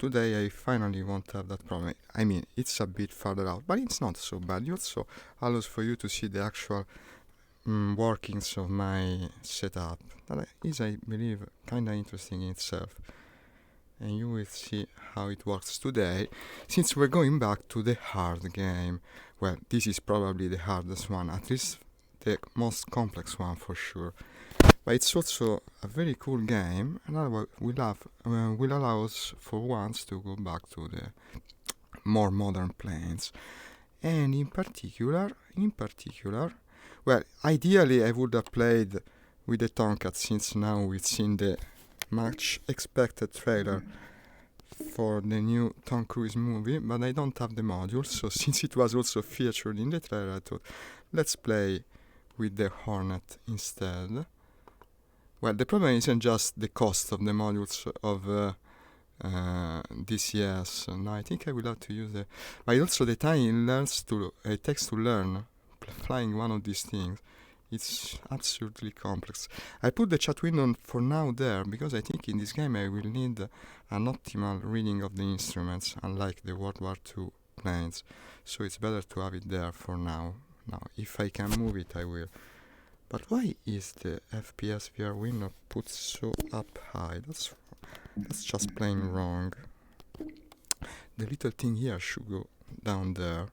today I finally won't have that problem. I mean, it's a bit farther out, but it's not so bad. It also allows for you to see the actual workings of my setup. That is, I believe, kind of interesting in itself. And you will see how it works today, since we're going back to the hard game. Well, this is probably the hardest one, at least the most complex one for sure. But it's also a very cool game, and will allow us for once to go back to the more modern planes. And in particular, well, ideally I would have played with the Tomcat, since now we've seen the much expected trailer for the new Tom Cruise movie, but I don't have the module, so since it was also featured in the trailer, I thought let's play with the Hornet instead. Well, the problem isn't just the cost of the modules of DCS, and I think I will have to use but also the time it takes to learn flying one of these things. It's absurdly complex. I put the chat window for now there because I think in this game I will need an optimal reading of the instruments, unlike the World War II planes. So it's better to have it there for now. Now, if I can move it, I will. But why is the FPS VR window put so up high? That's just plain wrong. The little thing here should go down there.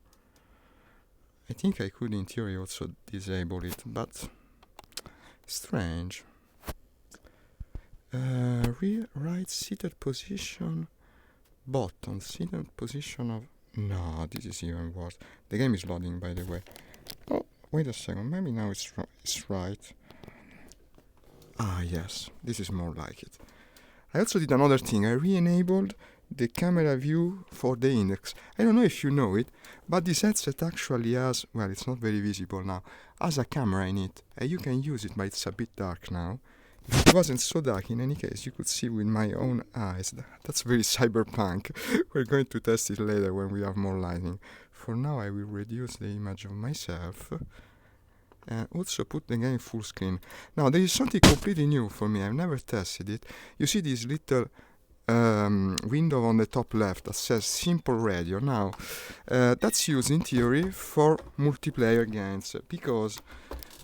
I think I could in theory also disable it, but strange. Right seated position button, seated position of... No, this is even worse. The game is loading, by the way. Oh, wait a second, maybe now it's right. Ah, yes, this is more like it. I also did another thing. I re-enabled the camera view for the index. I don't know if you know it, but this headset actually has, well, it's not very visible now, has a camera in it, and you can use it, but it's a bit dark now. If it wasn't so dark, in any case, you could see with my own eyes. That's very cyberpunk. We're going to test it later when we have more lighting. For now, I will reduce the image of myself and also put the game full screen. Now, there is something completely new for me. I've never tested it. You see this little window on the top left that says Simple Radio. Now, that's used in theory for multiplayer games, because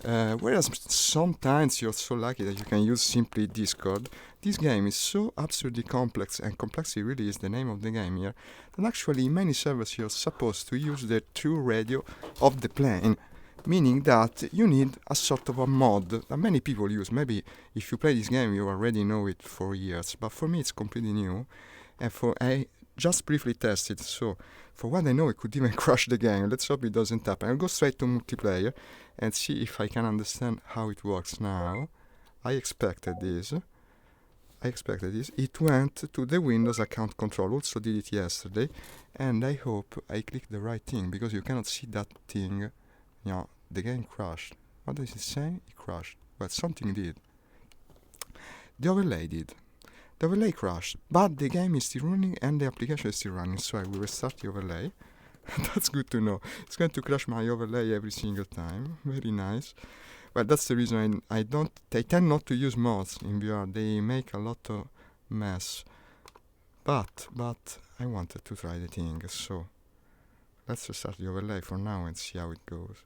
whereas sometimes you're so lucky that you can use simply Discord, this game is so absurdly complex, and complexity really is the name of the game here, that actually in many servers you're supposed to use the true radio of the plane, meaning that you need a sort of a mod that many people use. Maybe if you play this game you already know it for years, but for me it's completely new, and I just briefly tested, so for what I know it could even crash the game. Let's hope it doesn't happen. I'll go straight to multiplayer and see if I can understand how it works now. I expected this. It went to the Windows account control, also did it yesterday, and I hope I clicked the right thing, because you cannot see that thing. Yeah, the game crashed. What does it say? It crashed. Well, something did. The overlay did. The overlay crashed, but the game is still running and the application is still running, so I will restart the overlay. That's good to know. It's going to crash my overlay every single time. Very nice. Well, that's the reason I tend not to use mods in VR. They make a lot of mess. But I wanted to try the thing, so let's restart the overlay for now and see how it goes.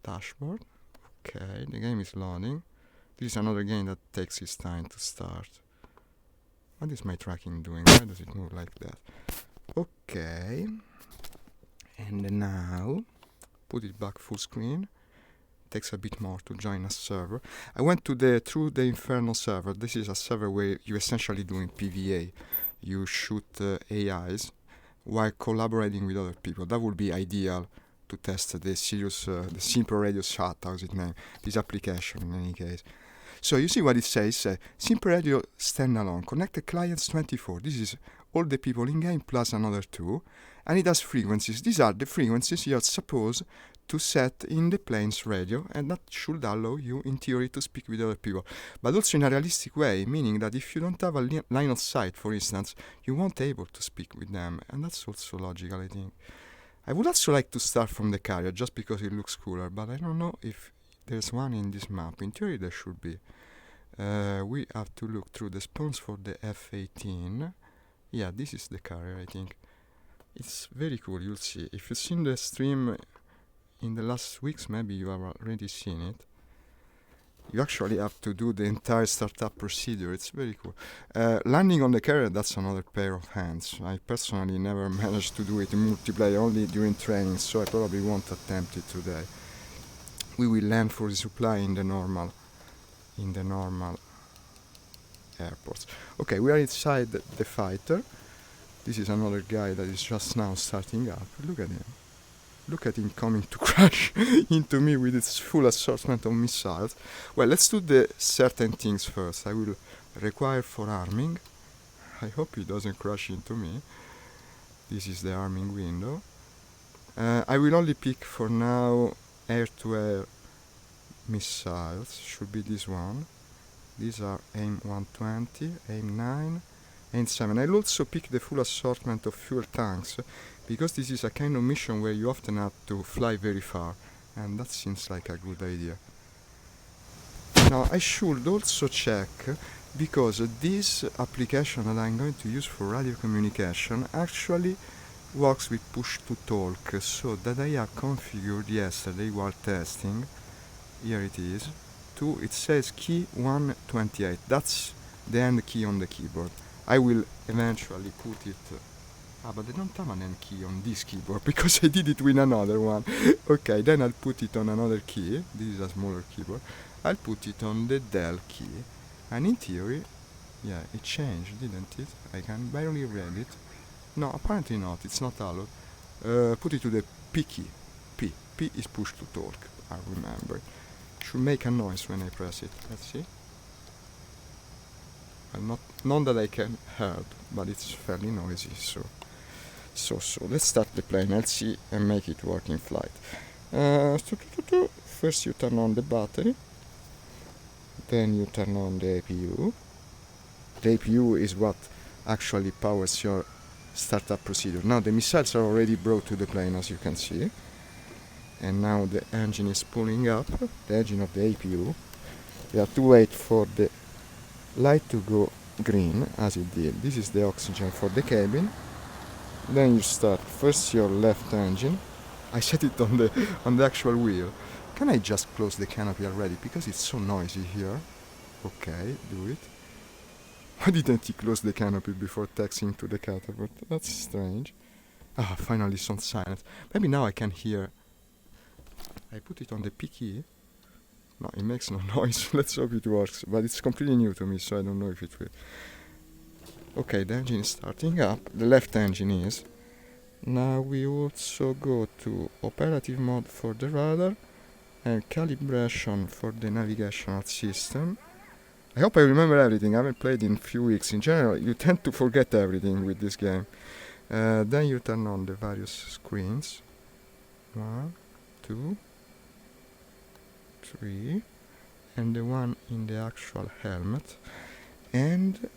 Dashboard. Okay, the game is loading. This is another game that takes its time to start. What is my tracking doing? Why does it move like that? Okay. And now, put it back full screen. Takes a bit more to join a server. I went through the Inferno server. This is a server where you essentially doing PvA. You shoot AIs while collaborating with other people. That would be ideal to test the Simple Radio chat, how's it named? This application in any case. So you see what it says, Simple Radio standalone, connected clients 24. This is all the people in game plus another 2, and it has frequencies. These are the frequencies you're supposed to set in the plane's radio, and that should allow you in theory to speak with other people, but also in a realistic way, meaning that if you don't have a line of sight, for instance, you won't be able to speak with them, and that's also logical, I think. I would also like to start from the carrier just because it looks cooler, but I don't know if there's one in this map. In theory there should be. We have to look through the spawns for the F-18. Yeah, this is the carrier, I think. It's very cool, you'll see. If you've seen the stream in the last weeks, maybe you have already seen it. You actually have to do the entire startup procedure. It's very cool. Landing on the carrier, that's another pair of hands. I personally never managed to do it in multiplayer, only during training, so I probably won't attempt it today. We will land for the supply in the normal airports. Okay, we are inside the fighter. This is another guy that is just now starting up. Look at him. Look at him coming to crash into me with its full assortment of missiles. Well, let's do the certain things first. I will require for arming. I hope he doesn't crash into me. This is the arming window. I will only pick for now air-to-air missiles. Should be this one. These are AIM 120, AIM 9, AIM 7. I'll also pick the full assortment of fuel tanks, because this is a kind of mission where you often have to fly very far, and that seems like a good idea. Now I should also check, because this application that I'm going to use for radio communication actually works with push to talk, so that I have configured yesterday while testing. Here it is. It says key 128. That's the end key on the keyboard. I will eventually put it. But I don't have an end key on this keyboard because I did it with another one. Okay, then I'll put it on another key. This is a smaller keyboard. I'll put it on the del key. And in theory, yeah, it changed, didn't it? I can barely read it. No, apparently not. It's not allowed. Put it to the P key. P. P is push to talk. I remember. Should make a noise when I press it. Let's see. Well, not that I can hear, but it's fairly noisy. So let's start the plane. Let's see and make it work in flight. First you turn on the battery. Then you turn on the APU. The APU is what actually powers your startup procedure. Now the missiles are already brought to the plane, as you can see. And now the engine is pulling up, the engine of the APU. You have to wait for the light to go green, as it did. This is the oxygen for the cabin. Then you start first your left engine. I set it on the actual wheel. Can I just close the canopy already? Because it's so noisy here. Okay, do it. Why didn't he close the canopy before taxiing to the catapult? That's strange. Finally it's on silent. Maybe now I can hear. I put it on the P key. No, it makes no noise. Let's hope it works. But it's completely new to me, so I don't know if it will. Okay, the engine is starting up. The left engine is. Now we also go to operative mode for the radar and calibration for the navigational system. I hope I remember everything. I haven't played in a few weeks. In general, you tend to forget everything with this game. Then you turn on the various screens. 1, 2, 3, and the one in the actual helmet. And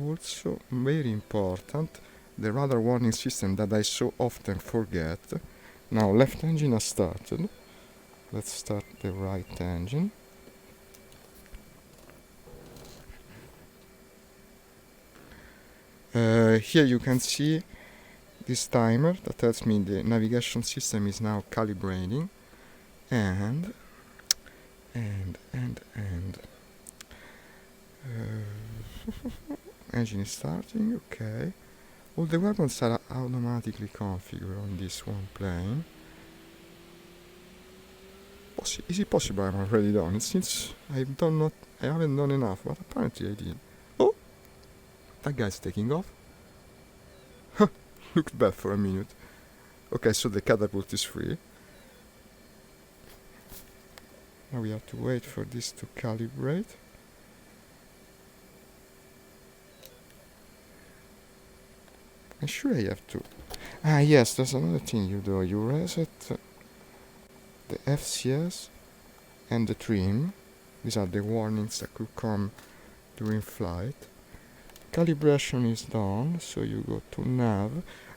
also, very important, the radar warning system that I so often forget. Now, left engine has started. Let's start the right engine. Here you can see this timer that tells me the navigation system is now calibrating, and engine is starting. Okay, all the weapons are automatically configured on this one plane. Is it possible I'm already done? It seems I haven't done enough, but apparently I did. Oh, that guy's taking off. Looked bad for a minute. Okay, so the catapult is free. Now we have to wait for this to calibrate. I'm sure I have to. Yes, there's another thing you do. You reset the FCS and the trim. These are the warnings that could come during flight. Calibration is done, so you go to nav.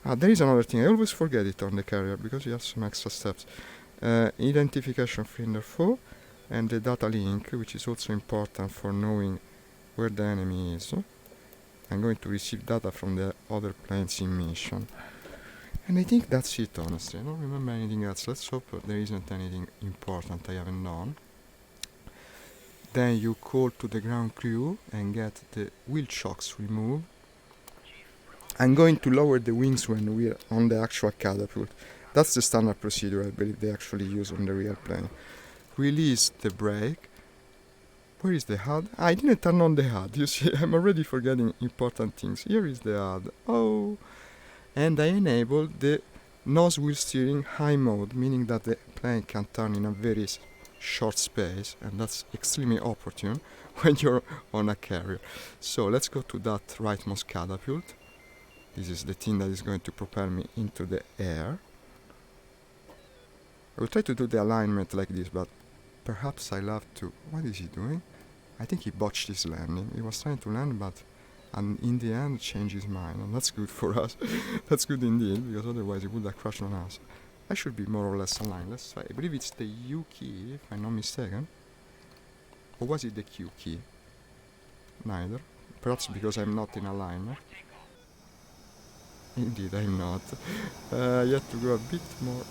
There is another thing. I always forget it on the carrier because you have some extra steps. Identification finder 4 and the data link, which is also important for knowing where the enemy is. I'm going to receive data from the other planes in mission. And I think that's it, honestly. I don't remember anything else. Let's hope there isn't anything important I haven't done. Then you call to the ground crew and get the wheel chocks removed. I'm going to lower the wings when we're on the actual catapult. That's the standard procedure I believe they actually use on the real plane. Release the brake. Where is the HUD? I didn't turn on the HUD. You see, I'm already forgetting important things. Here is the HUD. Oh! And I enabled the nose wheel steering high mode, meaning that the plane can turn in a very short space, and that's extremely opportune when you're on a carrier. So let's go to that rightmost catapult. This is the thing that is going to propel me into the air. I will try to do the alignment like this, but perhaps I'll have to... What is he doing? I think he botched his landing. He was trying to land, but in the end changed his mind, and that's good for us. That's good indeed, because otherwise he would have crashed on us. I should be more or less aligned. Let's try. I believe it's the U key, if I'm not mistaken. Or was it the Q key? Neither. Perhaps because I'm not in alignment. Indeed, I'm not. You have to go a bit more...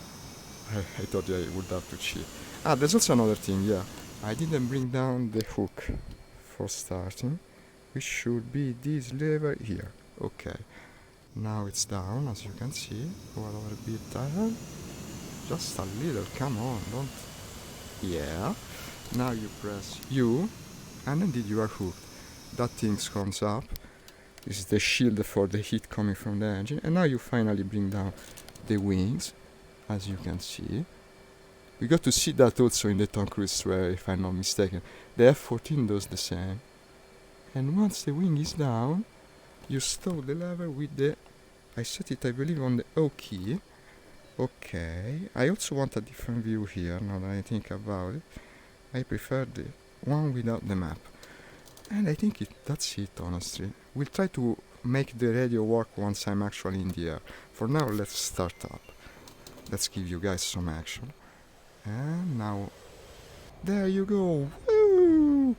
I thought I would have to cheat. Ah, there's also another thing, yeah. I didn't bring down the hook for starting, which should be this lever here. Okay. Now it's down, as you can see. Go a little bit down. Just a little, come on, don't... Yeah. Now you press U, and indeed you are hooked. That thing comes up. This is the shield for the heat coming from the engine. And now you finally bring down the wings, as you can see. We got to see that also in the Tom Cruise trailer, if I'm not mistaken. The F-14 does the same. And once the wing is down, you stop the lever with the... I set it, I believe, on the O key. Okay. I also want a different view here, now that I think about it. I prefer the one without the map. And I think that's it, honestly. We'll try to make the radio work once I'm actually in the air. For now, let's start up. Let's give you guys some action. And now... There you go! Woo!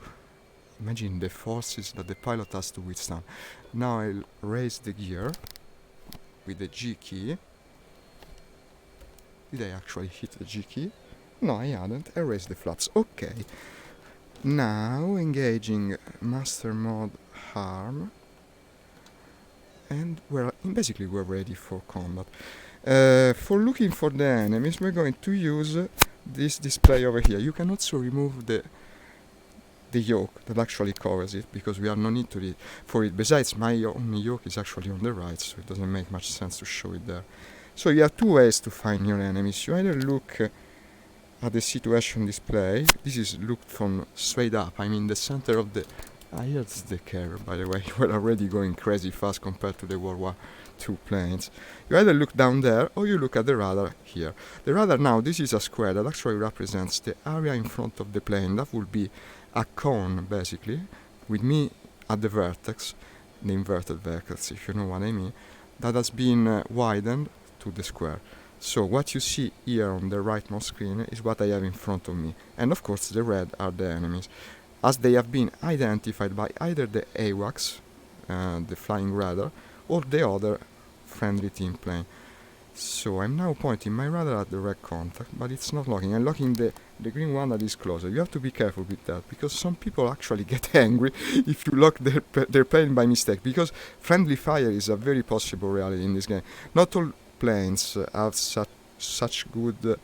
Imagine the forces that the pilot has to withstand. Now I'll raise the gear with the G key. Did I actually hit the G key? No, I hadn't. I raised the flaps. Okay. Now engaging master mode harm. And basically we're ready for combat. For looking for the enemies, we're going to use this display over here. You can also remove the yoke that actually covers it, because we have no need for it. Besides, my only yoke is actually on the right, so it doesn't make much sense to show it there. So you have two ways to find your enemies. You either look at the situation display. This is looked from straight up. I'm in the center of the... here's the carrier, by the way. We're already going crazy fast compared to the World War II planes. You either look down there, or you look at the radar here. The radar now, this is a square that actually represents the area in front of the plane. That will be a cone, basically, with me at the vertex, the inverted vertex, if you know what I mean, that has been widened to the square. So what you see here on the rightmost screen is what I have in front of me. And of course the red are the enemies, as they have been identified by either the AWACS, the flying radar, or the other friendly team plane. So I'm now pointing my radar at the red contact, but it's not locking. I'm locking the green one that is closer. You have to be careful with that, because some people actually get angry if you lock their plane by mistake, because friendly fire is a very possible reality in this game. Not all planes have such good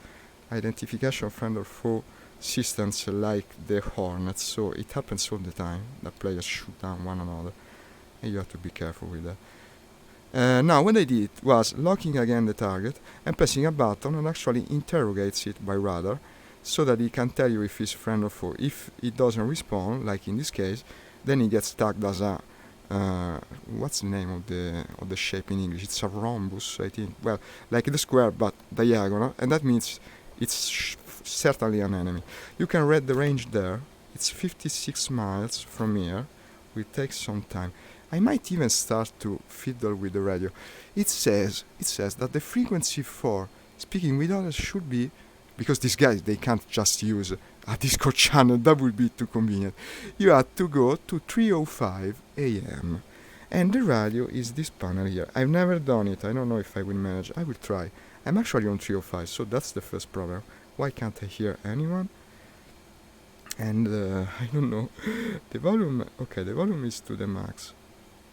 identification of friend or foe systems like the Hornets, so it happens all the time that players shoot down one another, and you have to be careful with that. Now what I did was locking again the target and pressing a button and actually interrogates it by radar, so that it can tell you if it's friend or foe. If it doesn't respond, like in this case, then it gets tagged as a what's the name of the shape in English? It's a rhombus, I think. Well, like the square but diagonal, and that means it's certainly an enemy. You can read the range there. It's 56 miles from here. Will take some time. I might even start to fiddle with the radio. It says that the frequency for speaking with others should be, because these guys, they can't just use a Discord channel, that would be too convenient. You have to go to 3:05 a.m. And the radio is this panel here. I've never done it. I don't know if I will manage. I will try. I'm actually on 305, so that's the first problem. Why can't I hear anyone? And I don't know. The volume, okay, the volume is to the max.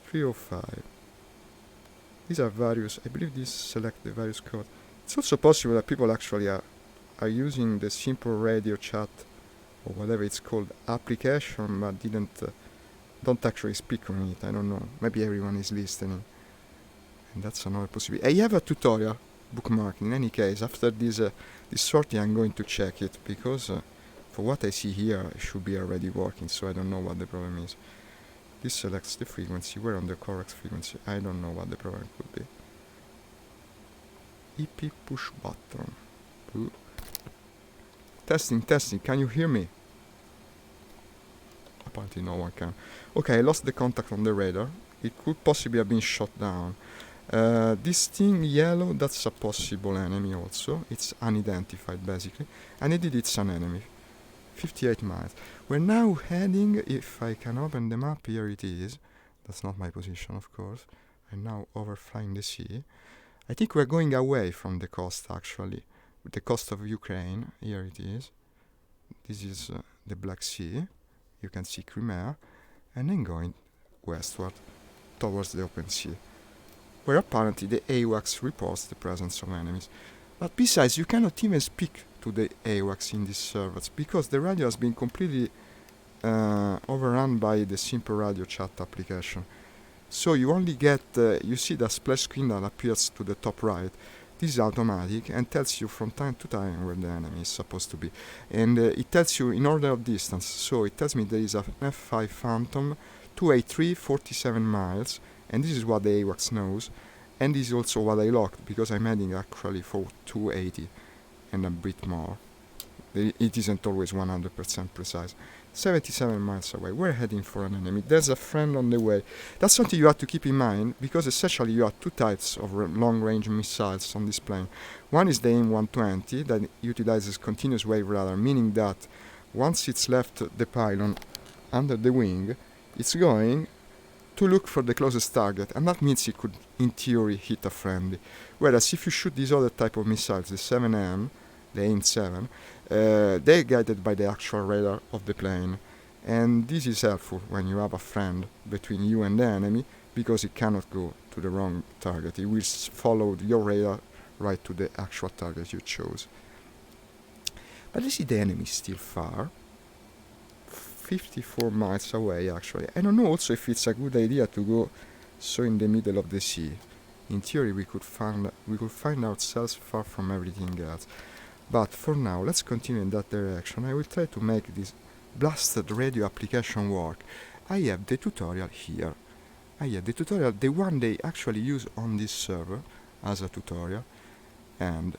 305. These are various, I believe these select the various codes. It's also possible that people actually are using the simple radio chat or whatever it's called application, but don't actually speak on it. I don't know. Maybe everyone is listening, and that's another possibility. I have a tutorial bookmark. In any case, after this sortie, I'm going to check it because for what I see here, it should be already working. So I don't know what the problem is. This selects the frequency. We're on the correct frequency. I don't know what the problem could be. EP push button. Ooh. Testing. Can you hear me? Apparently no one can. Okay, I lost the contact on the radar. It could possibly have been shot down. This thing yellow, that's a possible enemy also. It's unidentified basically. And indeed it's an enemy. 58 miles. We're now heading, if I can open the map, here it is. That's not my position, of course. I'm now overflying the sea. I think we're going away from the coast actually. The coast of Ukraine, here it is. This is the Black Sea. You can see Crimea. And then going westward towards the open sea, where apparently the AWACS reports the presence of enemies. But besides, you cannot even speak to the AWACS in these servers because the radio has been completely overrun by the simple radio chat application. So you only get, you see the splash screen that appears to the top right. This is automatic and tells you from time to time where the enemy is supposed to be. And it tells you in order of distance. So it tells me there is an F5 Phantom, 283, 47 miles. And this is what the AWACS knows. And this is also what I locked, because I'm heading actually for 280 and a bit more. It isn't always 100% precise. 77 miles away, we're heading for an enemy. There's a friend on the way. That's something you have to keep in mind, because essentially you have two types of long-range missiles on this plane. One is the AIM-120 that utilizes continuous wave radar, meaning that once it's left the pylon under the wing, it's going to look for the closest target, and that means it could, in theory, hit a friendly. Whereas if you shoot these other type of missiles, the 7M, the AIM-7, they're guided by the actual radar of the plane. And this is helpful when you have a friend between you and the enemy, because it cannot go to the wrong target. It will follow your radar right to the actual target you chose. But you see the enemy is still far. 54 miles away actually. I don't know also if it's a good idea to go so in the middle of the sea. In theory we could find ourselves far from everything else. But for now let's continue in that direction. I will try to make this blasted radio application work. I have the tutorial here. I have the tutorial, the one they actually use on this server as a tutorial, and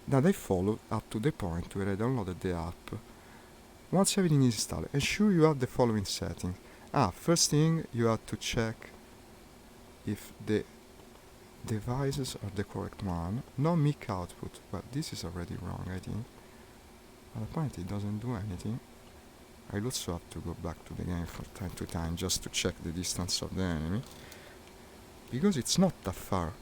that I followed up to the point where I downloaded the app. Once everything is installed, ensure you have the following settings. First thing, you have to check if the devices are the correct one. No mic output. Well, this is already wrong, I think. But apparently it doesn't do anything. I also have to go back to the game from time to time just to check the distance of the enemy, because it's not that far.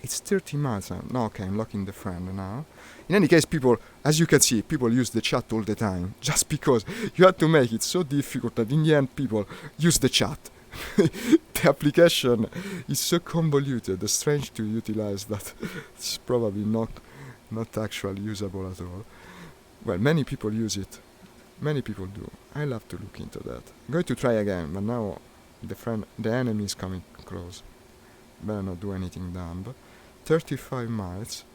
It's 30 miles. No, okay, I'm locking the friend now. In any case, people, as you can see, people use the chat all the time, just because you have to make it so difficult that in the end people use the chat. The application is so convoluted, strange to utilize, that it's probably not actually usable at all. Well, many people use it. Many people do. I'll have to look into that. I'm going to try again, but now the enemy is coming close. Better not do anything dumb. 35 miles.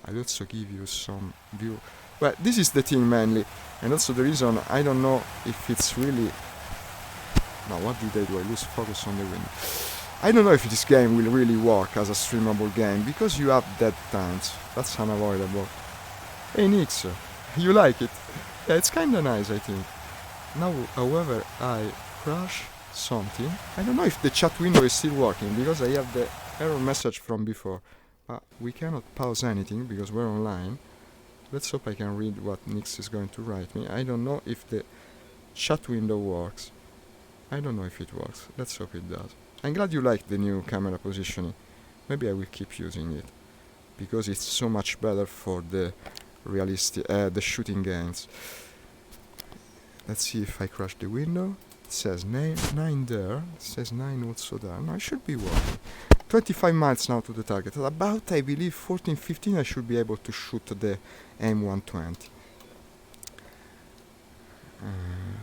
I'll also give you some view. Well, this is the thing mainly, and also the reason I don't know if it's really... No, what did I do? I lose focus on the wind. I don't know if this game will really work as a streamable game, because you have dead times. That's unavoidable. Hey Nix, you like it? Yeah, it's kinda nice, I think. Now, however, I crash something. I don't know if the chat window is still working, because I have the error message from before. We cannot pause anything because we're online. Let's hope I can read what Nix is going to write me. I don't know if the chat window works. I don't know if it works. Let's hope it does. I'm glad you like the new camera positioning. Maybe I will keep using it, because it's so much better for the realistic, the shooting games. Let's see if I crash the window. It says 9 there. It says 9 also there. No, it should be working. 25 miles now to the target. At about, I believe, 14, 15, I should be able to shoot the M120.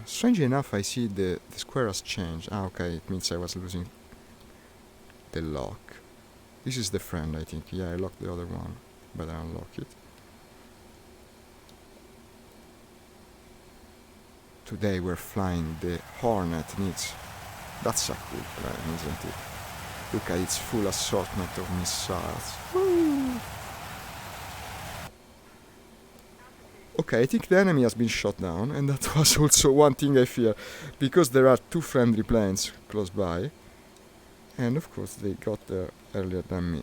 Strangely enough, I see the square has changed. Okay, it means I was losing the lock. This is the friend, I think. Yeah, I locked the other one. Better unlock it. Today we're flying the Hornet needs. That's a cool plane, isn't it? Look at its full assortment of missiles. Woo! Okay, I think the enemy has been shot down, and that was also one thing I fear, because there are 2 friendly planes close by, and of course they got there earlier than me.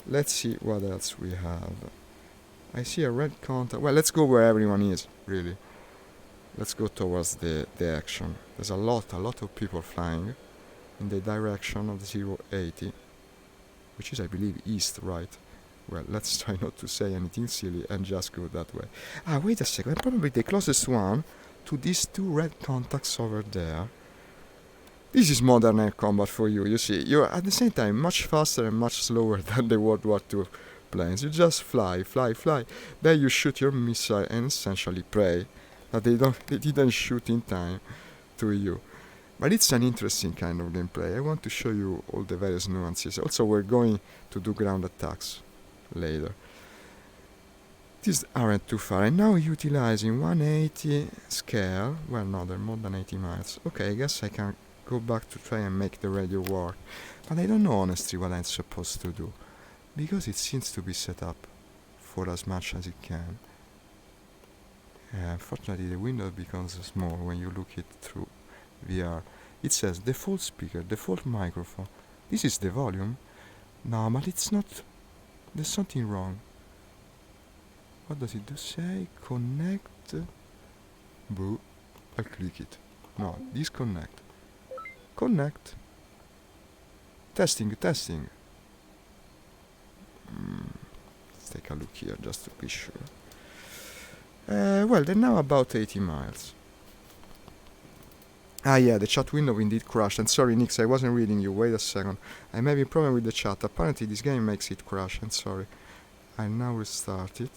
Let's see what else we have. I see a red contact. Well, let's go where everyone is, really. Let's go towards the action. There's a lot of people flying in the direction of the 080, which is, I believe, east, right? Well, let's try not to say anything silly and just go that way. Ah, wait a second. I'm probably the closest one to these 2 red contacts over there. This is modern air combat for you. You see, you're at the same time much faster and much slower than the World War II planes. You just fly. Then you shoot your missile and essentially pray that they didn't shoot in time to you. But it's an interesting kind of gameplay. I want to show you all the various nuances. Also, we're going to do ground attacks later. These aren't too far. I'm now utilizing 180 scale. Well, no, they're more than 80 miles. Okay, I guess I can go back to try and make the radio work. But I don't know honestly what I'm supposed to do, because it seems to be set up for as much as it can. Unfortunately, the window becomes small when you look it through VR. It says default speaker, default microphone. This is the volume. No, but it's not. There's something wrong. What does it do? Say connect. Boo. I'll click it. No, disconnect. Connect. Testing. Let's take a look here just to be sure. Well, they're now about 80 miles. Ah, yeah, the chat window indeed crashed. And sorry, Nix, I wasn't reading you. Wait a second. I'm having a problem with the chat. Apparently, this game makes it crash. I'm sorry. I'll now restart it.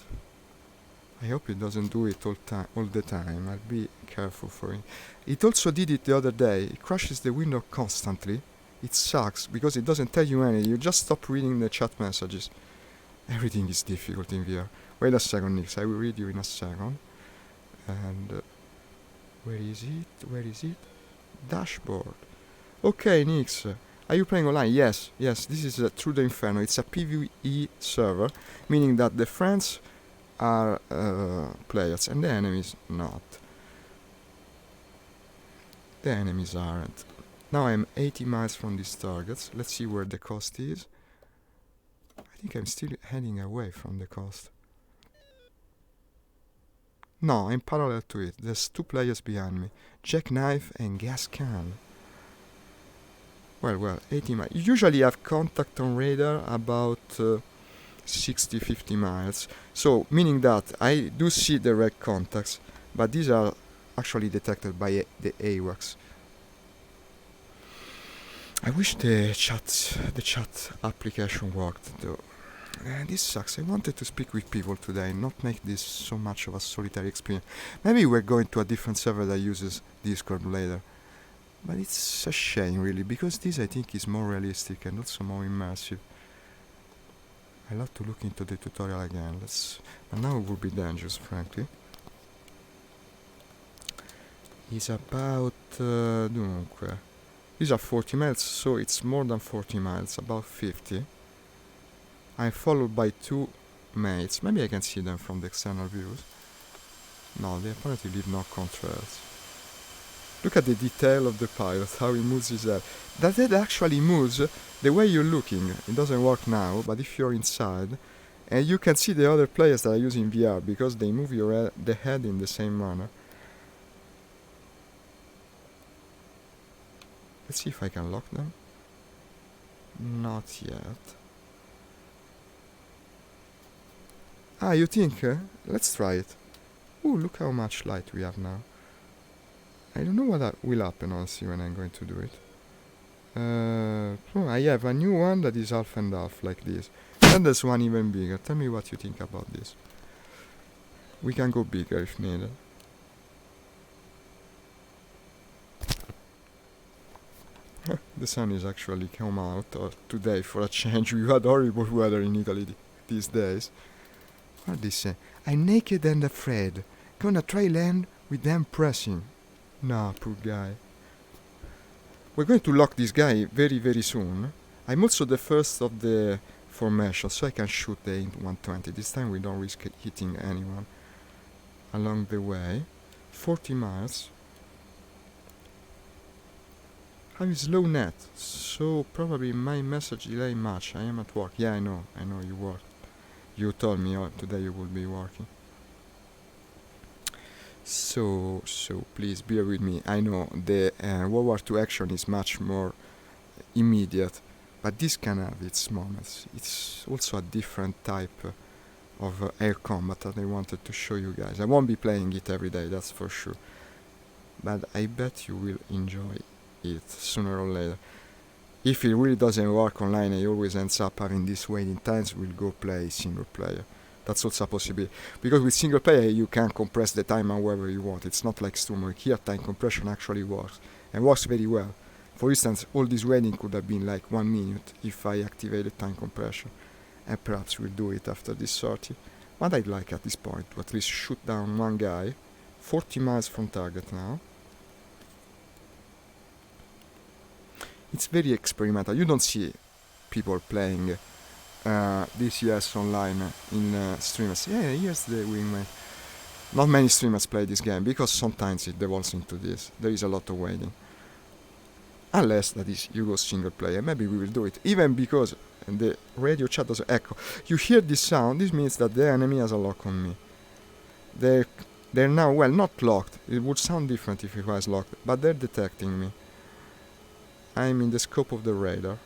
I hope it doesn't do it all the time. I'll be careful for it. It also did it the other day. It crashes the window constantly. It sucks because it doesn't tell you anything. You just stop reading the chat messages. Everything is difficult in VR. Wait a second, Nix. I will read you in a second. And where is it? Dashboard. Okay, Nix. Are you playing online? Yes. This is Through the Inferno. It's a PvE server, meaning that the friends are players and the enemies not. The enemies aren't. Now I'm 80 miles from these targets. Let's see where the coast is. I think I'm still heading away from the coast. No, I'm parallel to it. There's 2 players behind me. Jackknife and Gas Can. Well, 80 miles. You usually have contact on radar about 60-50 miles. So, meaning that I do see the red contacts, but these are actually detected by the AWACS. I wish the chat application worked though. This sucks. I wanted to speak with people today, not make this so much of a solitary experience. Maybe we're going to a different server that uses Discord later. But it's a shame, really, because this, I think, is more realistic and also more immersive. I'll have to look into the tutorial again. But now it would be dangerous, frankly. It's about... dunque... These are 40 miles, so it's more than 40 miles, about 50. I'm followed by 2 mates. Maybe I can see them from the external views. No, they apparently leave no contrails. Look at the detail of the pilot, how he moves his head. That head actually moves the way you're looking. It doesn't work now, but if you're inside, and you can see the other players that are using VR, because they move the head in the same manner. Let's see if I can lock them. Not yet. Ah, you think? Let's try it. Ooh, look how much light we have now. I don't know what that will happen, honestly, when I'm going to do it. I have a new one that is half and half, like this. And there's one even bigger. Tell me what you think about this. We can go bigger if needed. The sun is actually come out today for a change. We had horrible weather in Italy these days. What they say? I'm naked and afraid. Gonna try land with them pressing. Nah, poor guy. We're going to lock this guy very, very soon. I'm also the first of the formation, so I can shoot the 120. This time we don't risk hitting anyone along the way. 40 miles. Have a slow net, so probably my message delay much. I am at work. Yeah, I know you work. You told me today you will be working. So please bear with me. I know the World War II action is much more immediate, but this can have its moments. It's also a different type of air combat that I wanted to show you guys. I won't be playing it every day, that's for sure, but I bet you will enjoy it sooner or later. If it really doesn't work online and it always ends up having this waiting times, we'll go play single player. That's also a possibility, because with single player you can compress the time however you want. It's not like Storm. Here time compression actually works, and works very well. For instance, all this waiting could have been like 1 minute if I activated time compression, and perhaps we'll do it after this 30. What I'd like at this point to at least shoot down one guy, 40 miles from target now. It's very experimental. You don't see people playing DCS online in streamers. Yeah, here's the wingman. Not many streamers play this game because sometimes it devolves into this. There is a lot of waiting. Unless that is you go single player. Maybe we will do it. Even because the radio chat doesn't echo. You hear this sound, this means that the enemy has a lock on me. They're now, well, not locked. It would sound different if it was locked, but they're detecting me. I'm in the scope of the radar.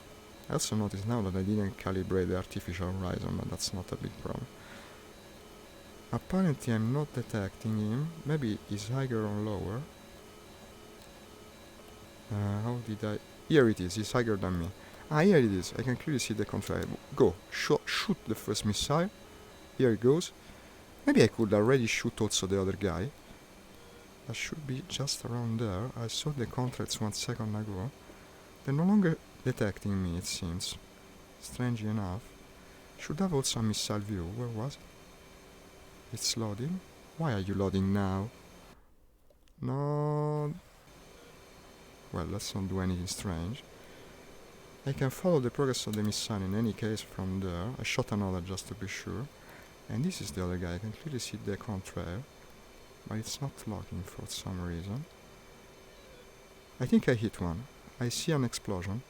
I also notice now that I didn't calibrate the artificial horizon, but that's not a big problem. Apparently I'm not detecting him. Maybe he's higher or lower. How did I... Here it is, he's higher than me. Ah, here it is. I can clearly see the contrail. Go, shoot the first missile. Here it goes. Maybe I could already shoot also the other guy. That should be just around there. I saw the contrails 1 second ago. They're no longer detecting me, it seems. Strange enough. Should have also a missile view. Where was it? It's loading. Why are you loading now? No. Well, let's not do anything strange. I can follow the progress of the missile in any case from there. I shot another just to be sure. And this is the other guy. I can clearly see the contrail, but it's not locking for some reason. I think I hit one. I see an explosion.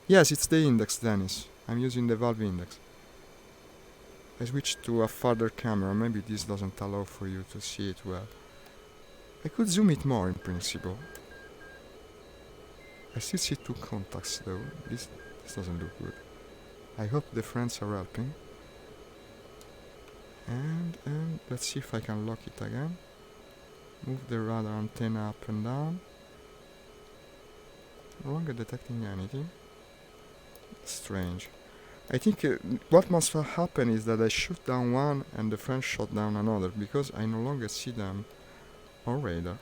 Yes, it's the index, Dennis. I'm using the valve index. I switched to a farther camera. Maybe this doesn't allow for you to see it well. I could zoom it more in principle. I still see 2 contacts though. This doesn't look good. I hope the friends are helping. And let's see if I can lock it again. Move the radar antenna up and down. No longer detecting anything. Strange. I think what must have happened is that I shot down one and the friend shot down another, because I no longer see them on radar.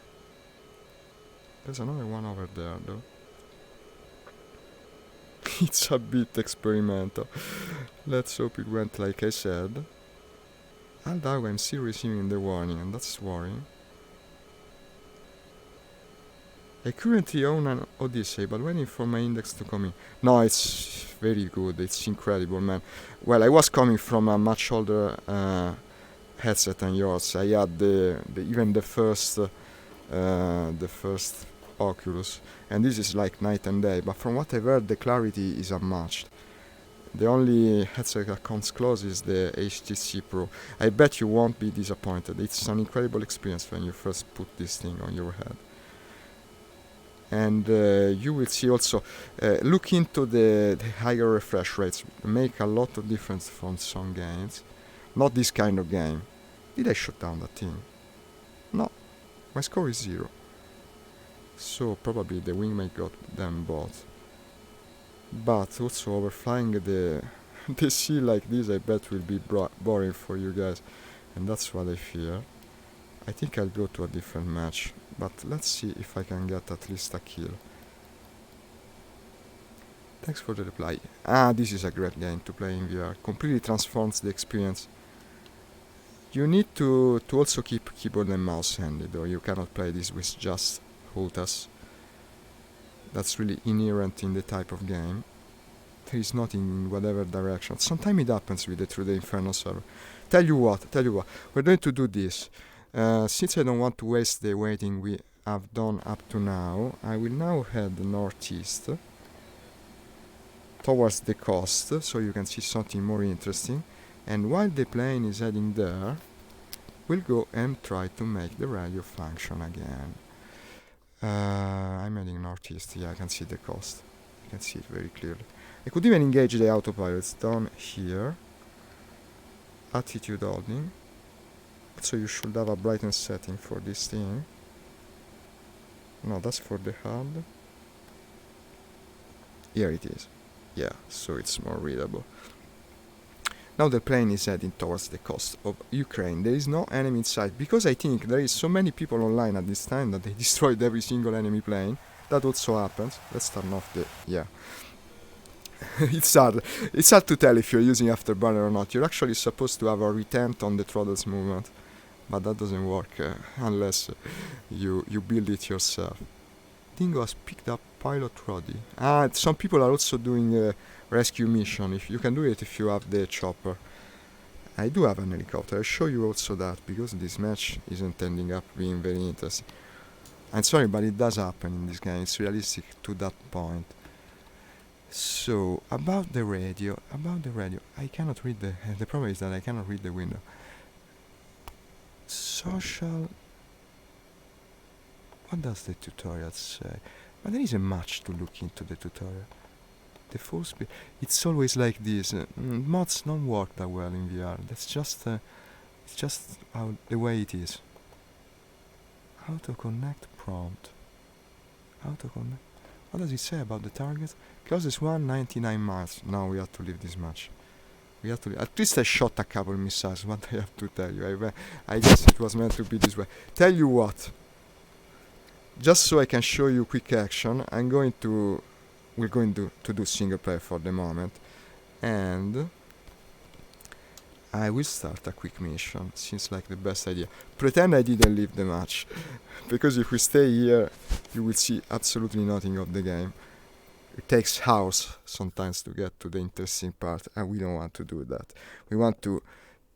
There's another one over there though. It's a bit experimental. Let's hope it went like I said. Although I'm still receiving the warning, and that's worrying. I currently own an Odyssey, but waiting for my index to come in. No, it's very good. It's incredible, man. Well, I was coming from a much older headset than yours. I had even the first Oculus, and this is like night and day. But from what I've heard, the clarity is unmatched. The only headset that comes close is the HTC Pro. I bet you won't be disappointed. It's an incredible experience when you first put this thing on your head. And you will see also, look into the higher refresh rates, make a lot of difference from some games. Not this kind of game. Did I shut down that thing? No, my score is 0. So probably the wingmate got them both. But also overflying the sea like this, I bet will be boring for you guys. And that's what I fear. I think I'll go to a different match. But let's see if I can get at least a kill. Thanks for the reply. This is a great game to play in VR. Completely transforms the experience. You need to also keep keyboard and mouse handy, though. You cannot play this with just Hultas. That's really inherent in the type of game. There is nothing in whatever direction. Sometimes it happens with through the Inferno server. Tell you what, we're going to do this. Since I don't want to waste the waiting we have done up to now, I will now head northeast towards the coast, so you can see something more interesting. And while the plane is heading there, we'll go and try to make the radio function again. I'm heading northeast. Yeah, I can see the coast. I can see it very clearly. I could even engage the autopilots down here. Attitude holding. So you should have a brightness setting for this thing. No, that's for the HUD. Here it is. Yeah, so it's more readable. Now the plane is heading towards the coast of Ukraine. There is no enemy in sight, because I think there is so many people online at this time that they destroyed every single enemy plane. That also happens. Let's turn off the... yeah. It's hard to tell if you're using Afterburner or not. You're actually supposed to have a retent on the throttles movement, but that doesn't work unless you build it yourself. Dingo has picked up pilot Roddy. Some people are also doing a rescue mission. If you can do it if you have the chopper. I do have an helicopter. I'll show you also that, because this match isn't ending up being very interesting. I'm sorry, but it does happen in this game. It's realistic to that point. So, about the radio, I cannot read the problem is that I cannot read the window. Social... what does the tutorial say? But there isn't much to look into the tutorial. The full speed... it's always like this. Mods don't work that well in VR. That's just... it's just the way it is. How to connect prompt. How to connect... what does it say about the target? Closest one, 99 miles. Now we have to leave this match. We have to... at least I shot a couple missiles, what I have to tell you. I guess it was meant to be this way. Tell you what. Just so I can show you quick action, we're going to do single player for the moment. And I will start a quick mission. Seems like the best idea. Pretend I didn't leave the match. Because if we stay here, you will see absolutely nothing of the game. It takes hours sometimes to get to the interesting part, and we don't want to do that. We want to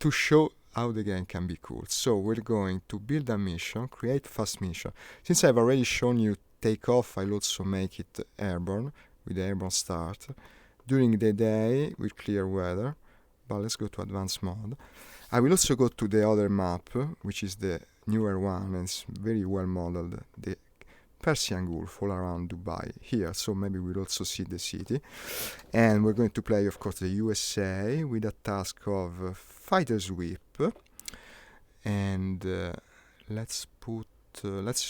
show how the game can be cool. So we're going to build a mission, create fast mission. Since I've already shown you takeoff, I'll also make it airborne with the airborne start. During the day with clear weather, but let's go to advanced mode. I will also go to the other map, which is the newer one, and it's very well modeled. The Persian Gulf all around Dubai here, so maybe we'll also see the city. And we're going to play, of course, the USA with a task of fighter sweep. And let's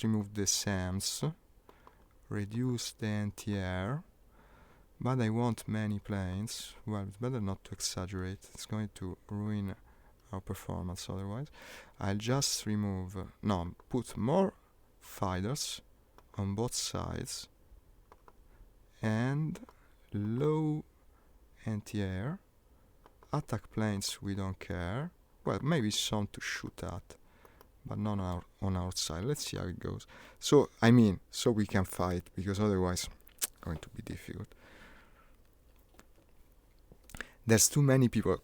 remove the SAMs, reduce the anti-air, but I want many planes. Well, it's better not to exaggerate. It's going to ruin our performance otherwise. I'll just put more fighters on both sides and low anti-air. Attack planes we don't care. Well, maybe some to shoot at, but not on our side. Let's see how it goes. So we can fight, because otherwise it's going to be difficult. There's too many people.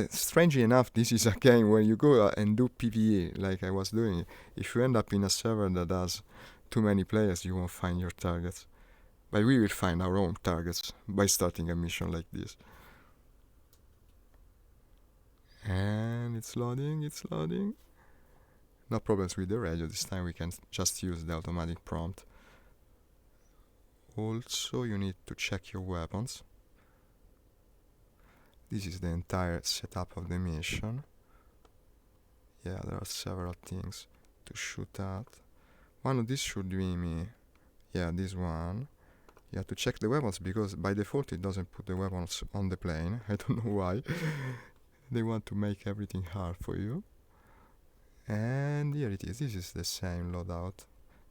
Strangely enough, this is a game where you go and do PvE like I was doing. If you end up in a server that has too many players, you won't find your targets. But we will find our own targets by starting a mission like this. And it's loading. No problems with the radio. This time we can just use the automatic prompt. Also, you need to check your weapons. This is the entire setup of the mission. Yeah, there are several things to shoot at. One of these should be me. Yeah, this one. You have to check the weapons because by default it doesn't put the weapons on the plane. I don't know why. They want to make everything hard for you. And here it is. This is the same loadout.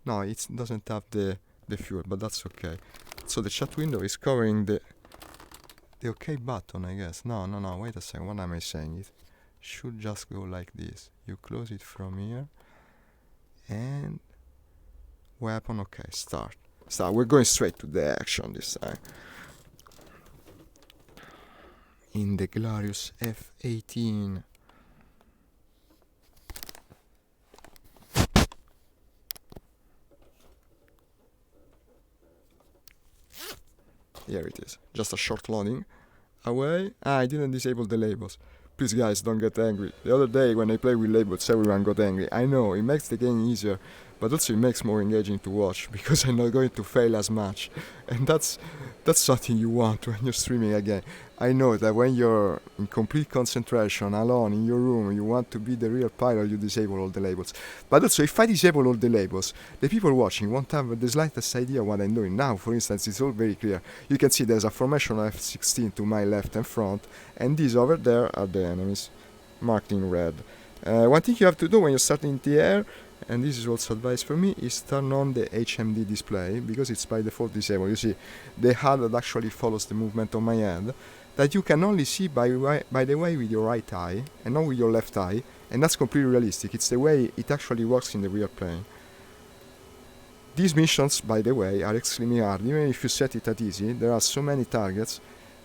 No, it doesn't have the fuel, but that's okay. So the chat window is covering the OK button, I guess. No, wait a second. What am I saying? It should just go like this. You close it from here. And weapon, okay, start. We're going straight to the action this time. In the glorious F-18. Here it is. Just a short loading. Away. I didn't disable the labels. Please guys, don't get angry. The other day when I played with labels, everyone got angry. I know, it makes the game easier, but also it makes more engaging to watch, because I'm not going to fail as much. And that's something you want when you're streaming again. I know that when you're in complete concentration, alone, in your room, you want to be the real pilot, you disable all the labels. But also, if I disable all the labels, the people watching won't have the slightest idea what I'm doing. Now, for instance, it's all very clear. You can see there's a formation of F-16 to my left and front, and these over there are the enemies, marked in red. One thing you have to do when you're starting in the air, and this is also advice for me, is turn on the HMD display, because it's by default disabled. You see, the HUD that actually follows the movement of my hand, that you can only see by the way with your right eye, and not with your left eye, and that's completely realistic. It's the way it actually works in the real plane. These missions, by the way, are extremely hard. Even if you set it at easy, there are so many targets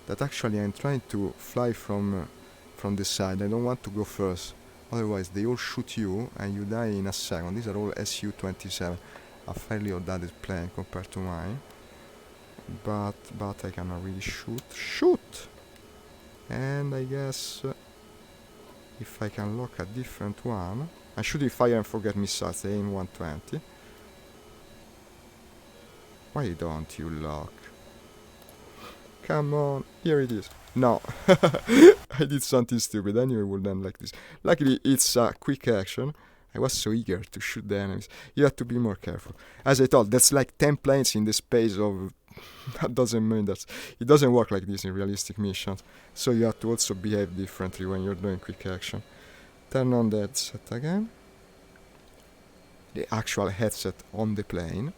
that actually I'm trying to fly from the side. I don't want to go first. Otherwise, they all shoot you and you die in a second. These are all Su-27, a fairly outdated plane compared to mine. But I cannot really shoot! And I guess if I can lock a different one, I should fire and forget missiles, the AIM-120. Why don't you lock? Come on, here it is. No, I did something stupid. I knew it would end like this. Luckily, it's a quick action. I was so eager to shoot the enemies. You have to be more careful. As I thought, that's like 10 planes in the space of a dozen minutes. It doesn't work like this in realistic missions. So you have to also behave differently when you're doing quick action. Turn on the headset again. The actual headset on the plane.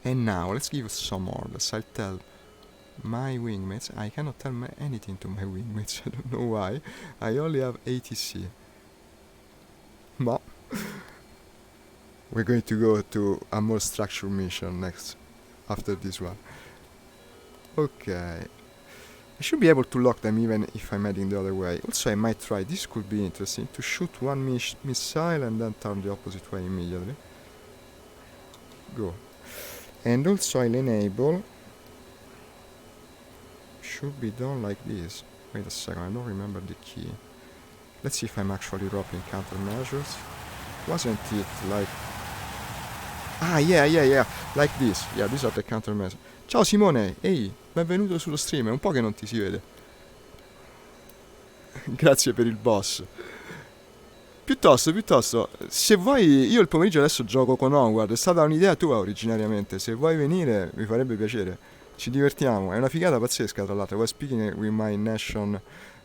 And now, let's give some orders. I'll tell my wingmates. I cannot tell anything to my wingmates. I don't know why. I only have ATC. But we're going to go to a more structured mission next, after this one. Okay. I should be able to lock them even if I'm heading the other way. Also, I might try, this could be interesting, to shoot one missile and then turn the opposite way immediately. Go. And also I'll enable, should be done like this. Wait a second, I don't remember the key. Let's see if I'm actually dropping countermeasures. Wasn't it like... Ah, yeah, like this. Yeah, these are the countermeasures. Ciao Simone, ehi, benvenuto sullo stream, è un po' che non ti si vede. Grazie per il boss. Piuttosto, se vuoi, io il pomeriggio adesso gioco con Onward, è stata un'idea tua originariamente, se vuoi venire mi farebbe piacere, ci divertiamo, è una figata pazzesca tra l'altro. I was speaking with my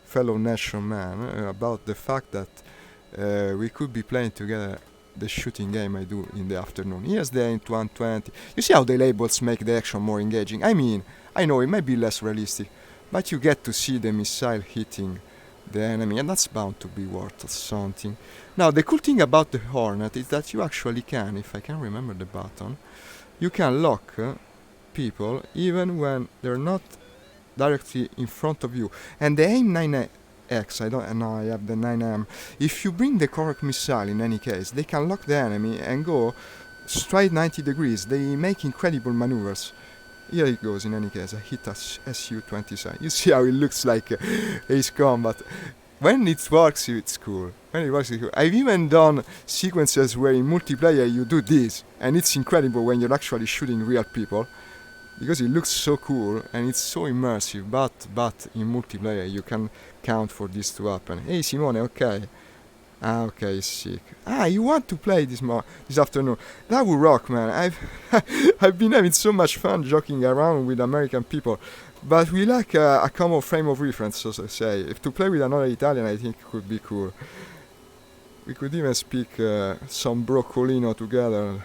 fellow nation man about the fact that we could be playing together the shooting game I do in the afternoon. Here's the AIM-120. You see how the labels make the action more engaging? I mean, I know it might be less realistic, but you get to see the missile hitting the enemy, and that's bound to be worth something. Now, the cool thing about the Hornet is that you actually can, if I can remember the button, you can lock people even when they're not directly in front of you. And the AIM-9X, I have the 9M. If you bring the correct missile, in any case, they can lock the enemy and go straight 90 degrees. They make incredible maneuvers. Here it goes, in any case, I hit a Su-27. You see how it looks like Ace Combat. When it works, it's cool. I've even done sequences where in multiplayer you do this, and it's incredible when you're actually shooting real people. because it looks so cool and it's so immersive, but in multiplayer you can count for this to happen. Hey Simone, okay. Ah, okay, sick. Ah, you want to play this afternoon? That would rock, man. I've been having so much fun joking around with American people, but we lack a common frame of reference, so to say. If to play with another Italian, I think could be cool. We could even speak some broccolino together,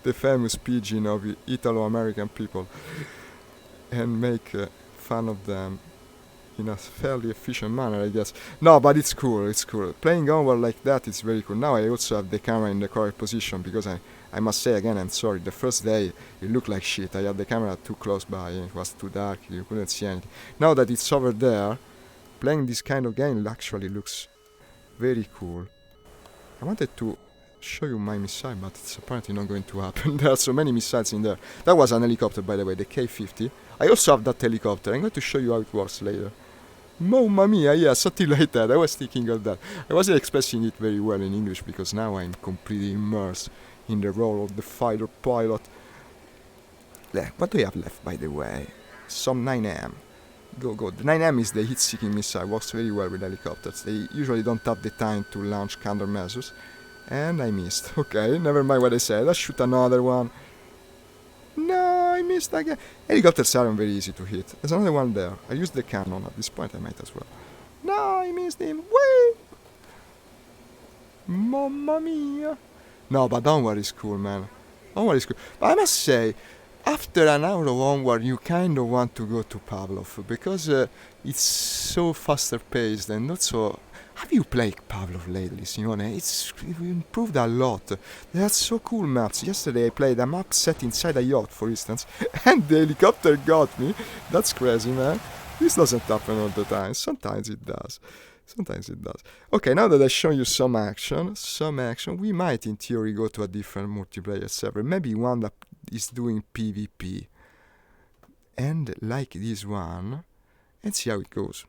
the famous pidgin of Italo-American people, and make fun of them in a fairly efficient manner, I guess. No, but it's cool, it's cool. Playing Onward like that is very cool. Now I also have the camera in the correct position, because I must say again, I'm sorry, the first day it looked like shit. I had the camera too close by and it was too dark, you couldn't see anything. Now that it's over there, playing this kind of game actually looks very cool. I wanted to show you my missile, but it's apparently not going to happen. There are so many missiles in there. That was an helicopter, by the way, the K-50. I also have that helicopter. I'm going to show you how it works later. Mamma mia, yeah, something like that. I was thinking of that. I wasn't expressing it very well in English, because now I'm completely immersed in the role of the fighter pilot. What do you have left, by the way? Some 9M. Go. The 9M is the heat-seeking missile. Works very well with helicopters. They usually don't have the time to launch countermeasures. And I missed. Okay, never mind what I said. Let's shoot another one. No, I missed again. Helicopters aren't very easy to hit. There's another one there. I used the cannon. At this point I might as well. No, I missed him. Whee! Mamma mia. No, but Onward is cool, man. Onward is cool. But I must say, after an hour of Onward, you kind of want to go to Pavlov, because it's so faster paced and not so... Have you played Pavlov lately, Simone? It's improved a lot. They are so cool maps. Yesterday I played a map set inside a yacht, for instance, and the helicopter got me. That's crazy, man. This doesn't happen all the time. Sometimes it does. Okay, now that I've shown you some action, we might in theory go to a different multiplayer server. Maybe one that is doing PvP. And like this one, and see how it goes.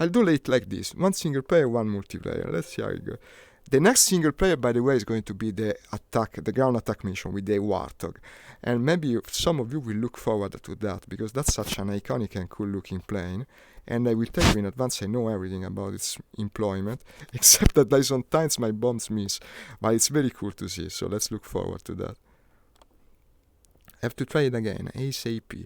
I'll do it like this. One single player, one multiplayer. Let's see how it goes. The next single player, by the way, is going to be the ground attack mission with the Warthog. And maybe some of you will look forward to that, because that's such an iconic and cool looking plane. And I will tell you in advance, I know everything about its employment, except that sometimes my bombs miss. But it's very cool to see, so let's look forward to that. I have to try it again, ASAP.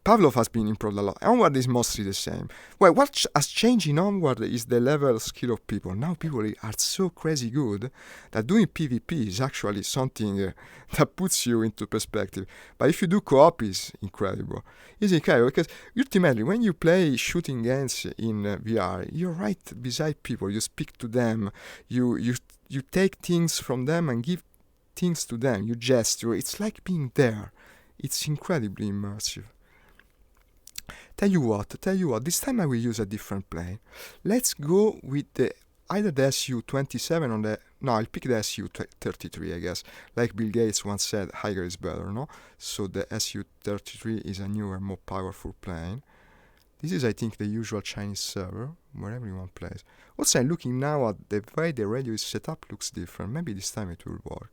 Pavlov has been improved a lot. Onward is mostly the same. Well, what has changed in Onward is the level of skill of people. Now people are so crazy good that doing PvP is actually something that puts you into perspective. But if you do co-op, it's incredible. It's incredible because ultimately when you play shooting games in VR, you're right beside people. You speak to them. You take things from them and give things to them. You gesture. It's like being there. It's incredibly immersive. Tell you what, this time I will use a different plane. Let's go with either the Su-27 or I'll pick the Su-33, I guess. Like Bill Gates once said, higher is better, no? So the Su-33 is a newer, more powerful plane. This is, I think, the usual Chinese server, where everyone plays. Also, I'm looking now at the way the radio is set up looks different. Maybe this time it will work.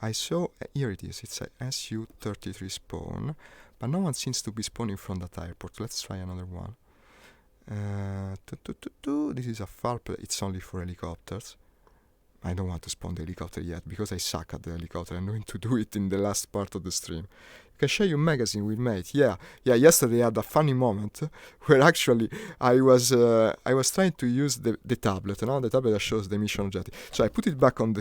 I saw, here it is, it's a Su-33 spawn. But no one seems to be spawning from that airport. Let's try another one. This is a FARP. It's only for helicopters. I don't want to spawn the helicopter yet because I suck at the helicopter. I'm going to do it in the last part of the stream. You can share your magazine with mate. Yeah. Yesterday I had a funny moment where actually I was trying to use the tablet. The tablet that shows the mission objective. So I put it back on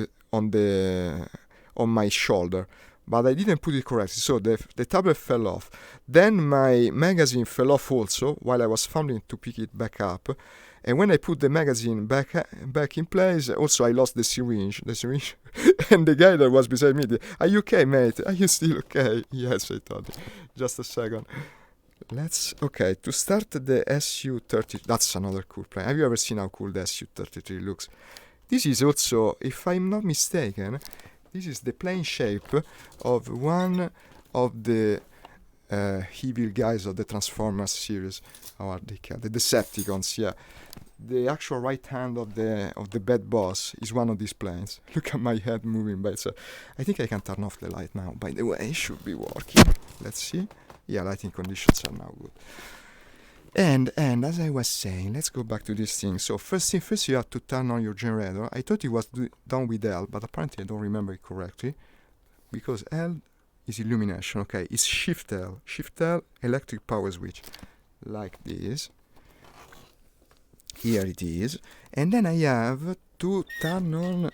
my shoulder. But I didn't put it correctly, so the tablet fell off. Then my magazine fell off also, while I was fumbling to pick it back up. And when I put the magazine back in place, also I lost the syringe. And the guy that was beside me, are you okay, mate? Are you still okay? Yes, I thought. Just a second. To start the Su-30, that's another cool plane. Have you ever seen how cool the Su-33 looks? This is also, if I'm not mistaken, this is the plane shape of one of the evil guys of the Transformers series. How are they called? The Decepticons, yeah. The actual right hand of the bad boss is one of these planes. Look at my head moving by itself. I think I can turn off the light now. By the way, it should be working. Let's see. Yeah, lighting conditions are now good. And as I was saying, let's go back to this thing. So first thing first, you have to turn on your generator. I thought it was done with L, but apparently I don't remember it correctly, because L is illumination. Okay, it's Shift L. Shift L, electric power switch, like this. Here it is, and then I have to turn on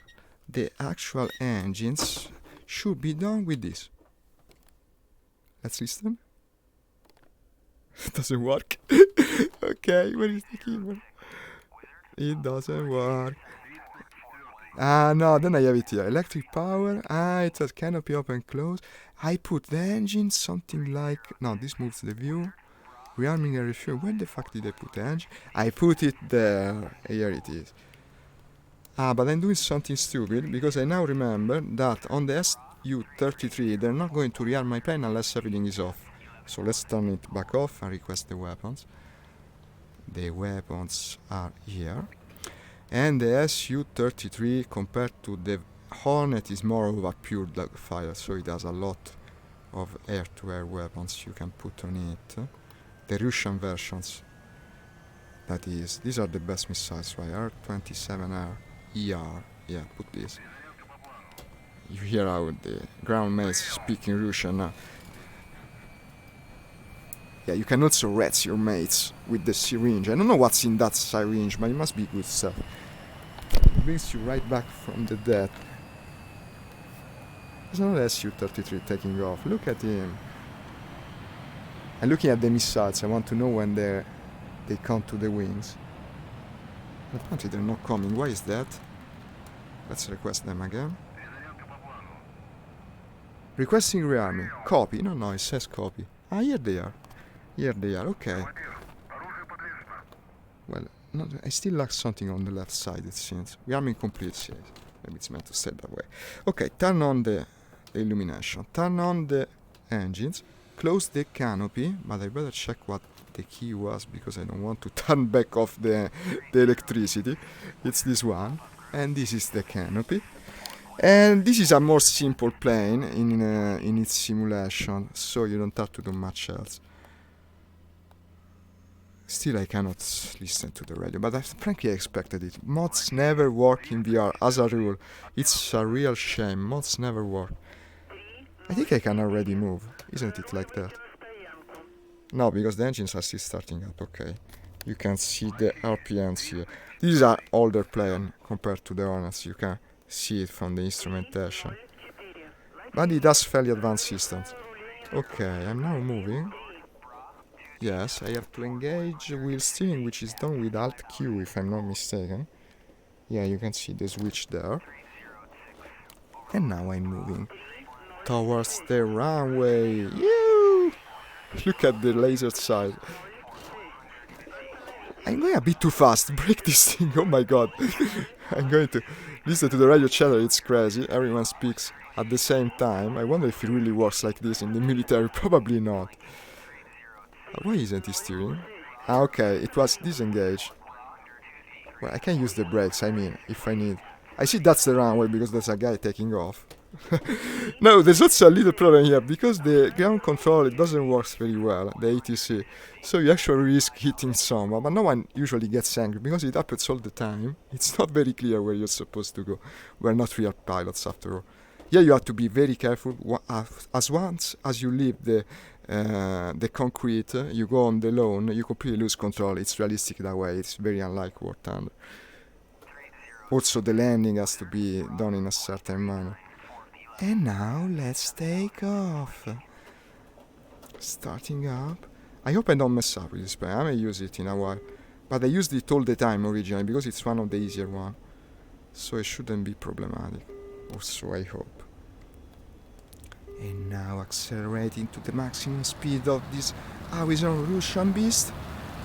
the actual engines. Should be done with this. Let's listen. It doesn't work. Okay, where is the keyboard? It doesn't work. Ah, no, then I have it here. Electric power. Ah, it has canopy open close. I put the engine something like... No, this moves the view. Rearming and refuel. Where the fuck did I put the engine? I put it there. Here it is. Ah, but I'm doing something stupid, because I now remember that on the SU-33 they're not going to rearm my plane unless everything is off. So let's turn it back off and request the weapons. The weapons are here. And the SU-33 compared to the Hornet is more of a pure fire, so it has a lot of air-to-air weapons you can put on it. The Russian versions, that is, these are the best missiles, right? R-27R, ER, yeah, put this. You hear how the ground mates speak in Russian now. Yeah, you can also rat your mates with the syringe. I don't know what's in that syringe, but it must be good stuff. It brings you right back from the dead. There's another SU-33 taking off. Look at him. I'm looking at the missiles. I want to know when they come to the wings. Apparently they're not coming. Why is that? Let's request them again. Requesting rearming. Copy. No, it says copy. Ah, here they are. Here they are. Okay. Well, no, I still lack something on the left side, it seems. Rearming complete. Yes. Maybe it's meant to say that way. Okay, turn on the illumination. Turn on the engines. Close the canopy, but I better check what the key was, because I don't want to turn back off the electricity. It's this one, and this is the canopy. And this is a more simple plane in its simulation, so you don't have to do much else. Still, I cannot listen to the radio, but frankly I expected it. Mods never work in VR, as a rule. It's a real shame. Mods never work. I think I can already move. Isn't it like that? No, because the engines are still starting up. Okay. You can see the RPMs here. These are older plane compared to the Hornets. You can see it from the instrumentation. But it has fairly advanced systems. Okay, I'm now moving. Yes, I have to engage wheel steering, which is done with Alt Q, if I'm not mistaken. Yeah, you can see the switch there. And now I'm moving towards the runway. Yoo! Look at the laser sight. I'm going a bit too fast. Break this thing. Oh my god. I'm going to listen to the radio chatter. It's crazy. Everyone speaks at the same time. I wonder if it really works like this in the military. Probably not. Why isn't he steering? Ah, okay, it was disengaged. Well, I can use the brakes, I mean, if I need. I see that's the runway because there's a guy taking off. No, there's also a little problem here, because the ground control, it doesn't work very well, the ATC. So you actually risk hitting someone, but no one usually gets angry, because it happens all the time. It's not very clear where you're supposed to go. We're not real pilots after all. Yeah, you have to be very careful. As once as you leave the concrete, you go on the lawn, you completely lose control. It's realistic that way. It's very unlike War Thunder. Also, the landing has to be done in a certain manner. And now let's take off. Starting up. I hope I don't mess up with this plane. I may use it in a while, but I used it all the time originally because it's one of the easier ones, so it shouldn't be problematic. Also, I hope. And now accelerating to the maximum speed of this Awizon Russian beast.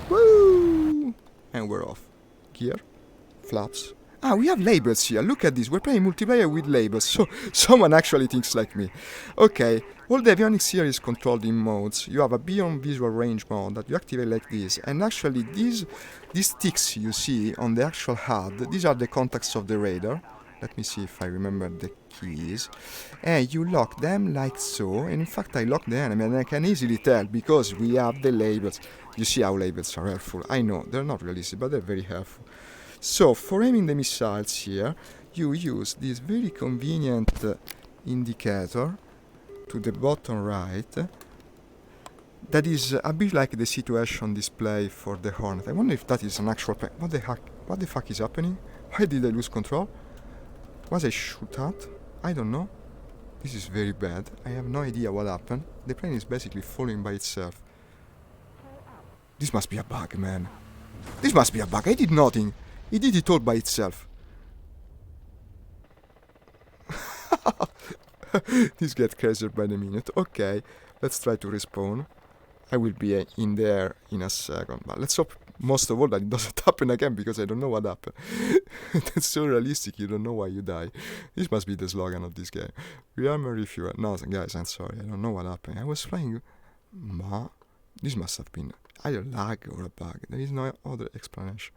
Woo! And we're off. Gear, flaps, Ah, we have labels here. Look at this. We're playing multiplayer with labels. So someone actually thinks like me. Okay. All the avionics here is controlled in modes. You have a beyond visual range mode that you activate like this. And actually these ticks you see on the actual HUD, these are the contacts of the radar. Let me see if I remember the keys. And you lock them like so. And in fact I lock the enemy and I can easily tell because we have the labels. You see how labels are helpful. I know, they're not realistic, but they're very helpful. So, for aiming the missiles here, you use this very convenient indicator to the bottom right. That is a bit like the situation display for the Hornet. I wonder if that is an actual plane. What the fuck is happening? Why did I lose control? Was I shot at? I don't know. This is very bad. I have no idea what happened. The plane is basically falling by itself. This must be a bug, man. This must be a bug. I did nothing. It did it all by itself. This gets crazier by the minute. Okay, let's try to respawn. I will be in there in a second. But let's hope most of all that it doesn't happen again because I don't know what happened. That's so realistic, you don't know why you die. This must be the slogan of this game. Rearmor refuel. No, guys, I'm sorry. I don't know what happened. I was flying... This must have been either lag or a bug. There is no other explanation.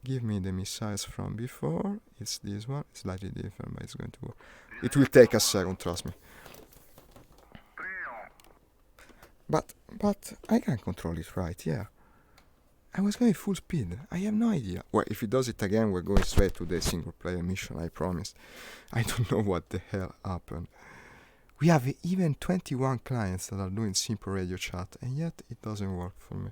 Give me the missiles from before. It's this one. It's slightly different, but it's going to work. It will take a second, trust me. But I can control it right, yeah. I was going full speed. I have no idea. Well, if it does it again, we're going straight to the single player mission, I promise. I don't know what the hell happened. We have even 21 clients that are doing simple radio chat, and yet it doesn't work for me.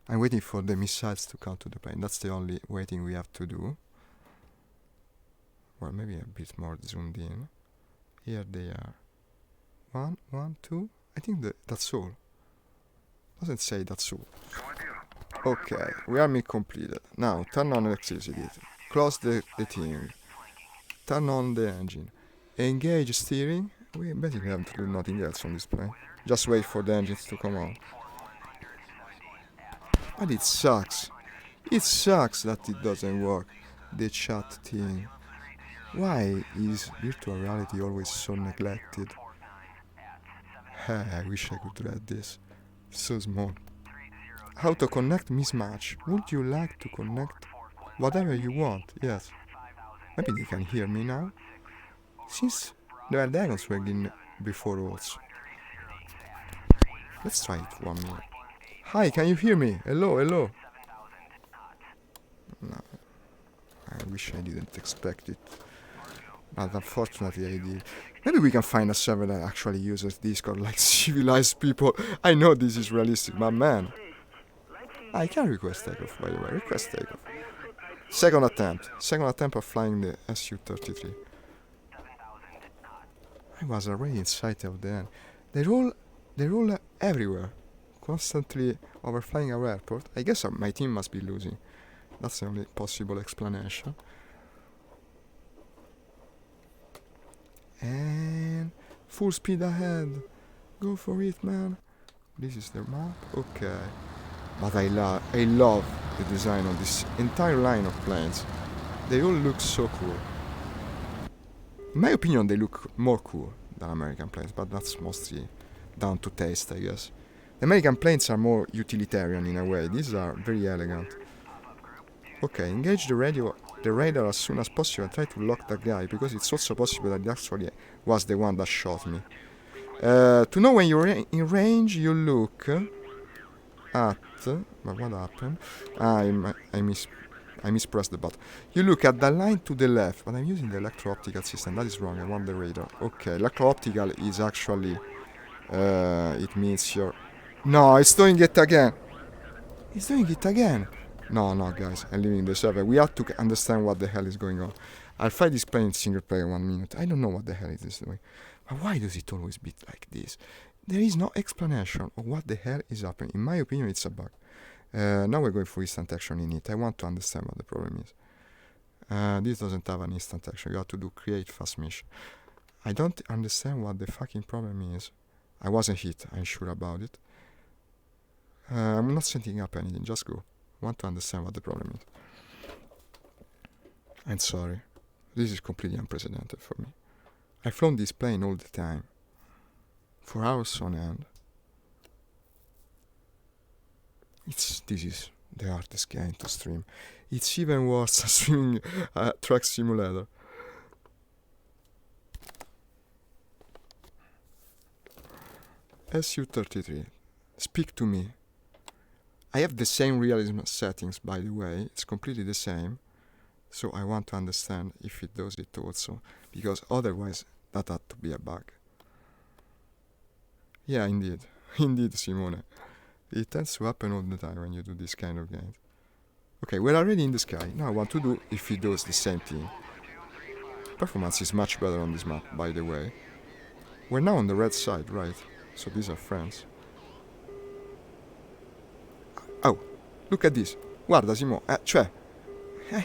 I'm waiting for the missiles to come to the plane. That's the only waiting we have to do. Well, maybe a bit more zoomed in. Here they are. 1, 2. I think that's all. Doesn't say that's all. Okay, rearming completed. Now, turn on electricity. Close the thing. Turn on the engine. Engage steering. We basically have to do nothing else on this plane. Just wait for the engines to come on. But it sucks. It sucks that it doesn't work. The chat thing. Why is virtual reality always so neglected? I wish I could read this. So small. How to connect mismatch. Would you like to connect whatever you want? Yes. Maybe they can hear me now. Since there are dragons working before also. Let's try it 1 minute. Hi, can you hear me? Hello. No, I wish I didn't expect it. But unfortunately I did. Maybe we can find a server that actually uses Discord like civilized people. I know this is realistic, but man. I can request takeoff, by the way. Request takeoff. Second attempt of flying the Su-33. I was already inside of the end. They roll everywhere. Constantly overflying our airport. I guess my team must be losing. That's the only possible explanation. And full speed ahead. Go for it, man. This is the map. Okay. But I love the design of this entire line of planes. They all look so cool. In my opinion, they look more cool than American planes, but that's mostly down to taste, I guess. The American planes are more utilitarian in a way. These are very elegant. Okay, engage the radar as soon as possible and try to lock that guy, because it's also possible that he actually was the one that shot me. To know when you're in range, you look at... But what happened? I mispressed the button. You look at the line to the left, but I'm using the electro-optical system. That is wrong, I want the radar. Okay, electro-optical is actually... it means you're... No, it's doing it again! It's doing it again! No, guys, I'm leaving the server. We have to understand what the hell is going on. I'll fight this plane in single player 1 minute. I don't know what the hell it is doing. But why does it always be like this? There is no explanation of what the hell is happening. In my opinion, it's a bug. Now we're going for instant action in it. I want to understand what the problem is. This doesn't have an instant action. You have to do create fast mission. I don't understand what the fucking problem is. I wasn't hit, I'm sure about it. I'm not setting up anything, just go. I want to understand what the problem is. I'm sorry. This is completely unprecedented for me. I've flown this plane all the time. For hours on end. This is the hardest game to stream. It's even worse than streaming a truck simulator. SU-33. Speak to me. I have the same realism settings, by the way. It's completely the same. So I want to understand if it does it also. Because otherwise, that had to be a bug. Yeah, indeed. Indeed, Simone. It tends to happen all the time when you do this kind of games. Okay, we're already in the sky. Now I want to do if it does the same thing. Performance is much better on this map, by the way. We're now on the red side, right? So these are friends. Oh, look at this. Guarda, Simo.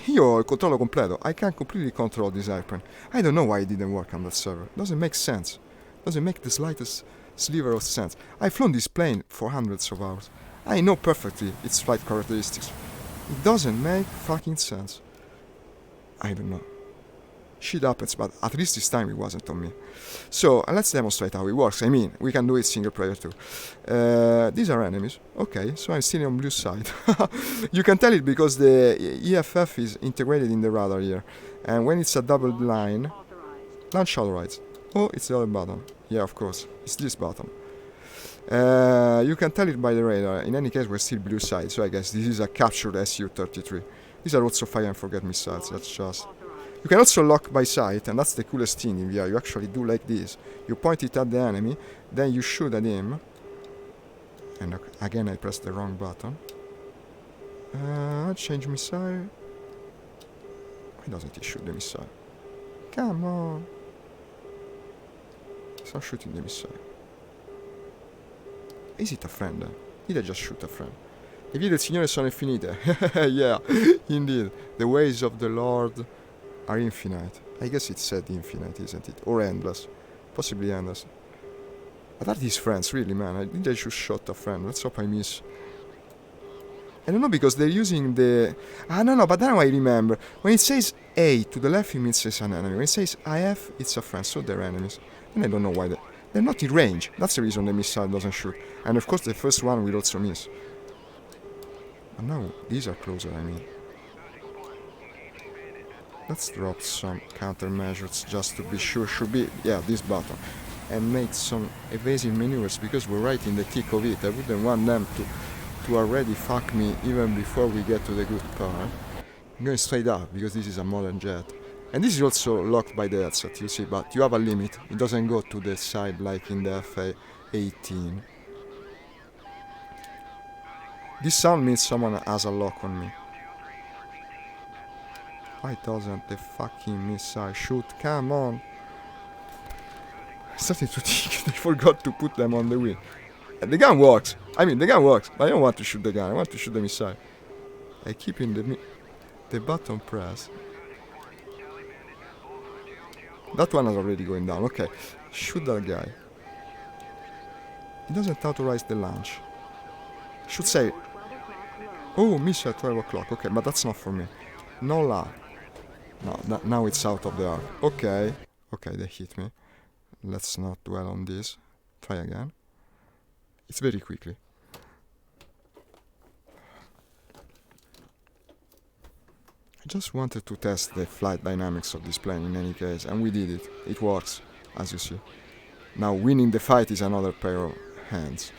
Io ho il controllo completo. I can completely control this airplane. I don't know why it didn't work on that server. Doesn't make sense. Doesn't make the slightest sliver of sense. I've flown this plane for hundreds of hours. I know perfectly its flight characteristics. It doesn't make fucking sense. I don't know. Shit happens, but at least this time it wasn't on me. So, let's demonstrate how it works. I mean, we can do it single player too. These are enemies. Okay, so I'm still on blue side. You can tell it because the EFF is integrated in the radar here. And when it's a double line... Launch authorize. Oh, it's the other button. Yeah, of course. It's this button. You can tell it by the radar. In any case, we're still blue side, so I guess this is a captured Su-33. These are also fire and forget missiles. That's just... You can also lock by sight, and that's the coolest thing in VR. You actually do like this. You point it at the enemy, then you shoot at him. And again, I pressed the wrong button. Change missile. Why doesn't he shoot the missile? Come on. Start shooting the missile. Is it a friend? Did I just shoot a friend? Le vie del Signore sono infinite. Yeah, indeed. The ways of the Lord are infinite. I guess it said infinite, isn't it? Or endless. Possibly endless. But are these friends, really, man? I think I should shot a friend. Let's hope I miss. I don't know, because they're using the... no, but now I remember. When it says A to the left, it means it's an enemy. When it says IF, it's a friend, so they're enemies. And I don't know why they're not in range. That's the reason the missile doesn't shoot. And of course the first one will also miss. And now these are closer, I mean. Let's drop some countermeasures just to be sure. Should be, yeah, this button. And make some evasive maneuvers, because we're right in the thick of it. I wouldn't want them to already fuck me even before we get to the good part. I'm going straight up because this is a modern jet. And this is also locked by the headset, you see, but you have a limit. It doesn't go to the side like in the FA-18. This sound means someone has a lock on me. Why doesn't the fucking missile shoot? Come on! I'm starting to think they forgot to put them on the wing. And the gun works! I mean, the gun works, but I don't want to shoot the gun, I want to shoot the missile. I keep in the button press. That one is already going down, okay. Shoot that guy. It doesn't authorize the launch. Should say... Oh, missile 12 o'clock, okay, but that's not for me. No lag. No, now it's out of the arc. Okay. Okay, they hit me. Let's not dwell on this. Try again. It's very quickly. I just wanted to test the flight dynamics of this plane in any case, and we did it. It works, as you see. Now winning the fight is another pair of hands.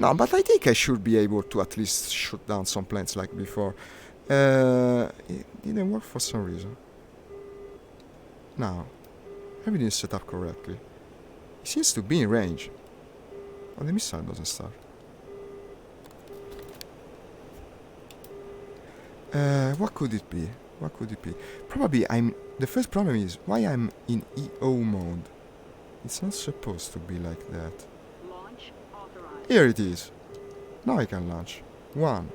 No, but I think I should be able to at least shoot down some planes like before. It didn't work for some reason. Now, everything is set up correctly. It seems to be in range. Oh, the missile doesn't start. What could it be? What could it be? Probably the first problem is why I'm in EO mode. It's not supposed to be like that. Launch authorized. Here it is. Now I can launch. 1.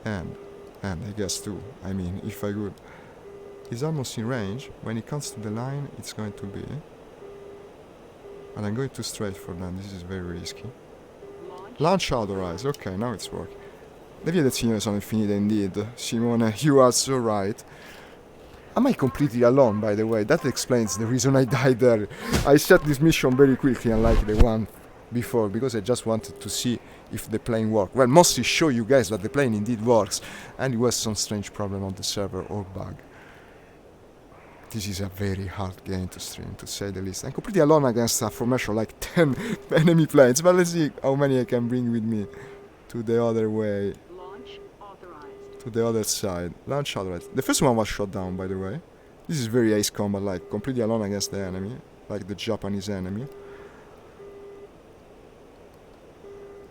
And I guess 2. I mean, if I would. It's almost in range. When it comes to the line, it's going to be. And I'm going too straight for that. This is very risky. Launch authorized. Okay, now it's working. Le vie del Signore sono infinite indeed. Simone, you are so right. Am I completely alone, by the way? That explains the reason I died there. I set this mission very quickly, unlike the one before, because I just wanted to see if the plane worked. Well, mostly show you guys that the plane indeed works, and it was some strange problem on the server or bug. This is a very hard game to stream, to say the least. I'm completely alone against a formation like 10 enemy planes, but let's see how many I can bring with me to the other way. Launch authorized. To the other side. Launch authorized. The first one was shot down, by the way. This is very Ace Combat, like completely alone against the enemy, like the Japanese enemy.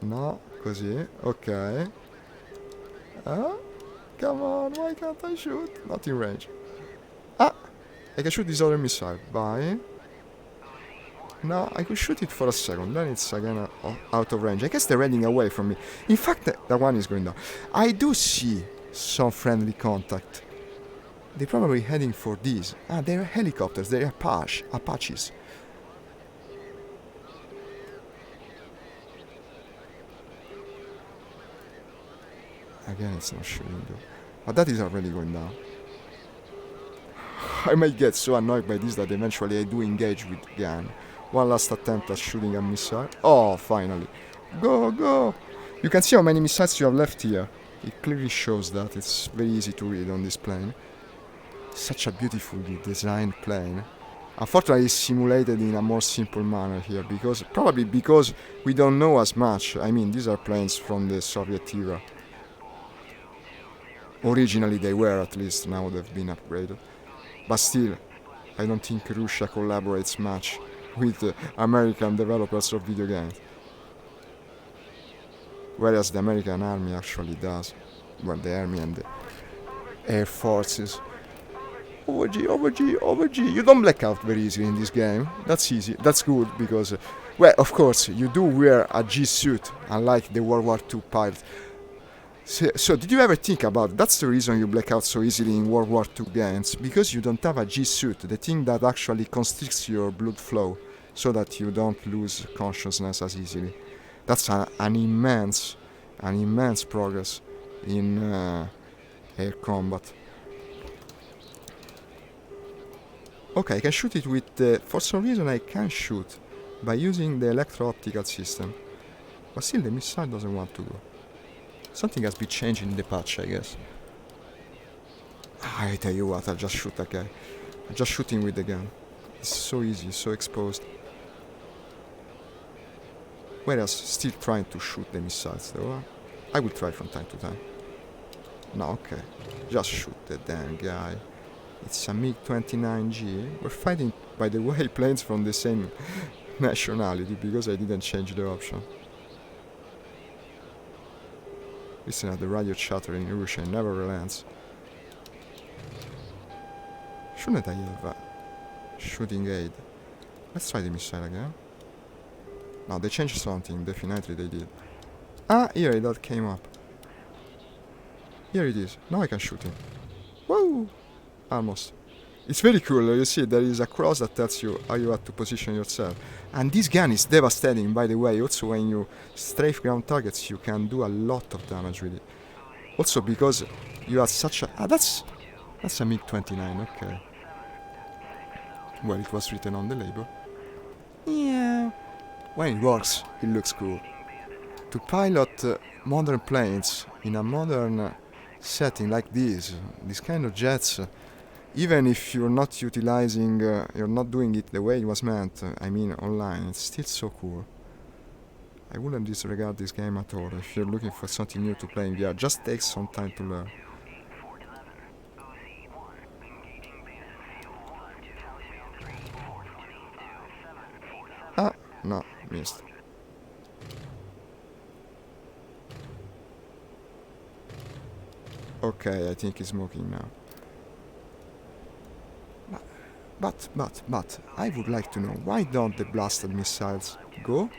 No, così, ok. Come on, why can't I shoot? Not in range. Ah, I can shoot this other missile. Bye. No, I could shoot it for a second, then it's again out of range. I guess they're heading away from me. In fact, that one is going down. I do see some friendly contact. They're probably heading for these. Ah, they're helicopters, they're Apaches. Again, it's not shooting though. But that is already going down. I might get so annoyed by this that eventually I do engage with gun. One last attempt at shooting a missile. Oh, finally. Go, go! You can see how many missiles you have left here. It clearly shows that. It's very easy to read on this plane. Such a beautifully designed plane. Unfortunately, it's simulated in a more simple manner here, probably because we don't know as much. I mean, these are planes from the Soviet era. Originally they were, at least. Now they've been upgraded. But still, I don't think Russia collaborates much with American developers of video games. Whereas the American army actually does. Well, the army and the air forces. Overg, overg, overg. You don't black out very easily in this game. That's easy. That's good because, well, of course, you do wear a G suit, unlike the World War II pilot. So did you ever think about it? That's the reason you black out so easily in World War II games, because you don't have a G suit, the thing that actually constricts your blood flow, so that you don't lose consciousness as easily. That's an immense progress in air combat. Okay, I can shoot it with, for some reason I can shoot by using the electro-optical system, but still the missile doesn't want to go. Something has been changed in the patch, I guess. I tell you what, I'll just shoot that guy. I'm just shooting with the gun. It's so easy, so exposed. Whereas still trying to shoot the missiles though. I will try from time to time. No, okay. Just shoot the damn guy. It's a MiG-29G. We're fighting, by the way, planes from the same nationality because I didn't change the option. Listen at the radio chatter in Russia, it never relents. Shouldn't I have a shooting aid? Let's try the missile again. No, they changed something, definitely they did. Ah, here that came up. Here it is, now I can shoot him. Whoa! Almost. It's very cool, you see, there is a cross that tells you how you have to position yourself. And this gun is devastating, by the way. Also, when you strafe ground targets, you can do a lot of damage with it. Also, because you have such a... Ah, that's a MiG-29, okay. Well, it was written on the label. Yeah. When it works, it looks cool. To pilot modern planes in a modern setting like this kind of jets... even if you're not utilizing, you're not doing it the way it was meant, I mean online, it's still so cool. I wouldn't disregard this game at all. If you're looking for something new to play in VR, just take some time to learn. Ah, no, missed. Okay, I think he's smoking now. But, I would like to know, why don't the blasted missiles go?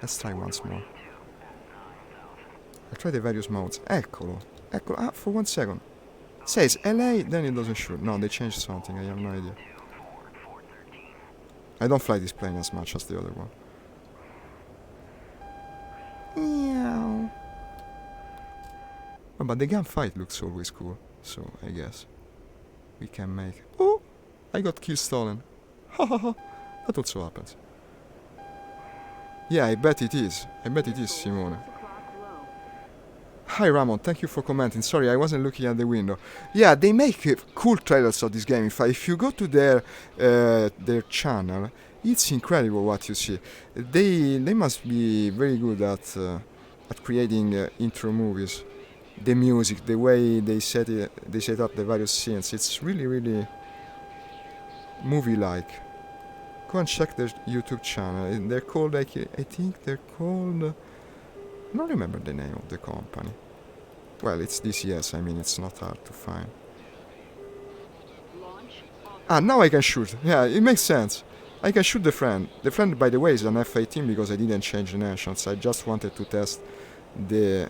Let's try once more. I'll try the various modes. Eccolo. Ah, for 1 second. It says LA, then it doesn't shoot. No, they changed something, I have no idea. I don't fly this plane as much as the other one. Meow. but the gunfight looks always cool, so I guess we can make... Oh! I got kill stolen. Ha ha ha! That also happens. Yeah, I bet it is. I bet it is, Simone. Hi Ramon, thank you for commenting. Sorry, I wasn't looking at the window. Yeah, they make cool trailers of this game. If you go to their channel, it's incredible what you see. They must be very good at creating intro movies. The music, the way they set up the various scenes. It's really movie-like. Go and check their YouTube channel. They're called, I think they're called... I don't remember the name of the company. Well, it's DCS, I mean, it's not hard to find. Ah, now I can shoot. Yeah, it makes sense. I can shoot the friend. The friend, by the way, is an F-18 because I didn't change the nations. I just wanted to test the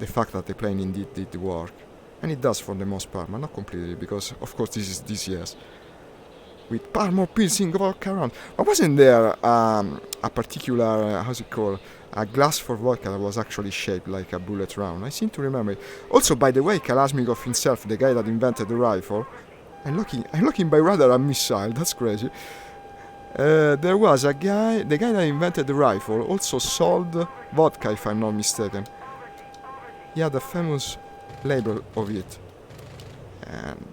fact that the plane indeed did work. And it does for the most part, but not completely, because, of course, this is DCS. With armor piercing vodka round. But wasn't there a particular, how's it called, a glass for vodka that was actually shaped like a bullet round? I seem to remember it. Also, by the way, Kalashnikov himself, the guy that invented the rifle, I'm looking by rather a missile, that's crazy. There was a guy, the guy that invented the rifle also sold vodka, if I'm not mistaken. He had a famous label of it. And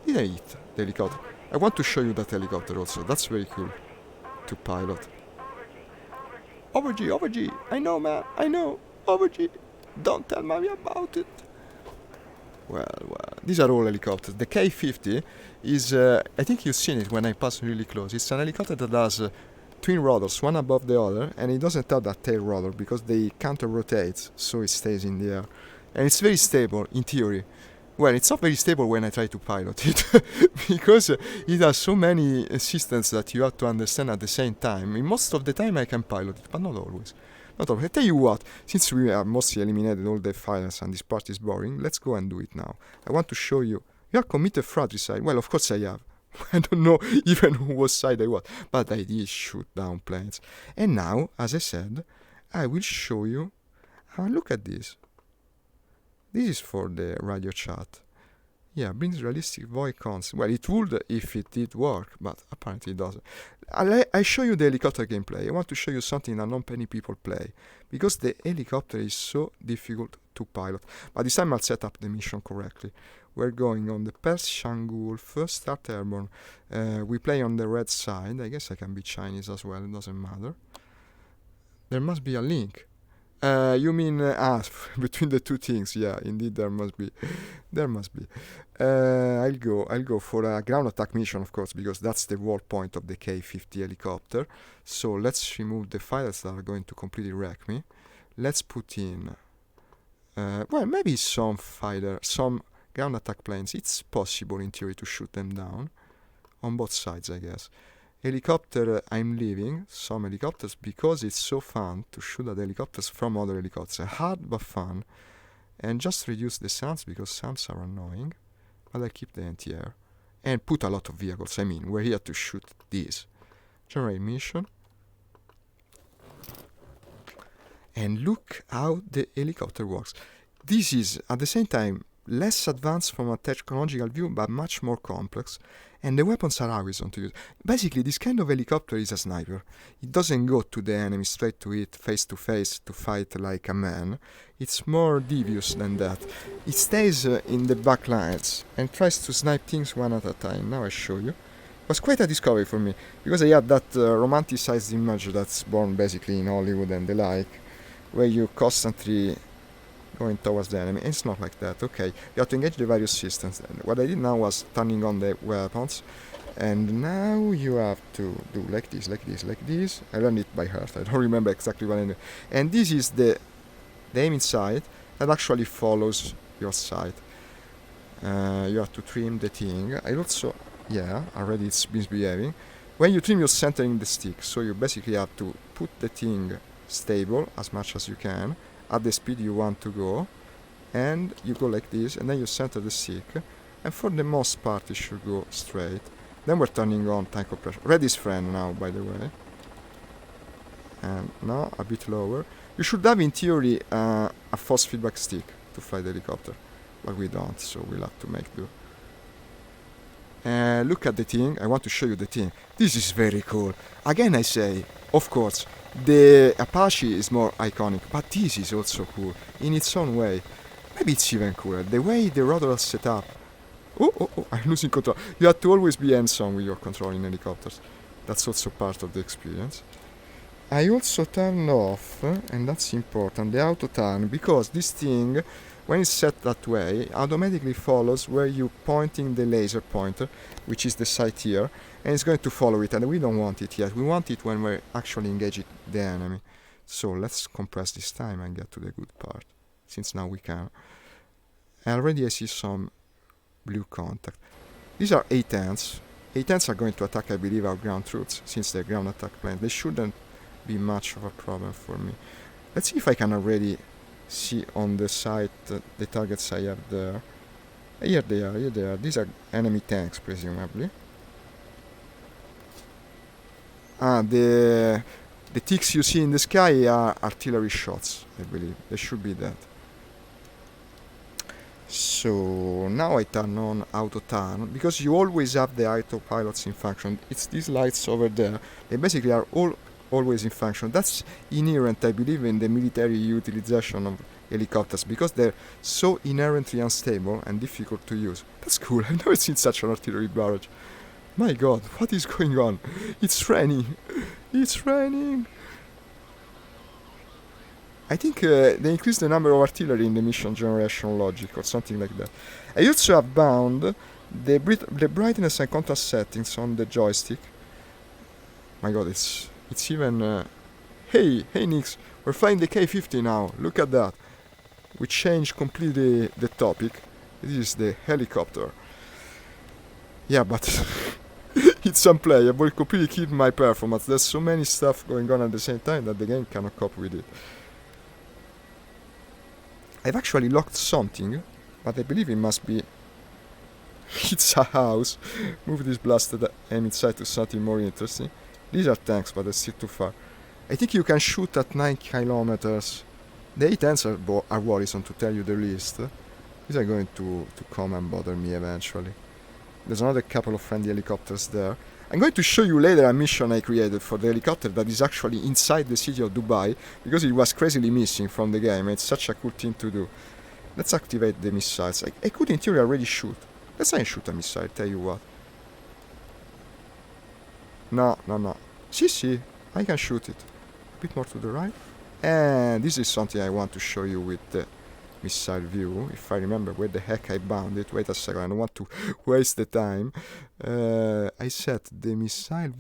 did I eat the helicopter? I want to show you that helicopter also, that's very cool to pilot. Overgy, I know man, I know, Overgy, don't tell mommy about it. Well, these are all helicopters. The K-50 is, I think you've seen it when I pass really close. It's an helicopter that has twin rotors, one above the other, and it doesn't have that tail rotor because they counter-rotate, so it stays in the air. And it's very stable, in theory. Well, it's not very stable when I try to pilot it, because it has so many systems that you have to understand at the same time. In most of the time I can pilot it, but not always. Not always. I tell you what, since we have mostly eliminated all the files and this part is boring, let's go and do it now. I want to show you. You have committed fratricide. Well, of course I have. I don't know even whose side I was, but I did shoot down planes. And now, as I said, I will show you. Look at this. This is for the radio chat. Yeah, brings realistic voice concept. Well, it would if it did work, but apparently it doesn't. I show you the helicopter gameplay. I want to show you something that not many people play, because the helicopter is so difficult to pilot. But this time I'll set up the mission correctly. We're going on the Persian Gulf, first start airborne. We play on the red side. I guess I can be Chinese as well, it doesn't matter. There must be a link. You mean between the two things? Yeah, indeed there must be. There must be. I'll go for a ground attack mission, of course, because that's the whole point of the K-50 helicopter. So let's remove the fighters that are going to completely wreck me. Let's put in, well, maybe some ground attack planes. It's possible in theory to shoot them down on both sides, I guess. Helicopter, I'm leaving some helicopters because it's so fun to shoot at helicopters from other helicopters. Hard but fun. And just reduce the sounds because sounds are annoying. But I keep the anti-air. And put a lot of vehicles. I mean, we're here to shoot these. Generate mission. And look how the helicopter works. This is, at the same time, less advanced from a technological view, but much more complex. And the weapons are always on to use. Basically, this kind of helicopter is a sniper. It doesn't go to the enemy straight to it, face to face, to fight like a man. It's more devious than that. It stays in the back lines and tries to snipe things one at a time. Now I show you. It was quite a discovery for me, because I had that romanticized image that's born basically in Hollywood and the like, where you constantly going towards the enemy. It's not like that. Okay, you have to engage the various systems. And what I did now was turning on the weapons, and now you have to do like this, like this, like this. I learned it by heart. I don't remember exactly what I did. And this is the aiming sight that actually follows your sight. You have to trim the thing. I also, yeah, already it's misbehaving. When you trim, you're centering the stick, so you basically have to put the thing stable as much as you can at the speed you want to go, and you go like this, and then you center the stick, and for the most part it should go straight. Then we're turning on time compression. Red is friend now, by the way. And now a bit lower. You should have in theory a force feedback stick. to fly the helicopter. But we don't, so we'll have to make do. Look at the thing. I want to show you the thing. This is very cool. Again, I say, of course, the Apache is more iconic, but this is also cool in its own way. Maybe it's even cooler. The way the rotor is set up. Oh, I'm losing control. You have to always be hands-on with your control in helicopters. That's also part of the experience. I also turn off, and that's important, the auto turn, because this thing, when it's set that way, automatically follows where you're pointing the laser pointer, which is the sight here, and it's going to follow it, and we don't want it yet. We want it when we're actually engaging the enemy. So let's compress this time and get to the good part, since now we can. Already I see some blue contact. These are A-10s. A-10s are going to attack, I believe, our ground troops, since they're ground attack planes. They shouldn't be much of a problem for me. Let's see if I can already see on the site the targets I have there. Here they are. These are enemy tanks, presumably. The ticks you see in the sky are artillery shots, I believe. They should be that. So now I turn on auto turn, because you always have the autopilots in function. It's these lights over there. They basically are always in function. That's inherent, I believe, in the military utilization of helicopters, because they're so inherently unstable and difficult to use. That's cool. I've never seen such an artillery barrage. My god, what is going on? It's raining. It's raining. I think they increased the number of artillery in the mission generation logic or something like that. I also have bound the brightness and contrast settings on the joystick. My god, it's even... Hey Nix, we're flying the K-50 now, look at that. We changed completely the topic. This is the helicopter. Yeah, but it's unplayable, it completely killed my performance. There's so many stuff going on at the same time that the game cannot cope with it. I've actually locked something, but I believe it must be... It's a house. Move this blasted aim inside to something more interesting. These are tanks, but they're still too far. I think you can shoot at 9 kilometers. The A-10s are worrisome, to tell you the least. These are going to come and bother me eventually. There's another couple of friendly helicopters there. I'm going to show you later a mission I created for the helicopter that is actually inside the city of Dubai, because it was crazily missing from the game. It's such a cool thing to do. Let's activate the missiles. I could in theory already shoot. Let's try and shoot a missile, tell you what. No. See, I can shoot it. A bit more to the right. And this is something I want to show you with the missile view. If I remember where the heck I bound it. Wait a second, I don't want to waste the time. I set the missile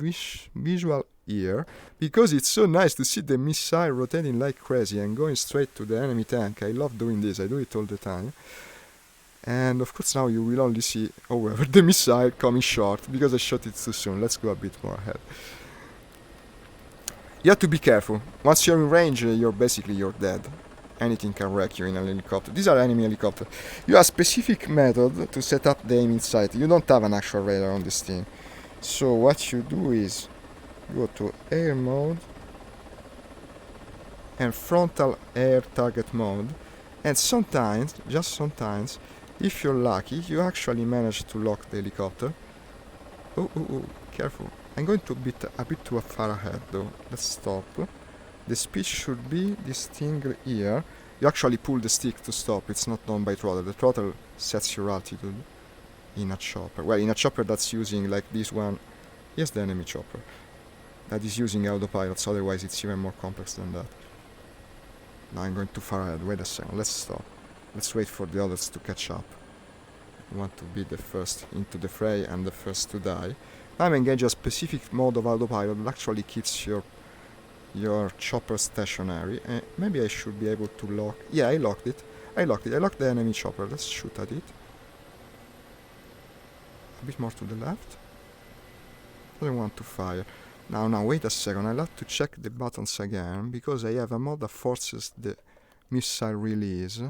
visual here, because it's so nice to see the missile rotating like crazy and going straight to the enemy tank. I love doing this, I do it all the time. And of course now you will only see, however, the missile coming short, because I shot it too soon. Let's go a bit more ahead. You have to be careful. Once you're in range, you're dead. Anything can wreck you in a helicopter. These are enemy helicopters. You have a specific method to set up the aim in sight. You don't have an actual radar on this thing. So what you do is go to air mode and frontal air target mode, and sometimes, just sometimes, if you're lucky, you actually manage to lock the helicopter. Oh, careful. I'm going to a bit too far ahead though. Let's stop. The speed should be this thing here. You actually pull the stick to stop. It's not done by throttle. The throttle sets your altitude in a chopper. Well, in a chopper that's using, like this one. Yes, the enemy chopper. That is using autopilots, otherwise it's even more complex than that. Now I'm going too far ahead. Wait a second. Let's stop. Let's wait for the others to catch up. I want to be the first into the fray and the first to die. I'm engaged a specific mode of autopilot that actually keeps your chopper stationary. Maybe I should be able to lock... Yeah, I locked it. I locked the enemy chopper. Let's shoot at it. A bit more to the left. I don't want to fire. Now, wait a second. I'll have to check the buttons again, because I have a mode that forces the missile release.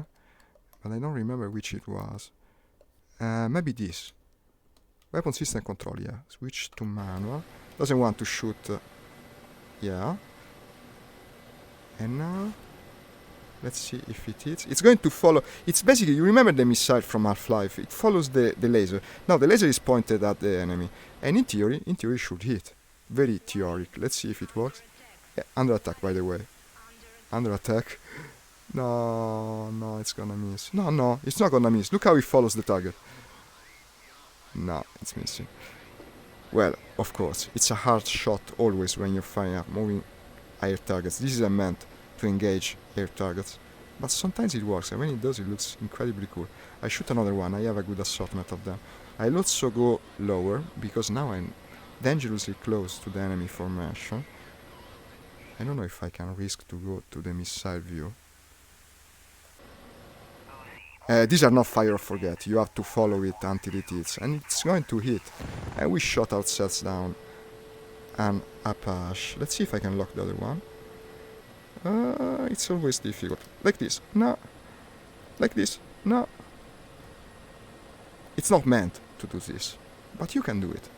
But I don't remember which it was. Maybe this. Weapon system control, yeah. Switch to manual. Doesn't want to shoot. Yeah. And now Let's see if it hits. It's going to follow. It's basically, you remember the missile from Half-Life. It follows the laser. Now the laser is pointed at the enemy. And in theory it should hit. Very theoretic. Let's see if it works. Yeah, under attack, by the way. Under attack. No, it's gonna miss. No, it's not gonna miss. Look how it follows the target. No, it's missing. Well, of course, it's a hard shot always when you're firing up moving air targets. This is meant to engage air targets. But sometimes it works, and when it does, it looks incredibly cool. I shoot another one. I have a good assortment of them. I'll also go lower, because now I'm dangerously close to the enemy formation. I don't know if I can risk to go to the missile view. These are not fire or forget. You have to follow it until it hits. And it's going to hit. And we shot ourselves down an Apache. Let's see if I can lock the other one. It's always difficult. Like this. No. Like this. No. It's not meant to do this. But you can do it.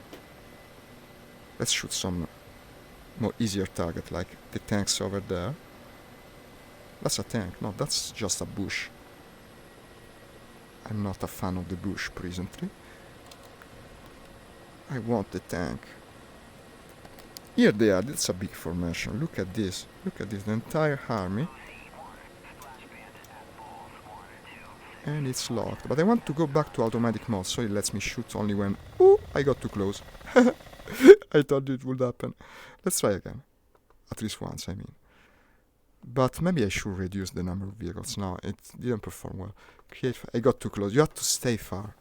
Let's shoot some more easier target, like the tanks over there. That's a tank. No, that's just a bush. I'm not a fan of the bush presently. I want the tank. Here they are. That's a big formation. Look at this. Look at this. The entire army. And it's locked. But I want to go back to automatic mode, so it lets me shoot only when... Ooh, I got too close. I thought it would happen. Let's try again. At least once, I mean. But maybe I should reduce the number of vehicles. No, it didn't perform well. I got too close. You have to stay far.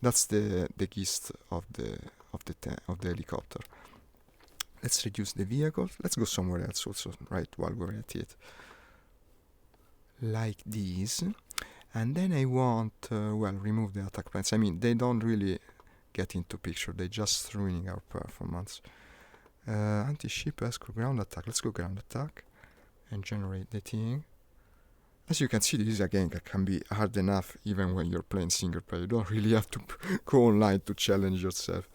That's the gist of the helicopter. Let's reduce the vehicles. Let's go somewhere else also, right, while we're at it. Like this. And then I want, remove the attack planes. I mean, they don't really get into picture. They're just ruining our performance. Anti-ship, escort, ground attack. Let's go ground attack. And generate the thing. As you can see, this again can be hard enough even when you're playing single player. You don't really have to go online to challenge yourself.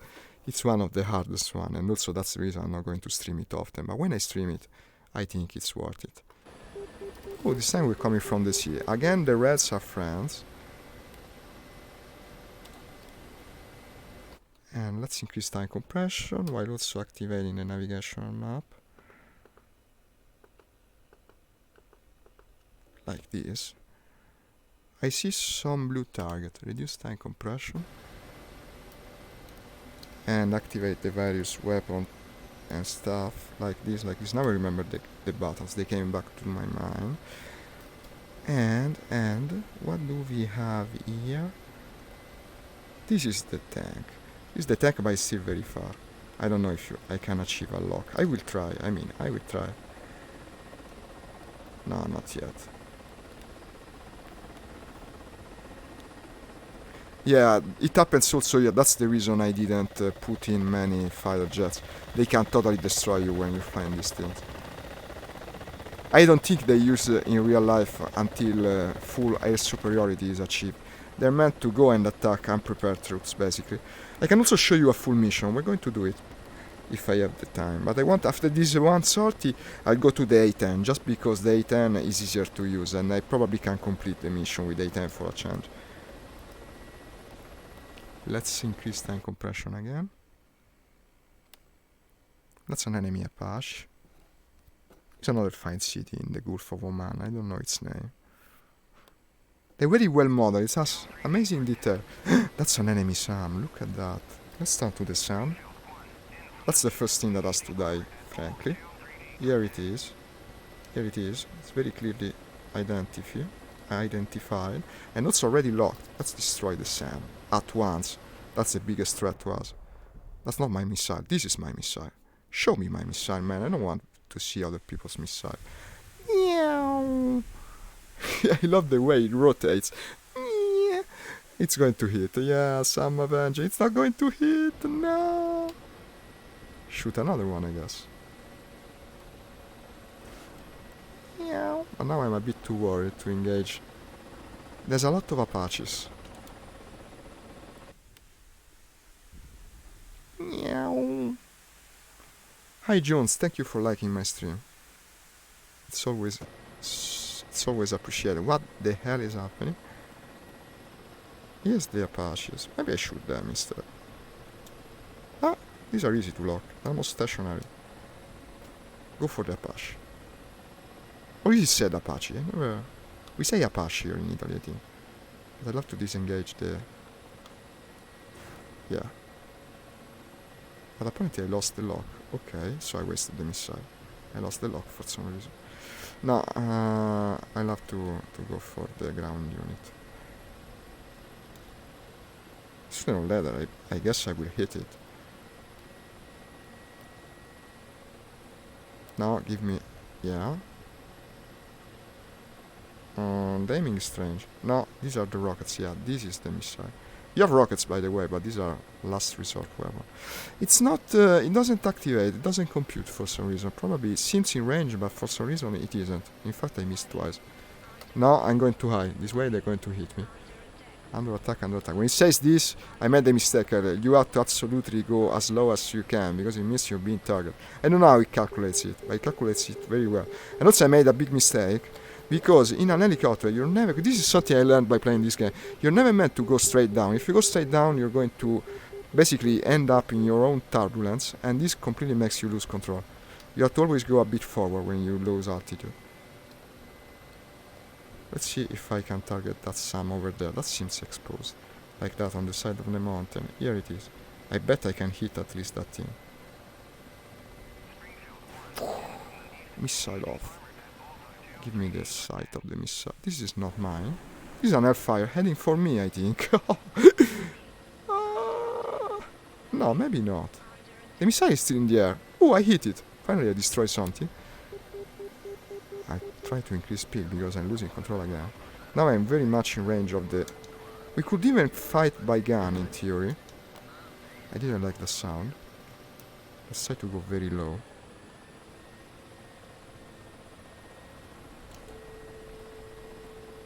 It's one of the hardest one, and also that's the reason I'm not going to stream it often. But when I stream it, I think it's worth it. Oh, this time we're coming from the sea. Again, the reds are friends. And let's increase time compression while also activating the navigation map. Like this. I see some blue target. Reduce time compression. And activate the various weapons and stuff like this. Now I remember the buttons. They came back to my mind. And what do we have here? This is the tank. This is the tank, but it's still very far. I don't know if I can achieve a lock. I will try. I will try. No, not yet. Yeah, it happens also here. That's the reason I didn't put in many fighter jets. They can totally destroy you when you find these things. I don't think they use in real life until full air superiority is achieved. They're meant to go and attack unprepared troops, basically. I can also show you a full mission. We're going to do it if I have the time. But I want, after this one sortie, I'll go to the A10, just because the A10 is easier to use, and I probably can complete the mission with A10 for a change. Let's increase time compression again. That's an enemy Apache. It's another fine city in the Gulf of Oman. I don't know its name. They're very well modeled. It has amazing detail. That's an enemy SAM. Look at that. Let's turn to the SAM. That's the first thing that has to die, frankly. Here it is. Here it is. It's very clearly identified. And also already locked. Let's destroy the SAM. At once. That's the biggest threat to us. That's not my missile. This is my missile. Show me my missile, man. I don't want to see other people's missile. Meow. I love the way it rotates. It's going to hit. Yeah, some Avenger. It's not going to hit. No. Shoot another one, I guess. Meow. And now I'm a bit too worried to engage. There's a lot of Apaches. Meow. Hi Jones, thank you for liking my stream. It's It's always appreciated. What the hell is happening? Here's the Apaches. Maybe I should them instead. Ah, these are easy to lock. Almost stationary. Go for the Apache. Or you said Apache. I never... We say Apache here in Italy, I think. But I'd love to disengage the... Yeah. But apparently I lost the lock. Okay, so I wasted the missile. I lost the lock for some reason. No, I'll have to go for the ground unit. Sooner or later, I guess I will hit it. Now, give me... Yeah. The aiming is strange. No, these are the rockets. Yeah, this is the missile. You have rockets, by the way, but these are last resort weapon. It's not... it doesn't activate. It doesn't compute for some reason. Probably it seems in range, but for some reason it isn't. In fact, I missed twice. Now I'm going too high. This way they're going to hit me. Under attack, under attack. When it says this, I made the mistake. You have to absolutely go as low as you can, because it means you're being targeted. I don't know how it calculates it, but it calculates it very well. And also I made a big mistake, because in an helicopter, you're never... This is something I learned by playing this game. You're never meant to go straight down. If you go straight down, you're going to basically end up in your own turbulence, and this completely makes you lose control. You have to always go a bit forward when you lose altitude. Let's see if I can target that SAM over there. That seems exposed. Like that on the side of the mountain. Here it is. I bet I can hit at least that thing. Missile off. Give me the sight of the missile. This is not mine. This is an airfire heading for me, I think. No, maybe not. The missile is still in the air. Oh, I hit it. Finally I destroyed something. I try to increase speed because I'm losing control again. Now I'm very much in range of the... We could even fight by gun in theory. I didn't like the sound. Let's try to go very low.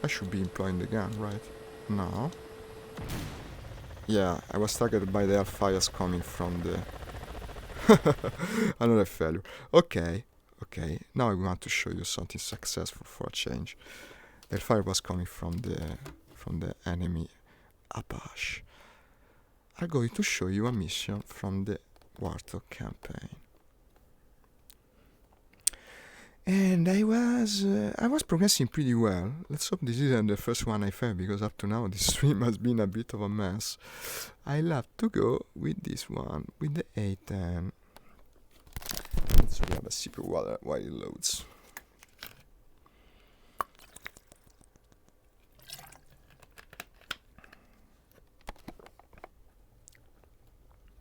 I should be employing the gun, right? No. Yeah, I was targeted by the hellfires coming from the... Another failure. Okay. Okay, now I want to show you something successful for a change. The fire was coming from the enemy Apache. I'm going to show you a mission from the Warthog campaign. And I was progressing pretty well. Let's hope this isn't the first one I failed, because up to now this stream has been a bit of a mess. I'll have to go with this one, with the A10. Let's grab a sip of water while it loads.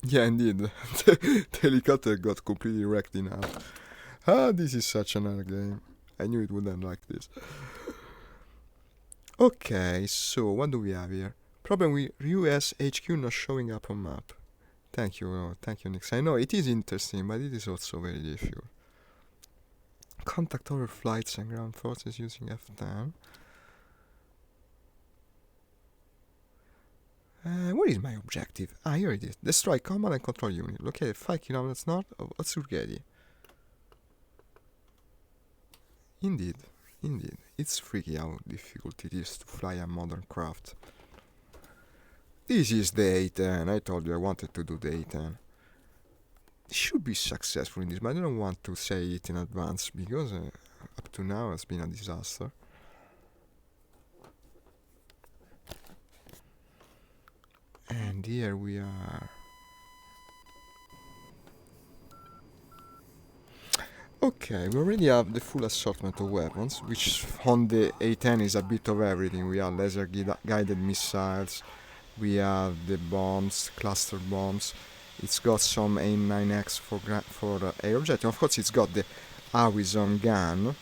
Yeah, indeed. The helicopter got completely wrecked in half. Ah, this is such another game. I knew it wouldn't like this. Okay, so what do we have here? Problem with US HQ not showing up on map. Thank you, Nix. I know it is interesting, but it is also very difficult. Contact over flights and ground forces using F10. What is my objective? Ah, here it is. Destroy command and control unit. Located 5 kilometers north of Otsurgedi. Indeed. It's freaky how difficult it is to fly a modern craft. This is the A10. I told you I wanted to do the A10. It should be successful in this, but I don't want to say it in advance, because up to now it's been a disaster. And here we are. Okay, we already have the full assortment of weapons, which on the A10 is a bit of everything. We have laser guided missiles, we have the bombs, cluster bombs. It's got some AIM-9X for air objective. Of course, it's got the Awizon gun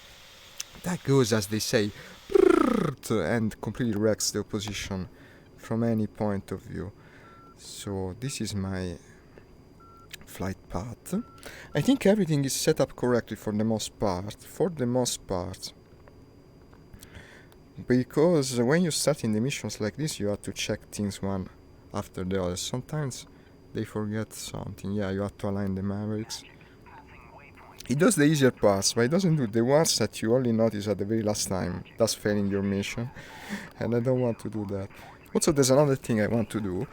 that goes, as they say, and completely wrecks the opposition from any point of view. So this is my flight path. I think everything is set up correctly for the most part. Because when you start in the missions like this, you have to check things one after the other. Sometimes they forget something. Yeah, you have to align the Mavericks. It does the easier parts, but it doesn't do the ones that you only notice at the very last time, thus failing your mission. And I don't want to do that. Also, there's another thing I want to do.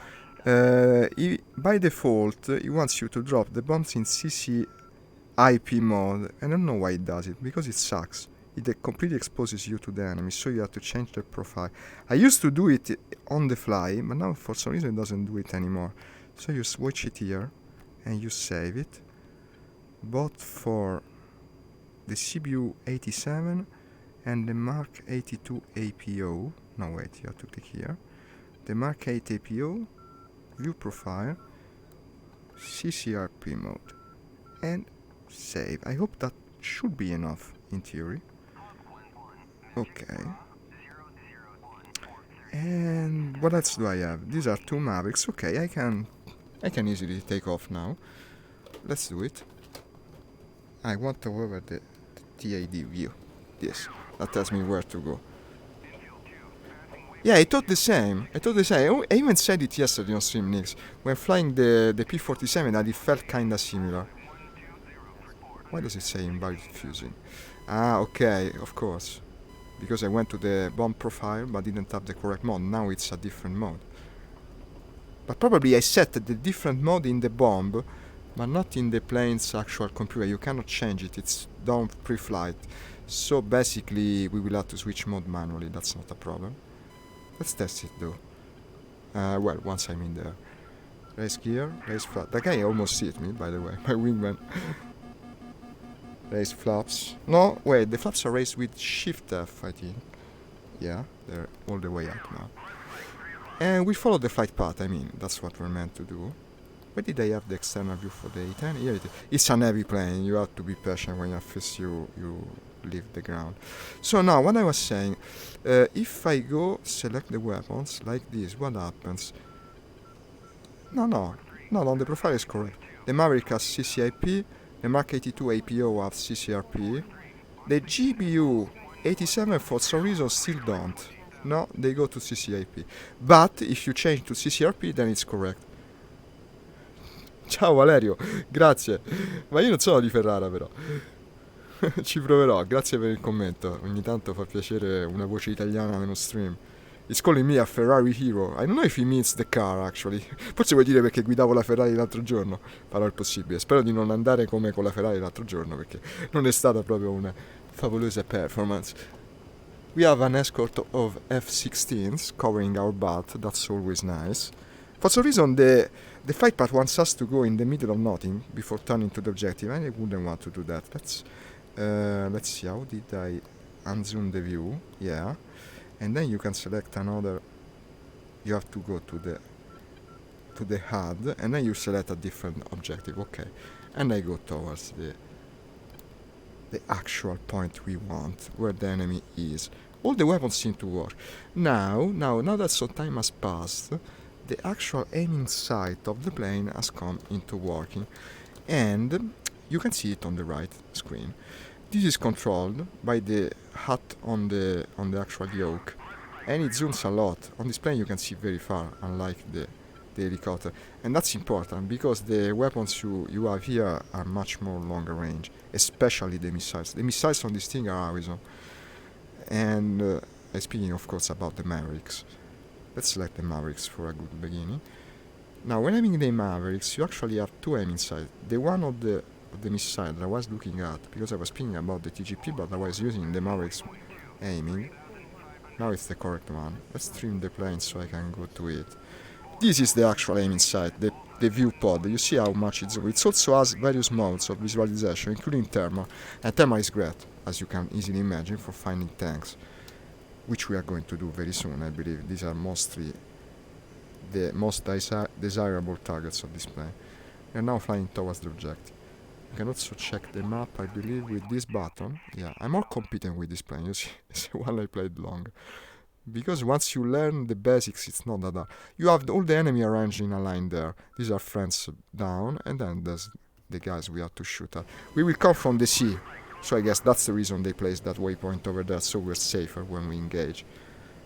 By default, it wants you to drop the bombs in CCIP mode. I don't know why it does it, because it sucks. It completely exposes you to the enemy, so you have to change the profile. I used to do it on the fly, but now for some reason it doesn't do it anymore. So you switch it here, and you save it. Both for the CBU 87 and the Mark 82 APO. No, wait, you have to click here. The Mark 8 APO, view profile, CCRP mode, and save. I hope that should be enough in theory. Okay. And what else do I have? These are two Mavericks. Okay, I can easily take off now. Let's do it. I want to go over the TAD view. Yes, that tells me where to go. Yeah, I thought the same. I even said it yesterday on Stream Nix. When flying the P-47, that it felt kinda similar. Why does it say invalid fusing? Ah, okay, of course. Because I went to the bomb profile but didn't have the correct mode. Now it's a different mode. But probably I set the different mode in the bomb, but not in the plane's actual computer. You cannot change it. It's done pre-flight. So basically we will have to switch mode manually. That's not a problem. Let's test it though. Well, once I'm in there. Raise gear, raise flap. That guy almost hit me, by the way. My wingman. Raise flaps. No, wait, the flaps are raised with Shift F, I think. Yeah, they're all the way up now. And we follow the flight path, I mean, that's what we're meant to do. Where did I have the external view for the A10? Here it is. It's an heavy plane, you have to be patient when you leave the ground. So now, what I was saying, if I go select the weapons, like this, what happens? No, the profile is correct. The Maverick has CCIP, the Mark 82 APO has CCRP, the GBU 87 for some reason still don't. No, they go to CCIP. But if you change to CCRP, then it's correct. Ciao Valerio, grazie. Ma io non sono di Ferrara però. Ci proverò, grazie per il commento. Ogni tanto fa piacere una voce italiana nello stream. He's calling me a Ferrari hero. I don't know if he means the car actually. Forse vuoi dire perché guidavo la Ferrari l'altro giorno. Farò il possibile. Spero di non andare come con la Ferrari l'altro giorno perché non è stata proprio una favolosa performance. We have an escort of F-16s covering our butt. That's always nice. For some reason the flight path wants us to go in the middle of nothing before turning to the objective, and I wouldn't want to do that. Let's see, how did I unzoom the view? Yeah. And then you can select another. You have to go to the HUD, and then you select a different objective. Okay, and I go towards the actual point we want, where the enemy is. All the weapons seem to work. Now that some time has passed, the actual aiming sight of the plane has come into working, and you can see it on the right screen. This is controlled by the HUD on the actual yoke, and it zooms a lot. On this plane you can see very far, unlike the helicopter, and that's important because the weapons you have here are much more longer range, especially the missiles. The missiles on this thing are awesome. And speaking of course about the Mavericks, let's select the Mavericks for a good beginning. Now when aiming the Mavericks you actually have two aiming sights. The one of the missile that I was looking at, because I was speaking about the TGP but I was using the Mavericks aiming. Now it's the correct one. Let's trim the plane so I can go to it. This is the actual aiming sight, the view pod. You see how much it's zoomed. It also has various modes of visualization, including thermal. And thermal is great, as you can easily imagine, for finding tanks, which we are going to do very soon, I believe. These are mostly the most desirable targets of this plane. We are now flying towards the objective. You can also check the map, I believe, with this button. Yeah, I'm more competent with this plane, you see, it's the one I played longer. Because once you learn the basics, it's not that hard. You have all the enemy arranged in a line there. These are friends down, and then there's the guys we have to shoot at. We will come from the sea, so I guess that's the reason they placed that waypoint over there, so we're safer when we engage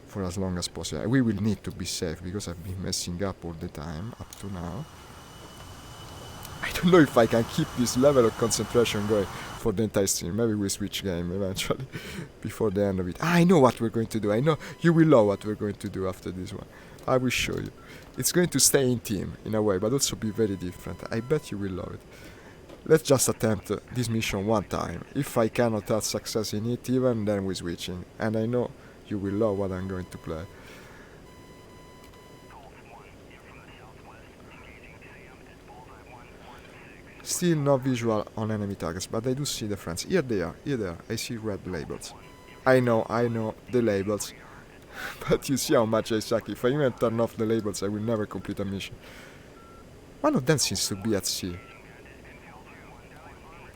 for as long as possible. We will need to be safe, because I've been messing up all the time up to now. I don't know if I can keep this level of concentration going for the entire stream. Maybe we switch game eventually before the end of it. I know what we're going to do. I know you will love what we're going to do after this one. I will show you. It's going to stay in team in a way, but also be very different. I bet you will love it. Let's just attempt this mission one time. If I cannot have success in it even, then we're switching. And I know you will love what I'm going to play. Still no visual on enemy targets, but I do see the friends. Here they are, here they are. I see red labels. I know, the labels. But you see how much I suck. If I even turn off the labels, I will never complete a mission. One of them seems to be at sea.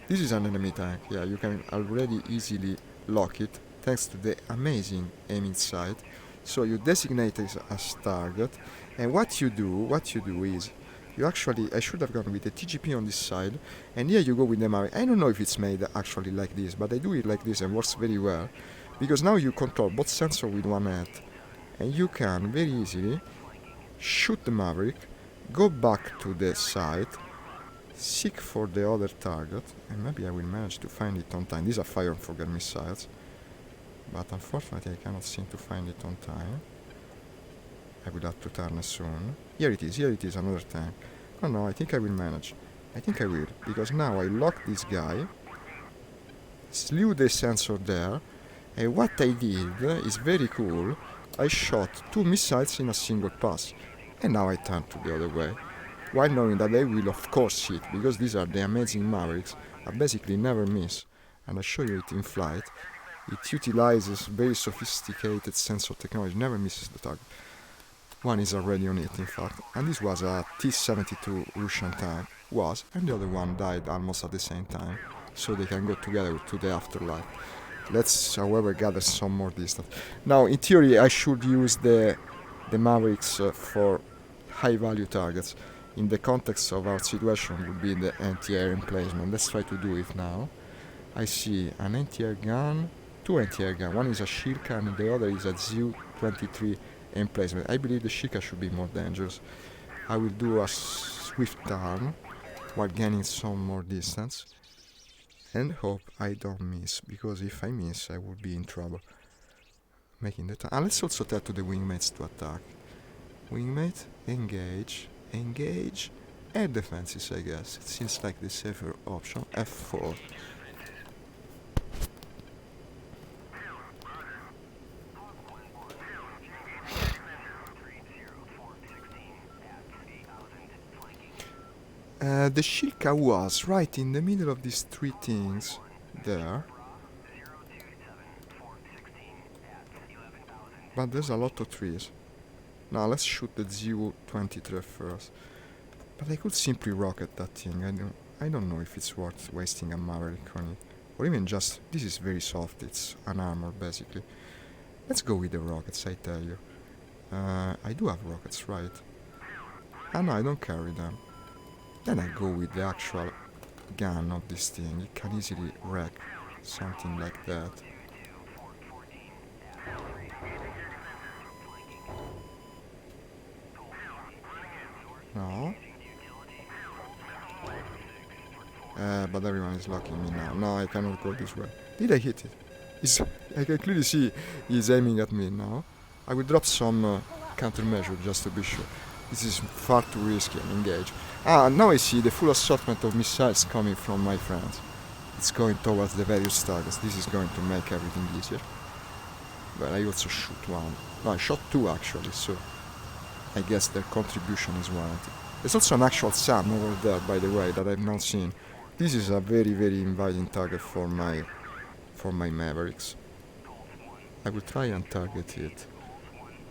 This is an enemy tank. Yeah, you can already easily lock it thanks to the amazing aiming sight. So you designate it as target, and what you do is you actually, I should have gone with the TGP on this side, and here you go with the Mavic. I don't know if it's made actually like this, but I do it like this and works very well, because now you control both sensors with one hand, and you can very easily shoot the Maverick, go back to the site, seek for the other target, and maybe I will manage to find it on time. These are fire and forget missiles, but unfortunately I cannot seem to find it on time. I will have to turn soon. Here it is, another tank. Oh no, I think I will manage. I think I will, because now I lock this guy, slew the sensor there, and what I did is very cool. I shot 2 missiles in a single pass, and now I turn to the other way, while knowing that they will of course hit, because these are the amazing Mavericks. I basically never miss, and I show you it in flight. It utilizes very sophisticated sensor technology, never misses the target. One is already on it, in fact, and this was a T-72 Russian tank, and the other one died almost at the same time, so they can go together to the afterlife. Let's, however, gather some more distance. Now, in theory, I should use the Mavericks for high-value targets. In the context of our situation, would be the anti-air emplacement. Let's try to do it now. I see an anti-air gun, 2 anti-air guns. One is a Shilka and the other is a ZU-23 emplacement. I believe the Shilka should be more dangerous. I will do a swift turn while gaining some more distance and hope I don't miss, because if I miss I will be in trouble making the turn. Let's also tell to the wingmates to attack. Wingmate, engage, and defenses, I guess. It seems like the safer option. F4. The Shilka was right in the middle of these 3 things there. But there's a lot of trees. Now let's shoot the ZU-23 first. But I could simply rocket that thing. I don't know if it's worth wasting a Maverick on it. Or even just, this is very soft, it's an armor basically. Let's go with the rockets, I tell you. I do have rockets, right? Ah no, I don't carry them. Then I go with the actual gun of this thing. It can easily wreck something like that. No. But everyone is locking me now. No, I cannot go this way. Did I hit it? I can clearly see he's aiming at me now. I will drop some countermeasure just to be sure. This is far too risky and engage. Now I see the full assortment of missiles coming from my friends. It's going towards the various targets. This is going to make everything easier. But I also shoot one. No, I shot 2 actually, so I guess their contribution is warranted. There's also an actual SAM over there, by the way, that I've not seen. This is a very, very inviting target for my Mavericks. I will try and target it.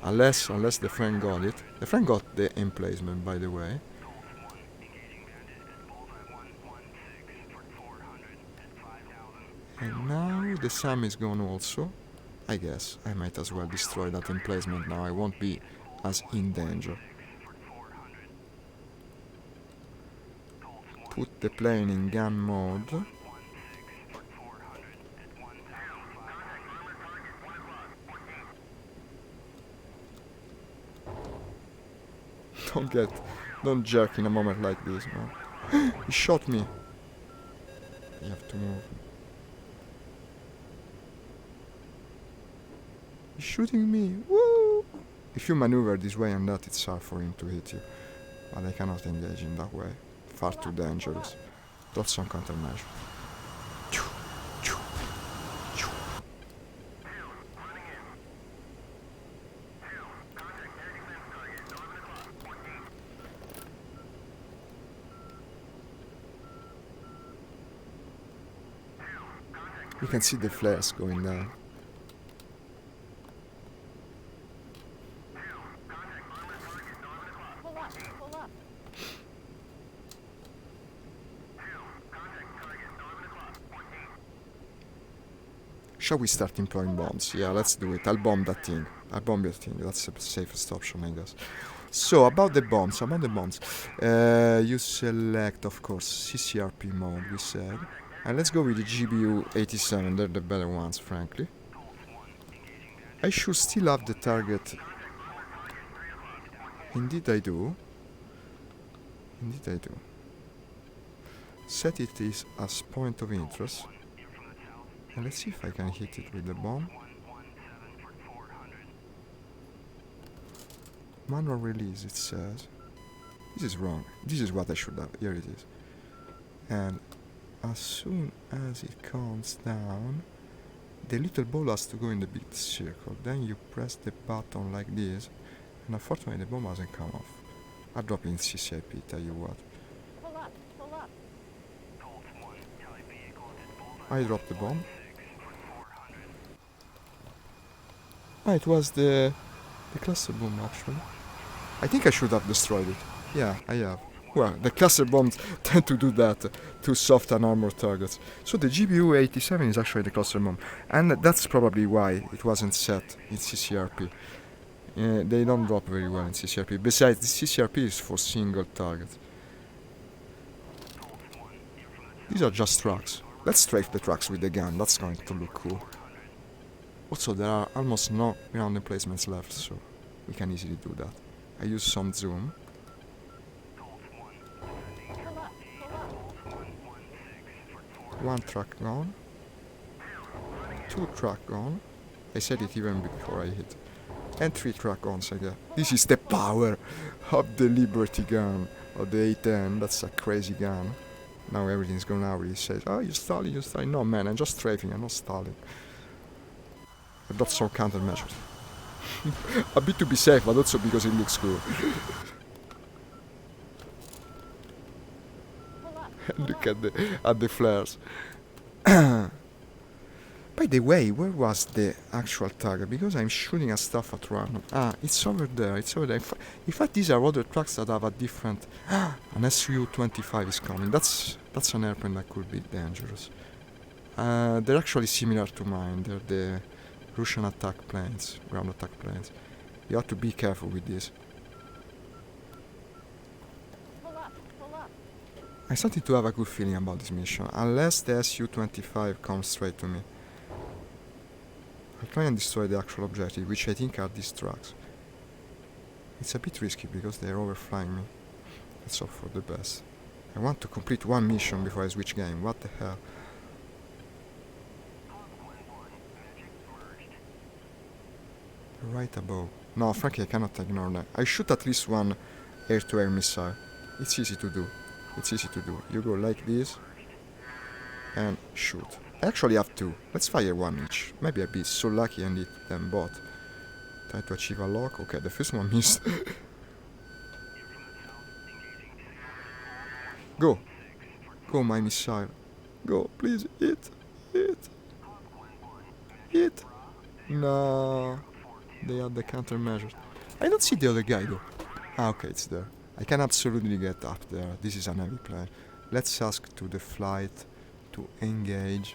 Unless the friend got it. The friend got the emplacement, by the way. And now the SAM is gone also. I guess I might as well destroy that emplacement now. I won't be as in danger. Put the plane in gun mode. Don't jerk in a moment like this, man. He shot me. You have to move. He's shooting me. Woo! If you maneuver this way and that, it's hard for him to hit you. But I cannot engage in that way. Far too dangerous. Drop some countermeasure. You can see the flares going down. Pull up, pull up. Shall we start employing bombs? Yeah, let's do it. I'll bomb that thing. I'll bomb your thing. That's the safest option, I guess. So, about the bombs. You select, of course, CCRP mode, we said. And let's go with the GBU 87. They're the better ones, frankly. I should still have the target. Indeed I do. Indeed I do. Set it as point of interest. And let's see if I can hit it with the bomb. Manual release, it says. This is wrong. This is what I should have. Here it is. And as soon as it comes down, the little ball has to go in the big circle. Then you press the button like this. And unfortunately the bomb hasn't come off. I'll drop it in CCIP, tell you what. Pull up, pull up. I dropped the bomb. Ah, it was the cluster bomb actually. I think I should have destroyed it. Yeah, I have. Well, the cluster bombs tend to do that to soft and armored targets. So the GBU 87 is actually the cluster bomb. And that's probably why it wasn't set in CCRP. They don't drop very well in CCRP. Besides, the CCRP is for single targets. These are just trucks. Let's strafe the trucks with the gun. That's going to look cool. Also, there are almost no ground emplacements left, so we can easily do that. I use some zoom. Pull up, pull up. One truck gone. Two truck gone. I said it even before I hit. And three truck guns again. This is the power of the Liberty gun, of the A10. That's a crazy gun. Now everything's gone out. He says, oh, you're stalling, you're stalling. No, man, I'm just strafing, I'm not stalling. I've got some countermeasures. A bit to be safe, but also because it looks cool. Look at the flares. By the way, where was the actual target? Because I'm shooting at stuff at random. Ah, it's over there, it's over there. In fact, these are other trucks that have a different... an Su-25 is coming. That's an airplane that could be dangerous. They're actually similar to mine. They're the Russian attack planes, ground attack planes. You have to be careful with this. Pull up, pull up. I'm starting to have a good feeling about this mission, unless the Su-25 comes straight to me. I'll try and destroy the actual objective, which I think are these trucks. It's a bit risky because they're overflying me. Let's hope for the best. I want to complete one mission before I switch game. What the hell? Right above. No, frankly, I cannot ignore that. I shoot at least one air-to-air missile. It's easy to do. It's easy to do. You go like this and shoot. I actually have two. Let's fire one each. Maybe I'll be so lucky and hit them both. Try to achieve a lock. Okay, the first one missed. Go. Go, my missile. Go, please. Hit. Hit. Hit. No. They had the countermeasures. I don't see the other guy though. Ah, okay, it's there. I can absolutely get up there. This is an heavy plane. Let's ask to the flight to engage.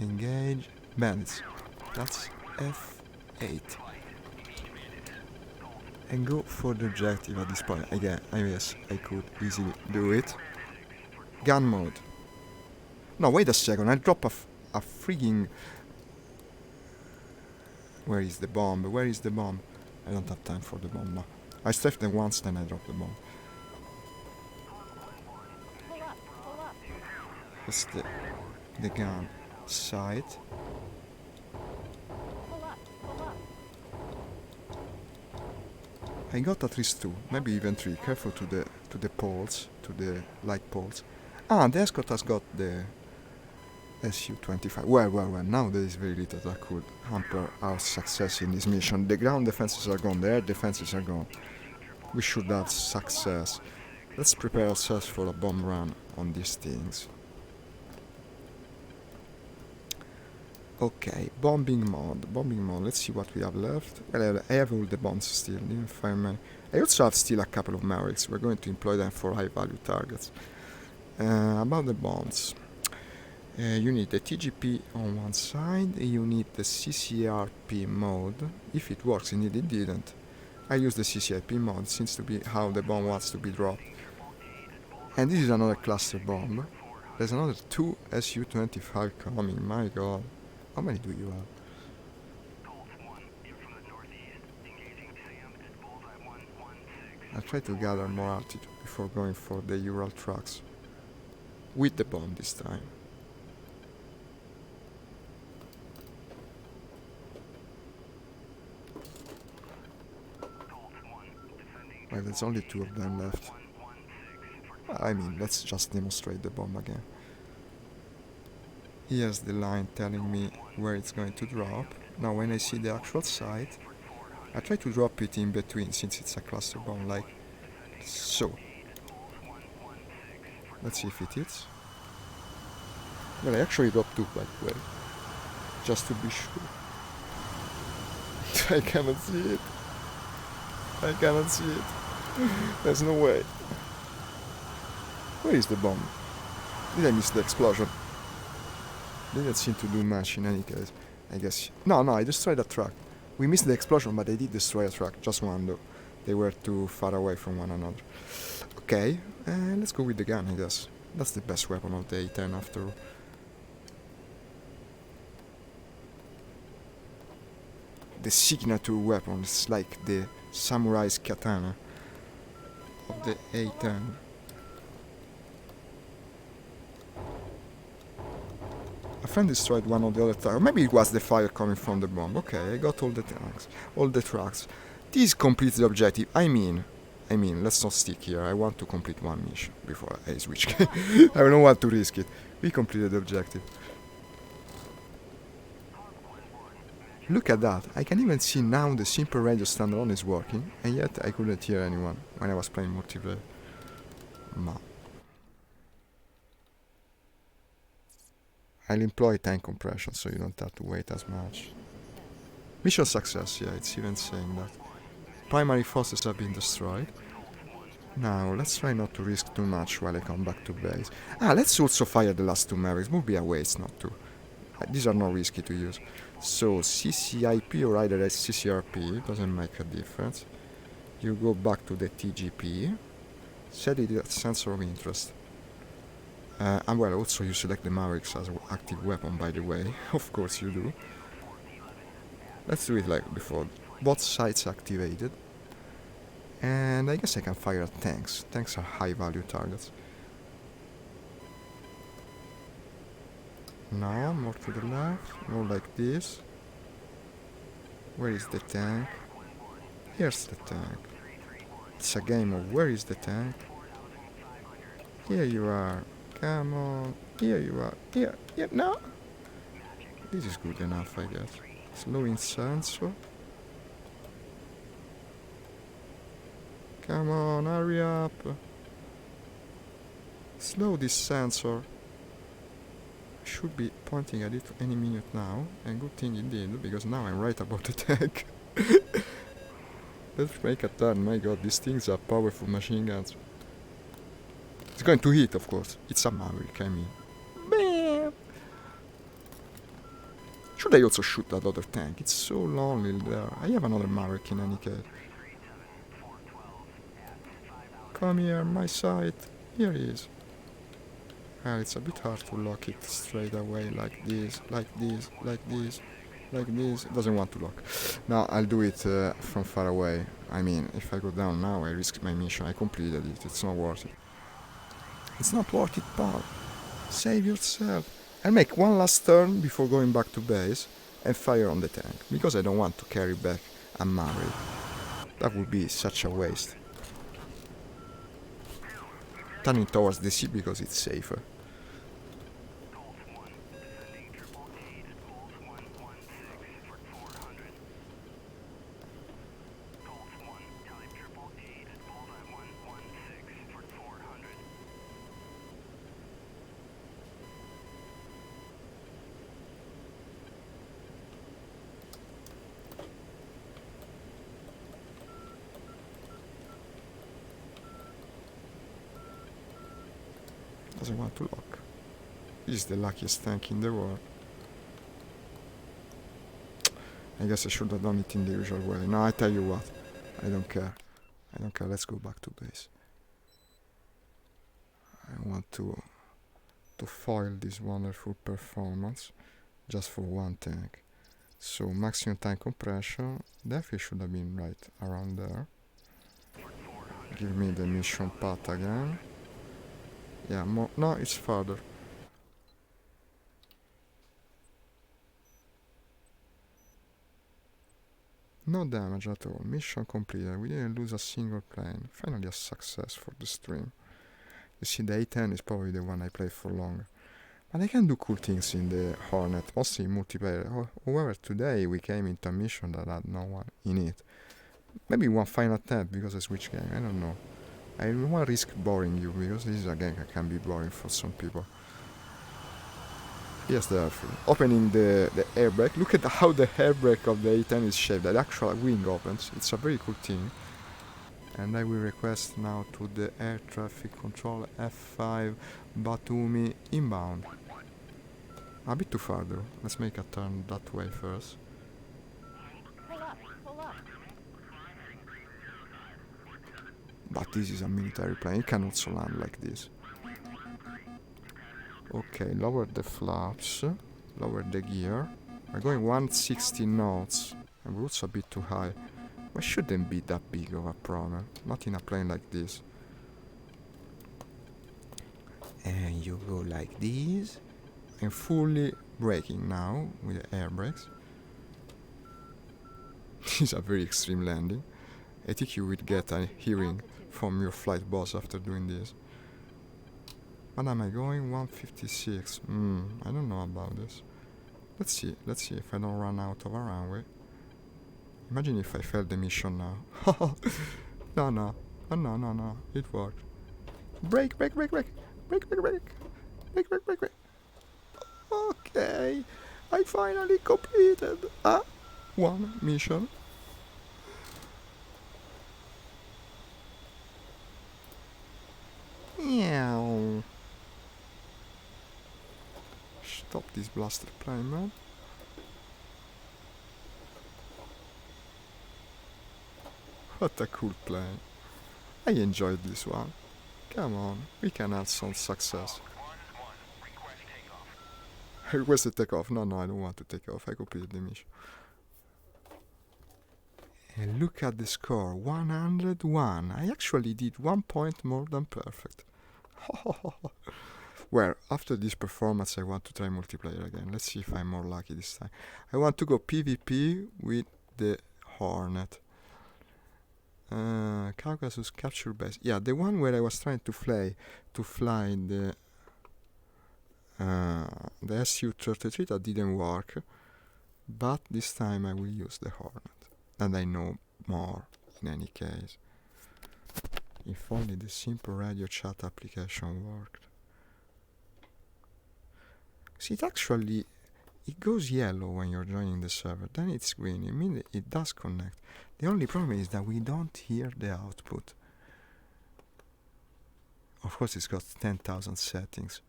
Engage. Bandits. That's F8. And go for the objective at this point. Again, I guess I could easily do it. Gun mode. No, wait a second. I drop a freaking... Where is the bomb? Where is the bomb? I don't have time for the bomb now. I strafed them once, then I drop the bomb. That's the gun sight. Pull up. Pull up. I got at least 2, maybe even 3. Careful to the poles, to the light poles. Ah, the escort has got the Su-25. Well, now there is very little that could hamper our success in this mission. The ground defenses are gone, the air defenses are gone. We should have success. Let's prepare ourselves for a bomb run on these things. Okay, bombing mode. Let's see what we have left. Well, I have all the bombs still, didn't fire many. I also have still a couple of Mavericks. We're going to employ them for high value targets. About the bombs. You need the TGP on one side, you need the CCRP mode. If it works, indeed it didn't. I use the CCRP mode, seems to be how the bomb wants to be dropped. And this is another cluster bomb. There's another 2 Su-25 coming, my god. How many do you have? I'll try to gather more altitude before going for the Ural trucks. With the bomb this time. Well, there's only 2 of them left. I mean, let's just demonstrate the bomb again. Here's the line telling me where it's going to drop. Now when I see the actual site, I try to drop it in between since it's a cluster bomb, like so. Let's see if it hits. Well, I actually dropped 2 by the way, just to be sure. I cannot see it. I cannot see it. There's no way. Where is the bomb? Did I miss the explosion? Didn't seem to do much in any case. I guess. No, I destroyed a truck. We missed the explosion, but I did destroy a truck. Just one though. They were too far away from one another. Okay, let's go with the gun, I guess. That's the best weapon of the A10 after all. The signature weapon is like the samurai's katana of the A10. A friend destroyed one of the other trucks. Maybe it was the fire coming from the bomb. Okay, I got all the tanks, all the trucks. This completes the objective. I mean, let's not stick here. I want to complete one mission before I switch. I don't want to risk it. We completed the objective. Look at that. I can even see now the simple radio standalone is working, and yet I couldn't hear anyone when I was playing multiplayer. Ma. I'll employ tank compression so you don't have to wait as much. Mission success, yeah, it's even saying that. Primary forces have been destroyed. Now, let's try not to risk too much while I come back to base. Let's also fire the last 2 Mavericks. Would be a waste not to. These are not risky to use. So, CCIP or either CCRP, doesn't make a difference. You go back to the TGP. Set it as sensor of interest. And well, also you select the Mavericks as an active weapon, by the way. Of course you do. Let's do it like before. Both sides activated. And I guess I can fire at tanks. Tanks are high value targets. Now, more to the left. More like this. Where is the tank? Here's the tank. It's a game of where is the tank? Here you are. Come on. Here you are. Here. No. This is good enough, I guess. Slow in sensor. Come on, hurry up. Slow this sensor. Should be pointing at it any minute now. And good thing indeed, because now I'm right about the tank. Let's make a turn. My god, these things are powerful machine guns. It's going to hit, of course. It's a Maverick, I mean. Bam! Should I also shoot that other tank? It's so lonely there. I have another Maverick in any case. Come here, my side. Here he is. Well, it's a bit hard to lock it straight away like this, like this, like this, like this. It doesn't want to lock. Now I'll do it from far away. I mean, if I go down now, I risk my mission. I completed it. It's not worth it. It's not worth it, pal. Save yourself. I'll make one last turn before going back to base and fire on the tank, because I don't want to carry back a Maverick. That would be such a waste. Turning towards the sea because it's safer. Doesn't want to lock. This is the luckiest tank in the world. I guess I should have done it in the usual way. No, I tell you what. I don't care. I don't care. Let's go back to base. I want to foil this wonderful performance just for one tank. So maximum tank compression. Definitely should have been right around there. Give me the mission path again. Yeah, more. No, it's further. No damage at all. Mission completed. We didn't lose a single plane. Finally a success for the stream. You see, the A10 is probably the one I played for longer. But I can do cool things in the Hornet, mostly in multiplayer. However, today we came into a mission that had no one in it. Maybe one final attempt because I switched game. I don't know. I don't want to risk boring you because this is a game that can be boring for some people. Yes, the airfield. Opening the air brake. Look at how the air brake of the A10 is shaped. The actual wing opens. It's a very cool thing. And I will request now to the air traffic control F5 Batumi inbound. A bit too far though. Let's make a turn that way first. Pull up, pull up. But this is a military plane. It can also land like this. Okay, lower the flaps. Lower the gear. We're going 160 knots. And routes a bit too high. But shouldn't be that big of a problem. Not in a plane like this. And you go like this. I'm fully braking now with the air brakes. This is a very extreme landing. I think you would get a hearing from your flight boss after doing this. What am I going? 156. I don't know about this. Let's see if I don't run out of a runway. Imagine if I failed the mission now. No. Oh, no. It worked. Brake. Brake. Okay. I finally completed one mission. Meow. Stop this blasted plane, man. What a cool plane. I enjoyed this one. Come on, we can have some success. I requested takeoff. No, I don't want to take off. I completed the mission. And look at the score, 101. I actually did 1 point more than perfect. Well, after this performance I want to try multiplayer again. Let's see if I'm more lucky this time. I want to go PvP with the Hornet. Caucasus capture base. Yeah, the one where I was trying to fly the Su-33 that didn't work. But this time I will use the Hornet. And I know more in any case. If only the simple radio chat application worked. See, it goes yellow when you're joining the server, then it's green. It means it does connect. The only problem is that we don't hear the output. Of course, it's got 10,000 settings.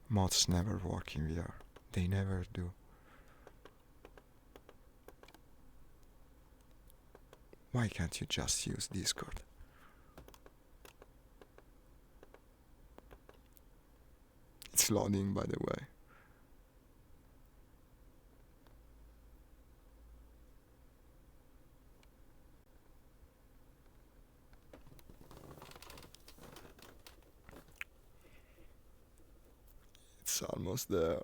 Mods never work in VR. They never do. Why can't you just use Discord? It's loading, by the way. It's almost there.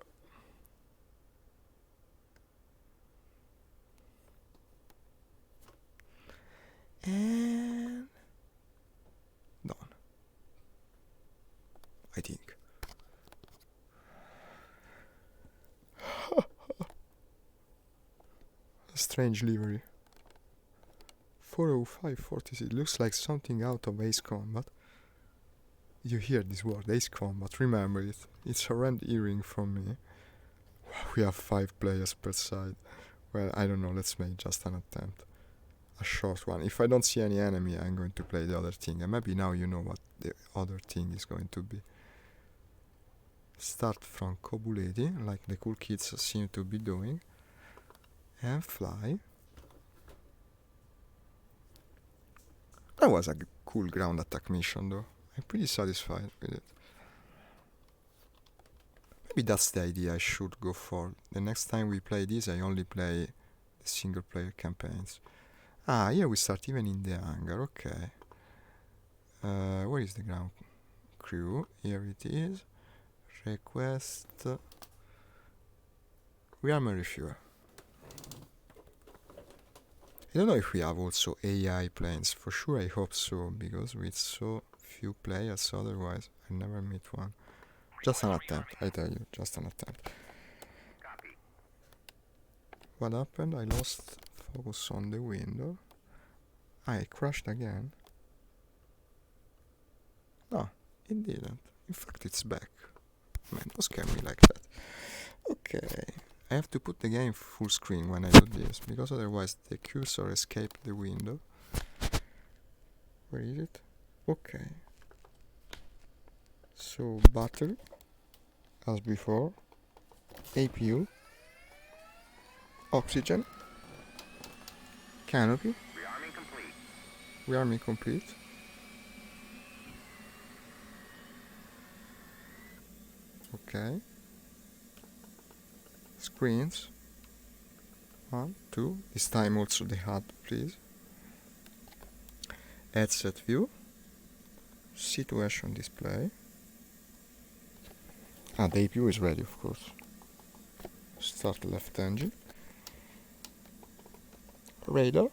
And done. I think. A strange livery. 40546. Looks like something out of Ace Combat. You hear this word, Ace Combat. Remember it. It's a rent earring from me. We have 5 players per side. Well, I don't know. Let's make just an attempt. A short one. If I don't see any enemy, I'm going to play the other thing. And maybe now you know what the other thing is going to be. Start from Cobuleti, like the cool kids seem to be doing. And fly. That was a cool ground attack mission though. I'm pretty satisfied with it. Maybe that's the idea I should go for. The next time we play this, I only play the single player campaigns. Ah, here we start even in the hangar, okay. Where is the ground crew? Here it is. Request. Rearm refuel. I don't know if we have also AI planes. For sure I hope so, because with so few players, otherwise I never meet one. Just an attempt, I tell you, just an attempt. What happened? I lost focus on the window. I crashed again. No, it didn't. In fact, it's back. Man, don't scare me like that. Okay. I have to put the game full screen when I do this, because otherwise the cursor escaped the window. Where is it? Okay. So, battery, as before. APU. Oxygen. Canopy. Rearming complete. Rearming complete. Okay. Screens. 1, 2. This time also the HUD, please. Headset view. Situation display. Ah, the APU is ready, of course. Start left engine. Radar.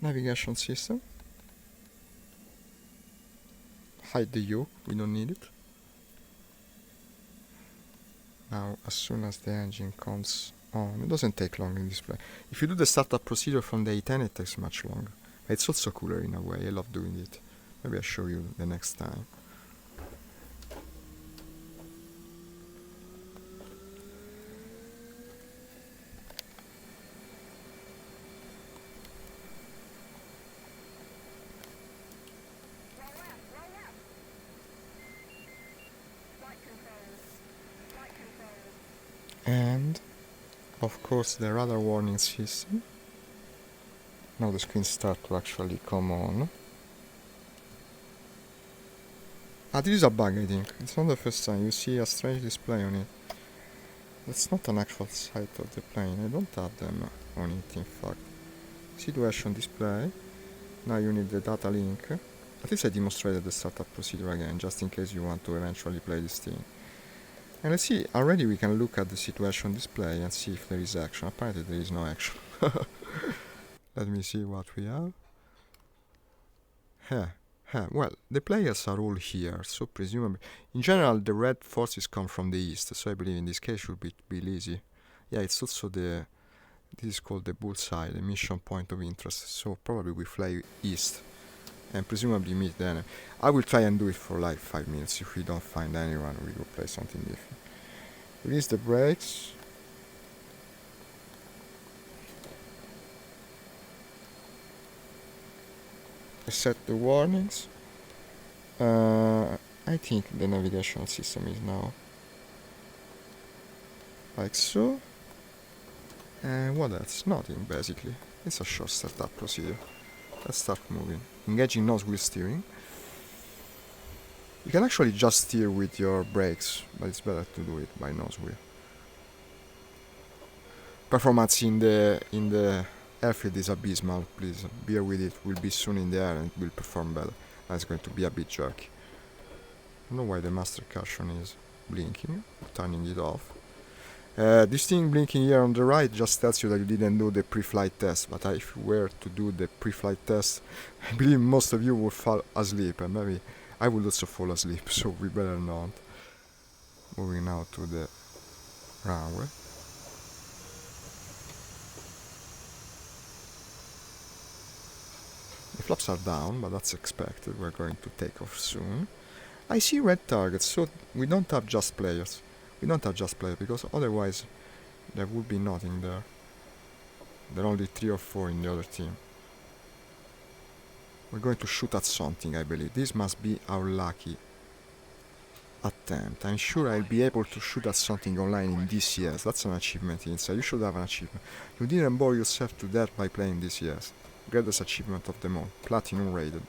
Navigation system. Hide the yoke, we don't need it. Now, as soon as the engine comes on, it doesn't take long in display. If you do the startup procedure from the A10, it takes much longer. But it's also cooler in a way, I love doing it. Maybe I'll show you the next time. And of course the radar warning system. Now the screen starts to actually come on. Ah, this is a bug, I think. It's not the first time. You see a strange display on it. That's not an actual sight of the plane. I don't have them on it, in fact. Situation display. Now you need the data link. At least I demonstrated the startup procedure again, just in case you want to eventually play this thing. And let's see, already we can look at the situation display and see if there is action. Apparently there is no action. Let me see what we have. Well, the players are all here, so presumably... In general, the red forces come from the east, so I believe in this case should be easy. Yeah, it's also the... This is called the bullseye, the mission point of interest, so probably we fly east. And presumably meet the enemy. I will try and do it for like 5 minutes. If we don't find anyone, we will play something different. Release the brakes. Set the warnings. I think the navigation system is now like so. And what else? Nothing basically. It's a short startup procedure. Let's start moving. Engaging nose wheel steering. You can actually just steer with your brakes, but it's better to do it by nose wheel. Performance in the airfield is abysmal, please bear with it. We'll be soon in the air and it will perform better. And it's going to be a bit jerky. I don't know why the master caution is blinking, turning it off. This thing blinking here on the right just tells you that you didn't do the pre-flight test, but if you were to do the pre-flight test, I believe most of you would fall asleep, and maybe I would also fall asleep, so we better not. Moving now to the runway. The flaps are down, but that's expected. We're going to take off soon. I see red targets, so we don't have just players. We don't have just players, because otherwise there would be nothing there. There are only 3 or 4 in the other team. We're going to shoot at something, I believe. This must be our lucky attempt. I'm sure I'll be able to shoot at something online in DCS. That's an achievement inside. You should have an achievement. You didn't bore yourself to death by playing DCS. Greatest achievement of them all. Platinum rated.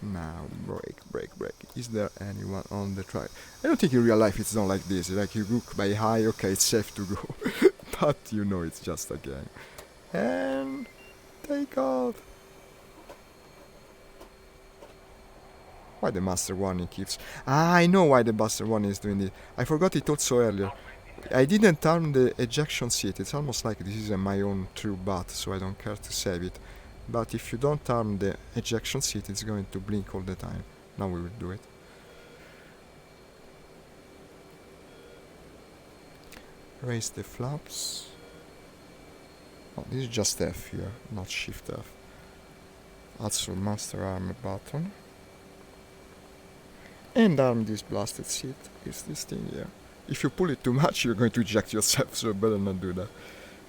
Now, brake. Is there anyone on the track? I don't think in real life it's not like this. Like you look by high, okay, it's safe to go. But you know it's just a game. And take off. Why the master warning keeps... I know why the master warning is doing it. I forgot it also earlier. I didn't arm the ejection seat. It's almost like this is my own true butt, so I don't care to save it. But if you don't arm the ejection seat, it's going to blink all the time. Now we will do it. Raise the flaps. Oh, this is just F here, not Shift F. Also master arm button. And arm this blasted seat. Is this thing here. If you pull it too much, you're going to eject yourself, so better not do that.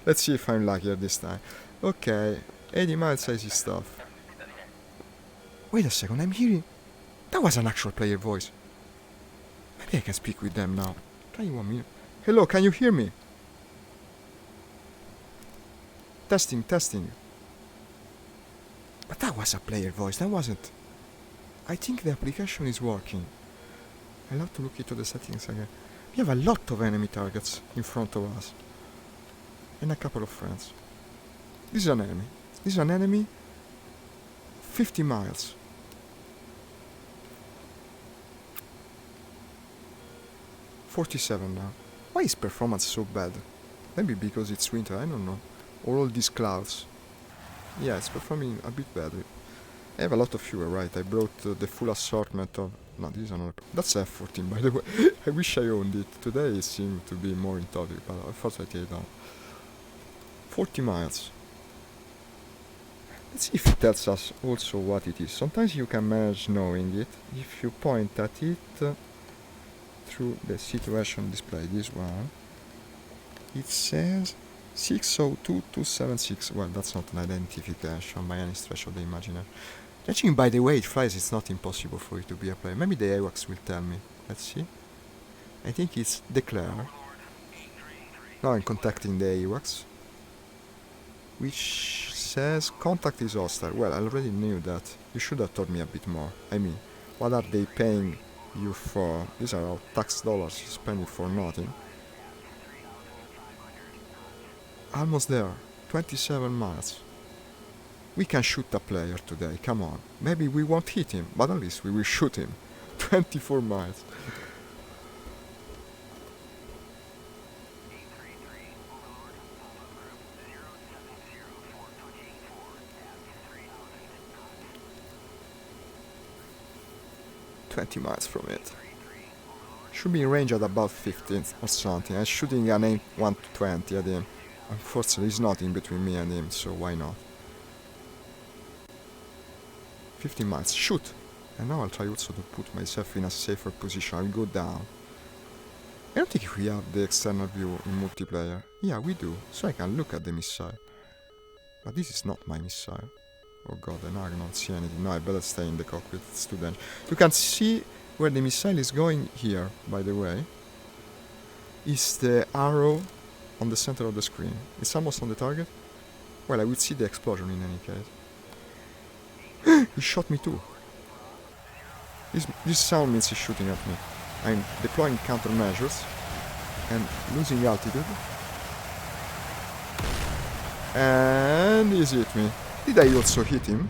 Let's see if I'm luckier this time. Okay, 80 miles I see stuff. Wait a second, I'm hearing... That was an actual player voice. Maybe I can speak with them now. Try 1 minute. Hello, can you hear me? Testing. But that was a player voice, that wasn't... I think the application is working. I'll have to look into the settings again. We have a lot of enemy targets in front of us. And a couple of friends. This is an enemy. 50 miles. $47 now. Why is performance so bad? Maybe because it's winter, I don't know. Or all these clouds. Yeah, it's performing a bit better. I have a lot of fuel, right? I brought the full assortment of... No, this is another... That's F14, by the way. I wish I owned it. Today it seemed to be more in topic, but unfortunately I don't. 40 miles. Let's see if it tells us also what it is. Sometimes you can manage knowing it if you point at it through the situation display. This one. It says 602276. Well, that's not an identification by any stretch of the imagination. Judging by the way it flies, it's not impossible for it to be a player. Maybe the AWACS will tell me. Let's see. I think it's declare. Now I'm contacting the AWACS, which says contact is hostile. Well, I already knew that. You should have told me a bit more. I mean, what are they paying you for? These are our tax dollars spending for nothing. Almost there. 27 miles. We can shoot a player today, come on. Maybe we won't hit him, but at least we will shoot him. 24 miles. $20 miles from it. Should be in range at about 15 or something. I'm shooting an aim 120 at him. Unfortunately, he's not in between me and him, so why not? 15 miles. Shoot! And now I'll try also to put myself in a safer position. I'll go down. I don't think we have the external view in multiplayer. Yeah, we do. So I can look at the missile. But this is not my missile. Oh god, and now I don't see anything. No, I better stay in the cockpit. It's too dangerous. You can see where the missile is going here, by the way. Is the arrow on the center of the screen. It's almost on the target. Well, I will see the explosion in any case. He shot me too. This sound means he's shooting at me. I'm deploying countermeasures and losing altitude. And he's hit me. Did I also hit him?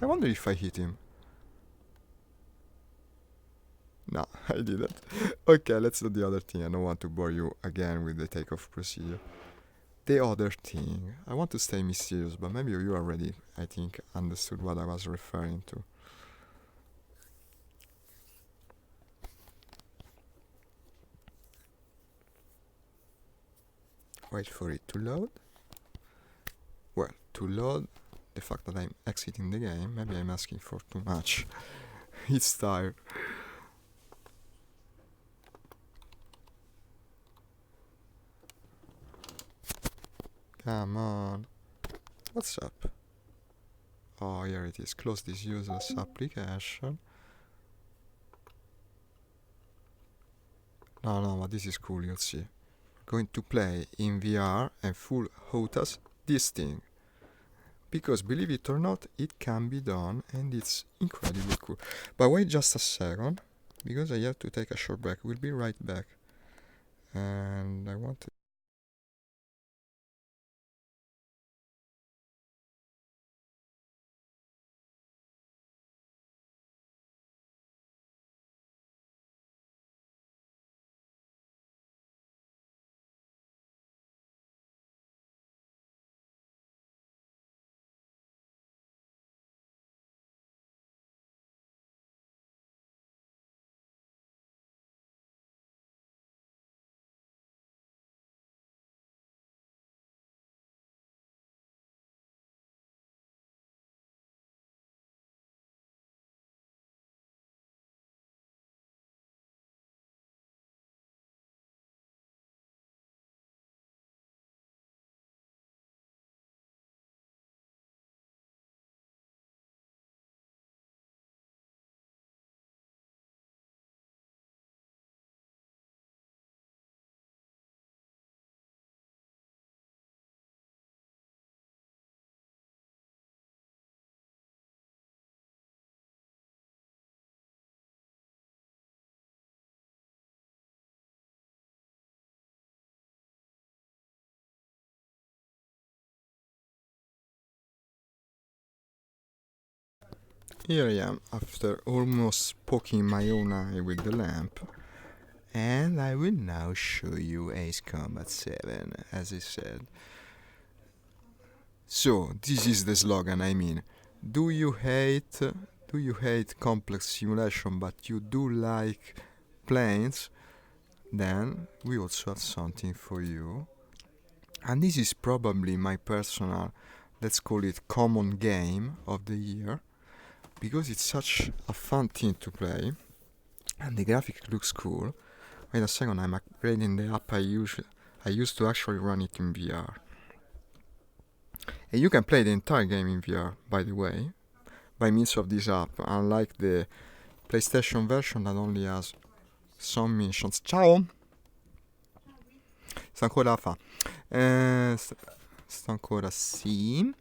I wonder if I hit him. No, I didn't. Okay, let's do the other thing. I don't want to bore you again with the takeoff procedure. The other thing, I want to stay mysterious, but maybe you already, I think, understood what I was referring to. Wait for it to load. Well, to load, the fact that I'm exiting the game, maybe I'm asking for too much. It's tired. Come on. What's up? Oh, here it is. Close this useless application. No, but this is cool, you'll see. Going to play in VR and full HOTAS this thing. Because believe it or not, it can be done and it's incredibly cool. But wait just a second, because I have to take a short break. We'll be right back. And I want to... Here I am, after almost poking my own eye with the lamp. And I will now show you Ace Combat 7, as I said. So, this is the slogan, I mean. Do you hate complex simulation but you do like planes? Then we also have something for you. And this is probably my personal, let's call it common game of the year, because it's such a fun thing to play and the graphic looks cool. Wait a second, I'm upgrading the app I used to actually run it in VR. And you can play the entire game in VR, by the way, by means of this app, unlike the PlayStation version that only has some missions. Ciao! Sta ancora fa. Sta ancora sì.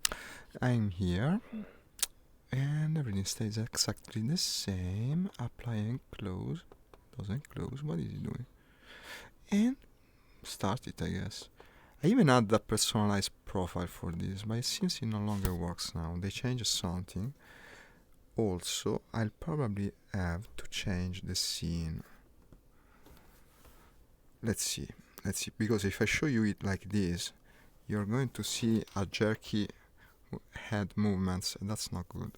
I'm here. And everything stays exactly the same. Apply and close. Doesn't close. What is it doing? And start it, I guess. I even had a personalized profile for this, but it seems it no longer works now. They changed something. Also, I'll probably have to change the scene. Let's see, because if I show you it like this, you're going to see a jerky head movements, and that's not good.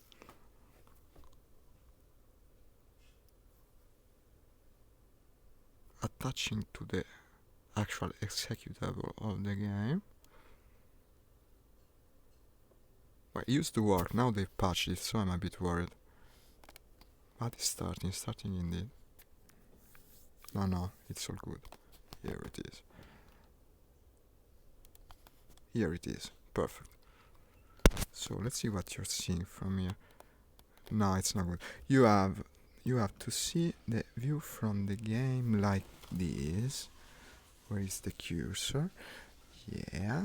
Attaching to the actual executable of the game. Well, it used to work, now they've patched it, so I'm a bit worried. But it's starting indeed. No, it's all good. Here it is. Here it is. Perfect. So let's see what you're seeing from here. No, it's not good. You have to see the view from the game like this. Where is the cursor? Yeah.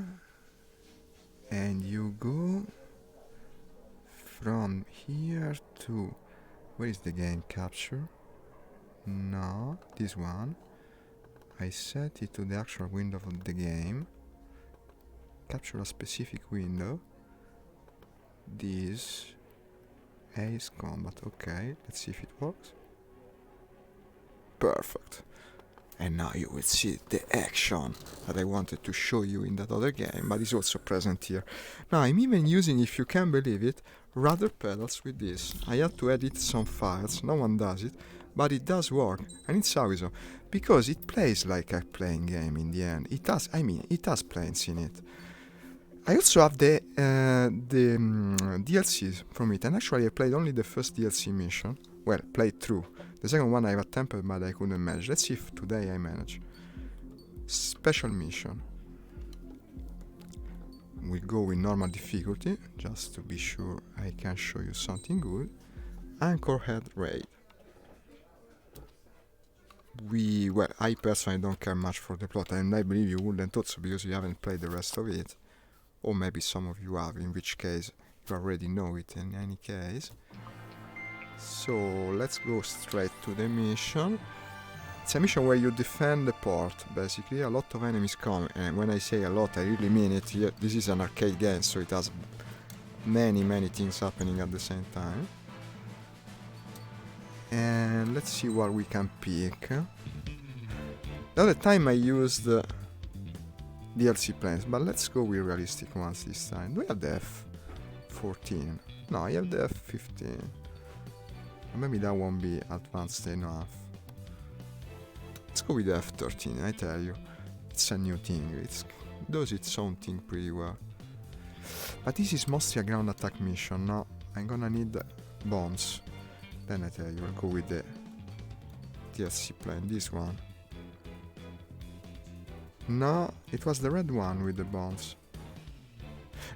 And you go from here to... Where is the game capture? No, this one. I set it to the actual window of the game. Capture a specific window. This Ace Combat. Okay, let's see if it works. perfect. And now you will see the action that I wanted to show you in that other game, but is also present here. Now I'm even using, if you can believe it, rudder pedals with this. I had to edit some files, no one does it, but it does work, and it's how so. Because it plays like a playing game in the end. It has planes in it. I also have the DLCs from it, and actually I played only the first DLC mission. Well, played through. The second one I've attempted, but I couldn't manage. Let's see if today I manage. Special mission. We go with normal difficulty, just to be sure I can show you something good. Anchorhead Raid. I personally don't care much for the plot, and I believe you wouldn't also because you haven't played the rest of it. Or maybe some of you have, in which case you already know it in any case. So let's go straight to the mission. It's a mission where you defend the port, basically. A lot of enemies come, and when I say a lot, I really mean it. This is an arcade game, so it has many things happening at the same time. And let's see what we can pick. The other time I used DLC planes, but let's go with realistic ones this time. Do I have the F14? No, I have the F15. Maybe that won't be advanced enough. Let's go with the F13, I tell you. It's a new thing, it does its own thing pretty well. But this is mostly a ground attack mission, now I'm gonna need bombs. Then I tell you, I'll go with the DLC plane, this one. No, it was the red one with the bombs.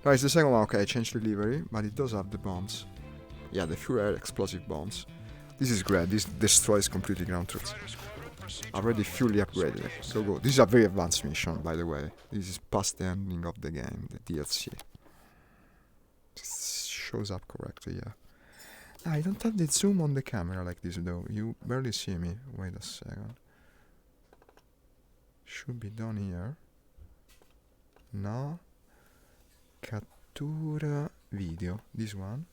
No, it's the second one, okay, I changed the livery, but it does have the bombs. Yeah, the few air explosive bombs. This is great, this destroys completely ground troops. Already fully upgraded, so go. This is a very advanced mission, by the way. This is past the ending of the game, the DLC. It shows up correctly, yeah. I don't have the zoom on the camera like this though, you barely see me. Wait a second. Should be down here. No. Cattura video, this one.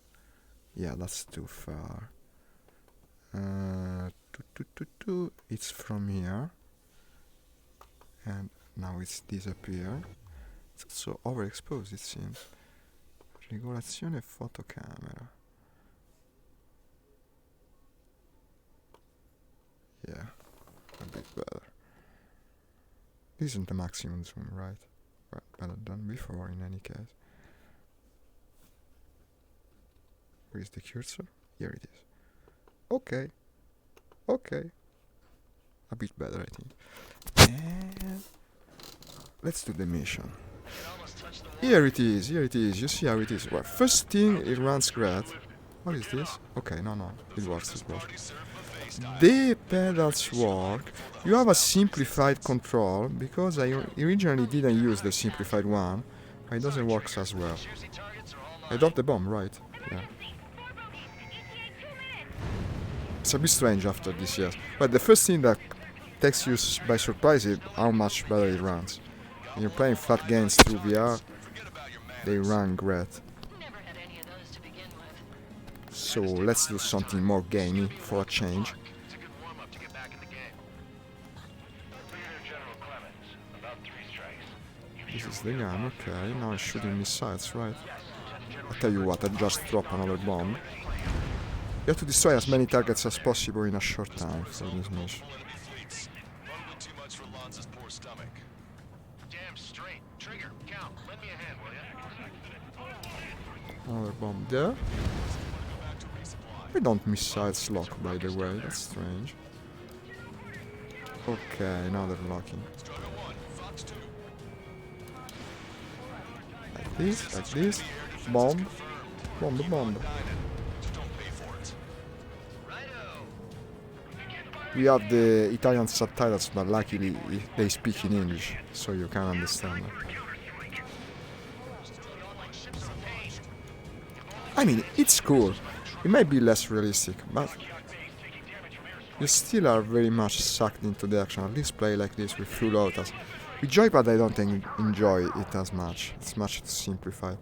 Yeah, that's too far. It's from here. And now it's disappeared. It's also overexposed, it seems. Regolazione fotocamera. Yeah, a bit better. This isn't the maximum zoom, right? But better than before in any case. Where is the cursor? Here it is. Okay. Okay. A bit better, I think. And let's do the mission. Here it is, here it is. You see how it is. Well, first thing, it runs great. What is this? Okay, no, it works, it works. The pedals work. You have a simplified control, because I originally didn't use the simplified one. It doesn't work as well. I dropped the bomb, right? Yeah. It's a bit strange after this, yes. But the first thing that takes you by surprise is how much better it runs. When you're playing flat games through VR, they run great. So let's do something more gamey for a change. This is the gun, okay, now I'm shooting missiles, right? I tell you what, I just drop another bomb. You have to destroy as many targets as possible in a short time for this mission. Another bomb there. We don't missiles lock, by the way, that's strange. Okay, now they're locking. Like this. Bomb. Bomb. We have the Italian subtitles, but luckily they speak in English, so you can understand them. I mean, it's cool. It might be less realistic, but you still are very much sucked into the action. At least play like this with full autos. With joypad I don't enjoy it as much. It's much too simplified.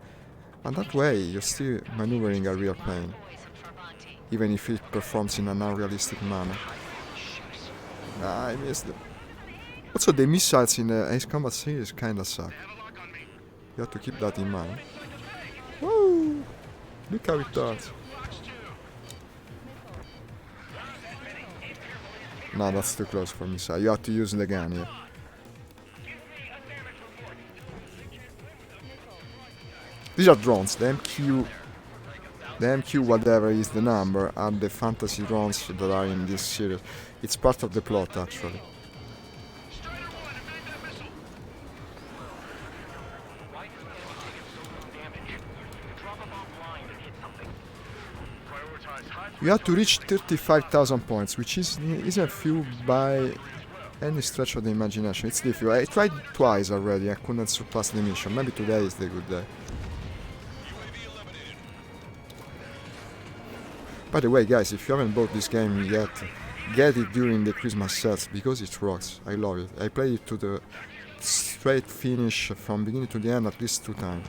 And that way you're still maneuvering a real plane, even if it performs in an unrealistic manner. Nah, I missed it. Also, the missiles in the Ace Combat series kinda suck. You have to keep that in mind. Woo! Look how it does. No, that's too close for missile. You have to use the gun here. These are drones. The MQ whatever is the number are the fantasy drones that are in this series. It's part of the plot actually. You have to reach 35,000 points, which isn't few by any stretch of the imagination. It's difficult. I tried twice already. I couldn't surpass the mission. Maybe today is the good day. By the way, guys, if you haven't bought this game yet, get it during the Christmas sales because it rocks. I love it. I played it to the straight finish from beginning to the end at least 2 times.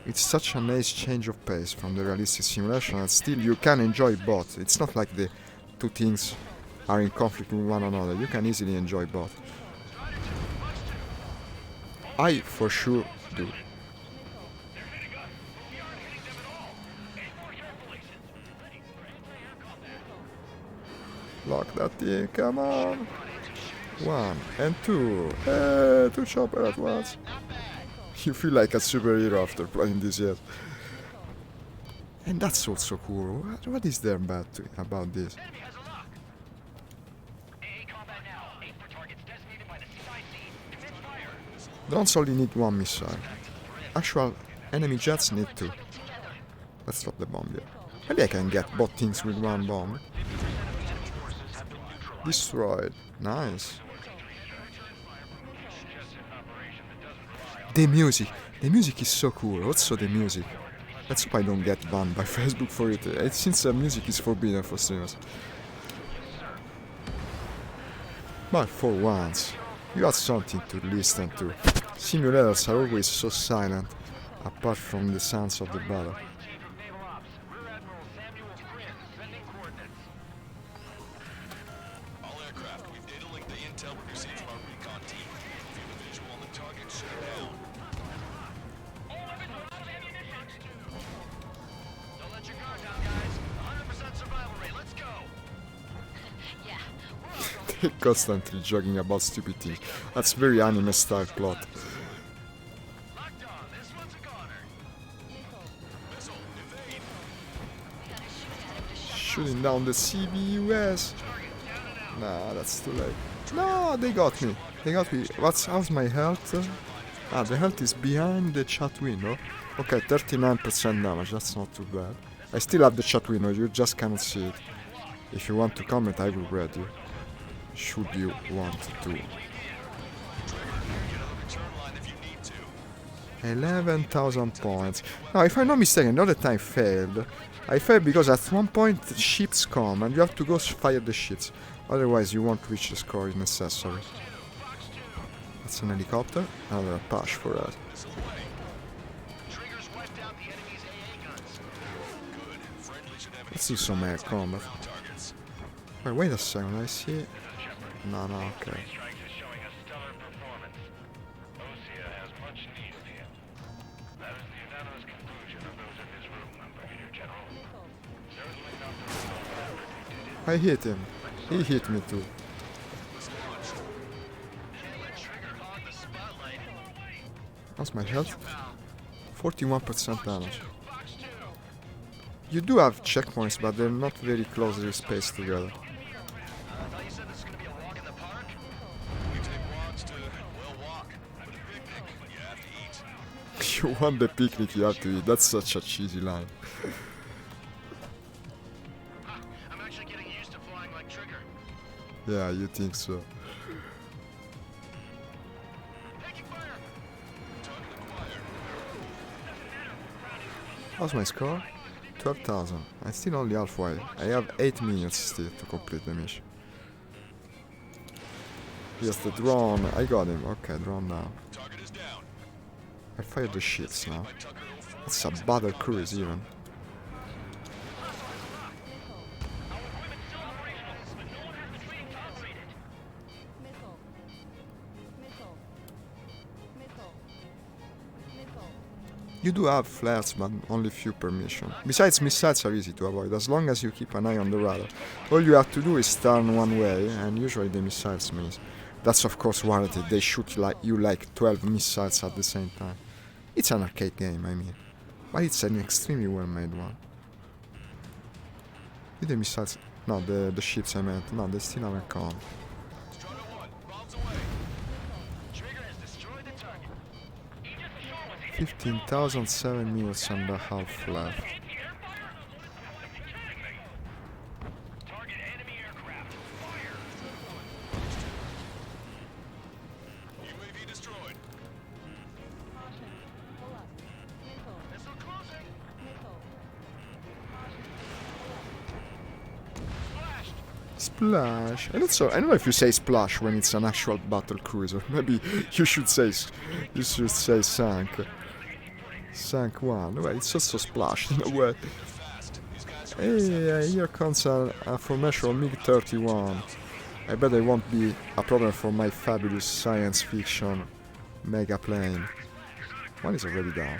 It's such a nice change of pace from the realistic simulation, and still you can enjoy both. It's not like the two things are in conflict with one another. You can easily enjoy both. I for sure do. Lock that thing, come on! 1 and 2. Hey, 2 choppers at once. You feel like a superhero after playing this yet. And that's also cool. What is there bad about this? Drones only need 1 missile. Actual enemy jets need 2. Let's drop the bomb here. Maybe I can get both things with 1 bomb. Destroyed. Nice. The music is so cool. Also the music. Let's hope I don't get banned by Facebook for it. Since music is forbidden for streamers. But for once, you have something to listen to. Simulators are always so silent, apart from the sounds of the battle. Constantly jogging about stupid things. That's very anime style plot. Shooting down the CBUS. Nah, that's too late. No, they got me. How's my health? The health is behind the chat window. Okay, 39% damage. That's not too bad. I still have the chat window. You just cannot see it. If you want to comment, I will read you. Should you want to. 11,000 points. Now, if I'm not mistaken, not that I failed. I failed because at one point ships come and you have to go fire the ships. Otherwise, you won't reach the score necessary. That's an helicopter. Another Apache for us. Let's do some air combat. Wait a second, I see. No, okay. I hit him. He hit me too. How's my health? 41% damage. You do have checkpoints, but they're not very closely spaced together. You want the picnic, you have to eat. That's such a cheesy line. I'm actually getting used to flying like Trigger. Yeah, you think so. Taking fire. How's my score? 12,000. I'm still only halfway. I have 8 minutes still to complete the mission. Yes, the drone. I got him. Okay, drone down. I fired the ships now. It's a battle cruise even. You do have flares, but only few per mission. Besides, missiles are easy to avoid, as long as you keep an eye on the radar. All you have to do is turn one way, and usually the missiles miss. That's of course warranted, they shoot you like 12 missiles at the same time. It's an arcade game, I mean. But it's an extremely well made one. Did the missiles... No, the ships I meant. No, they still haven't come. 15,007 minutes and a half left. Splash. And also, I don't know if you say splash when it's an actual battle cruiser. Maybe you should say sank. Sank one. Well, it's also splash in a way. Hey, here comes a formation MiG-31. I bet it won't be a problem for my fabulous science fiction mega plane. One is already down.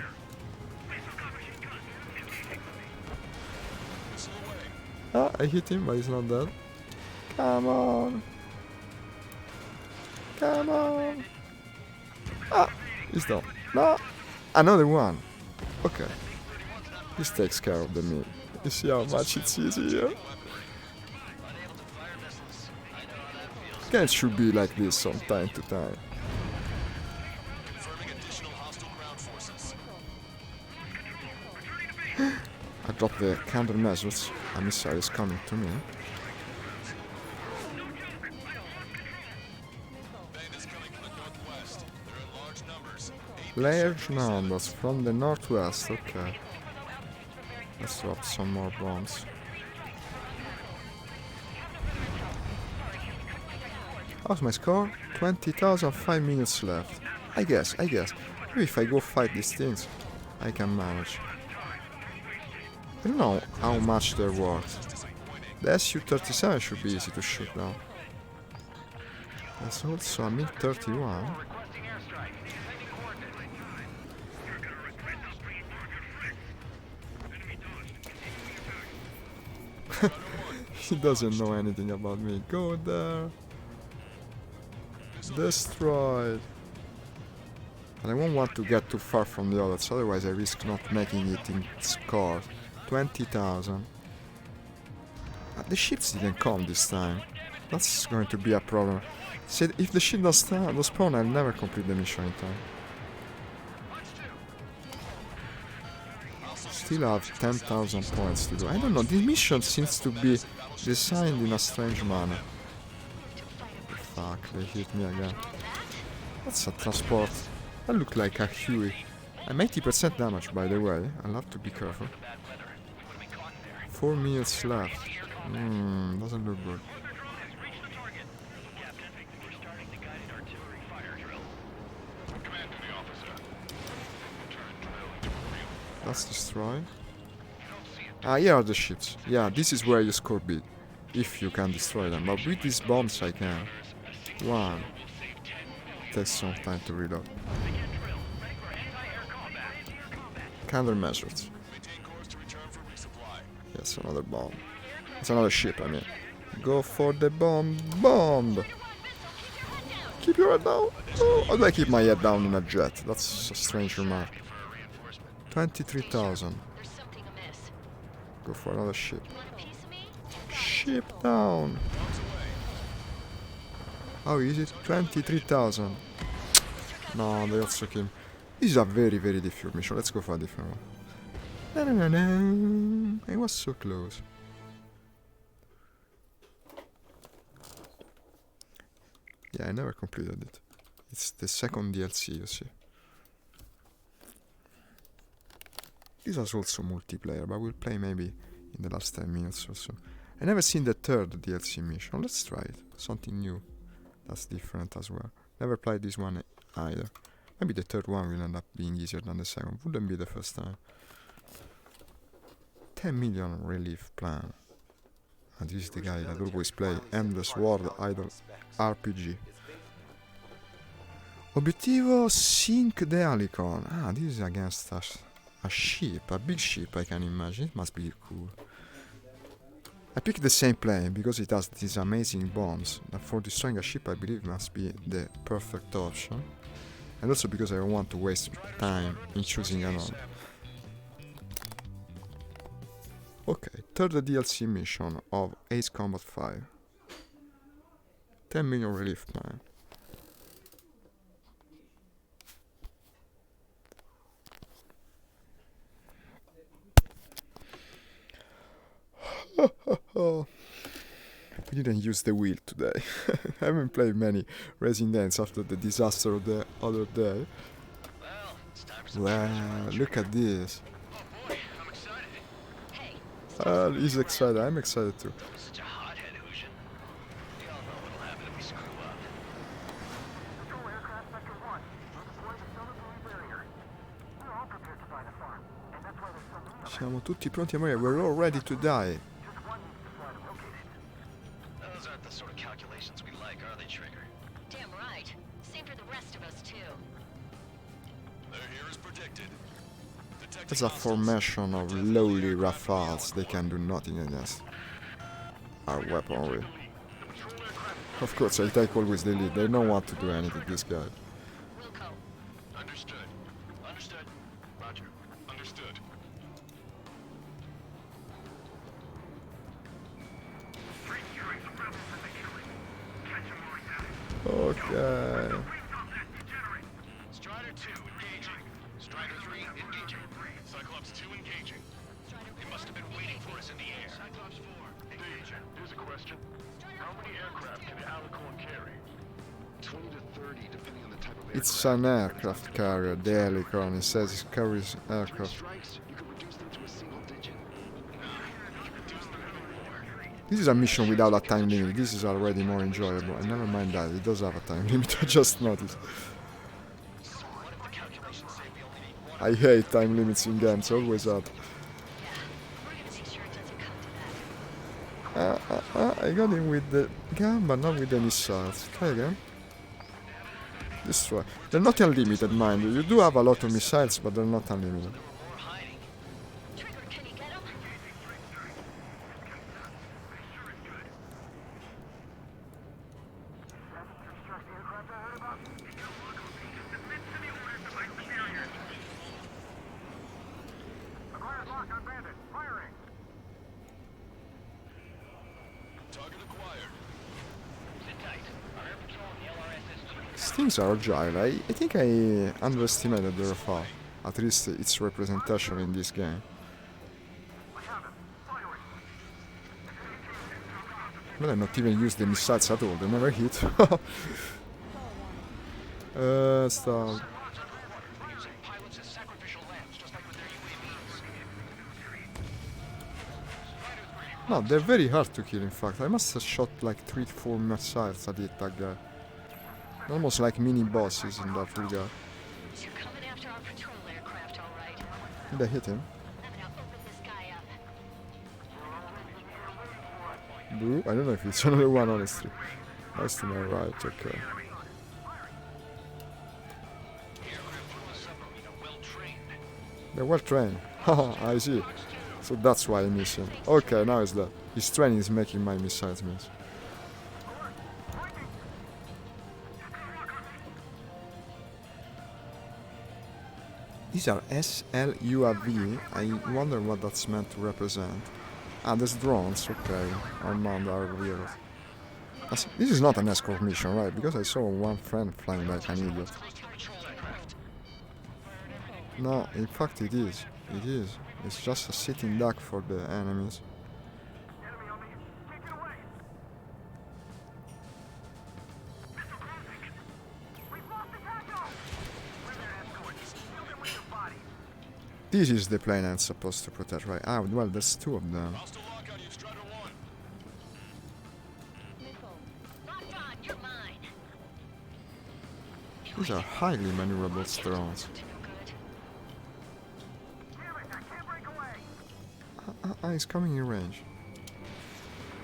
Ah, I hit him, but he's not dead. Come on! Come on! Ah! He's done. No! Another one! Okay. This takes care of the meal. You see how much it's easy here? It should be like this from time to time. I dropped the countermeasures. A missile is coming to me. Large numbers from the northwest, okay. Let's drop some more bombs. How's my score? 20,000, 5 minutes left. I guess. Maybe if I go fight these things, I can manage. I don't know how much they're worth. The Su-37 should be easy to shoot down. There's also a MiG-31. He doesn't know anything about me. Go there. Destroyed. But I won't want to get too far from the others, otherwise I risk not making it in score. 20,000. The ships didn't come this time. That's going to be a problem. See, if the ship doesn't spawn, I'll never complete the mission in time. Still have 10,000 points to do. I don't know, this mission seems to be designed in a strange manner. Fuck, they hit me again. That's a transport. I look like a Huey. I'm 80% damage, by the way. I'll have to be careful. 4 minutes left. Doesn't look good. That's destroyed. Ah, here are the ships. Yeah, this is where you score big. If you can destroy them. But with these bombs I can. One. Takes some time to reload. Countermeasures. Yes, another bomb. It's another ship, I mean. Go for the bomb. Bomb! Keep your head down. Oh, how do I keep my head down in a jet? That's a strange remark. 23,000. Go for another ship. Ship down. How is it? 23,000. No, they also came. This is a very, very difficult mission. Let's go for a different one. It was so close. Yeah, I never completed it. It's the second DLC, you see. This was also multiplayer, but we'll play maybe in the last 10 minutes or so. I never seen the third DLC mission. Let's try it. Something new. That's different as well. Never played this one either. Maybe the third one will end up being easier than the second. Wouldn't be the first time. 10 million relief plan. And this is the guy that always play Endless World Idol RPG. Obiettivo Sink the Helicon. Ah, this is against us. A ship, a big ship I can imagine. It must be cool. I picked the same plane because it has these amazing bombs. That for destroying a ship I believe must be the perfect option. And also because I don't want to waste time in choosing another. Okay, third DLC mission of Ace Combat 5. 10 million relief time. Oh, we didn't use the wheel today. I haven't played many Residents after the disaster of the other day. Well, it's time for some Wow, look at this. Oh boy, I'm excited. Hey, He's excited, I'm excited too. Such a hothead, Hushin. We all know what'll happen if we screw up. Control aircraft sector 1. We're deploying the solar barrier. We're all prepared to buy the farm, and that's why there's so many of us. Siamo tutti pronti a morire, we're all ready to die. Just one needs to fly to locate it. Those aren't the sort of calculations we like, are they, Trigger? damn right. Same for the rest of us, too. They're here as predicted. It's a formation of lowly Rafales, they can do nothing against our weaponry. Of course, I take always the lead, they don't want to do anything, this guy. Wilco, Understood. Understood. Roger. Understood. Okay. Strider 2 engaging. Strider 3 engaging. Cyclops 2 engaging. They must have been waiting for us in the air. Cyclops 4 engaging. Here's a question. How many aircraft can the Alicorn carry? 20 to 30, depending on the type of It's an aircraft carrier, the Helicon, it says it carries aircraft. strikes, you can reduce them to a single digit. This is a mission without a time limit, this is already more enjoyable, and never mind that, it does have a time limit, I just noticed. What if the calculations say we only need one? I hate time limits in games, always have. we're gonna make sure it doesn't come to that. I got him with the gun, but not with the missiles. Try again. Destroy. They're not unlimited, mind you. You do have a lot of missiles, but they're not unlimited. More hiding. Trigger, can you get him? Acquired lock on bandit. Firing. Target acquired. Sit tight. Our air patrol and the LRSSG. These things are agile. I think I underestimated their fall. At least its representation in this game. I have him. Firing. But I not even used the missiles at all. They never hit. Stop. Using pilots as sacrificial lambs, just like with their UAVs. No, they're very hard to kill, in fact. I must have shot like 3 to 4 missiles at it, that guy. Almost like mini bosses in that regard. You're coming after our patrol aircraft, all right. Did I hit him? I'm gonna open this guy up. Boo? I don't know if it's another one, honestly. That's to my right, okay. Aircraft from the submarine are well trained. They're well trained. Haha, I see. So that's why I miss him. Okay, now it's that. His training is making my missiles miss. These are SLUAV. I wonder what that's meant to represent. Ah, there's drones, okay. Unmanned aerial. This is not an escort mission, right? Because I saw one friend flying like an idiot. Patrol aircraft. No, in fact it is. It is. It's just a sitting duck for the enemies. Enemy on me. Take it away. Missile closing. We've lost the tackle. We're their escort. Kill them with your bodies. This is the plane I'm supposed to protect, right? Ah, well, there's 2 of them. Hostile lock on you, Strider 1. Locked on, you're mine. These are highly maneuverable drones. To no good. Damn it, I can't break away. He's coming in range.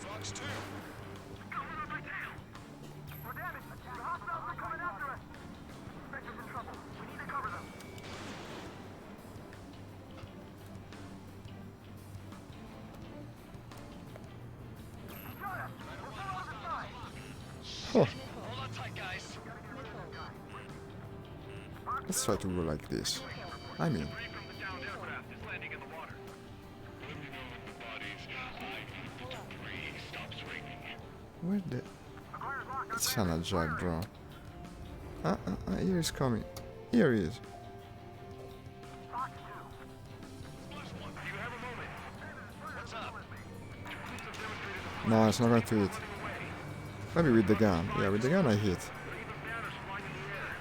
Fox 2. We're damaged. The hostiles are coming after us. Spectre's in trouble. We need to cover them. Oh, Hold on tight, guys. let's try to go like this. I mean, Debris from the downed aircraft is landing in the water. Let me know when the bodies. I need the debris stops raining. where the... It's an agile drone. Here he's coming. Here he is. Plus one, do you have a moment? What's up? No, it's not going to hit. Maybe with the gun. Yeah, with the gun I hit. Banners flying in the air.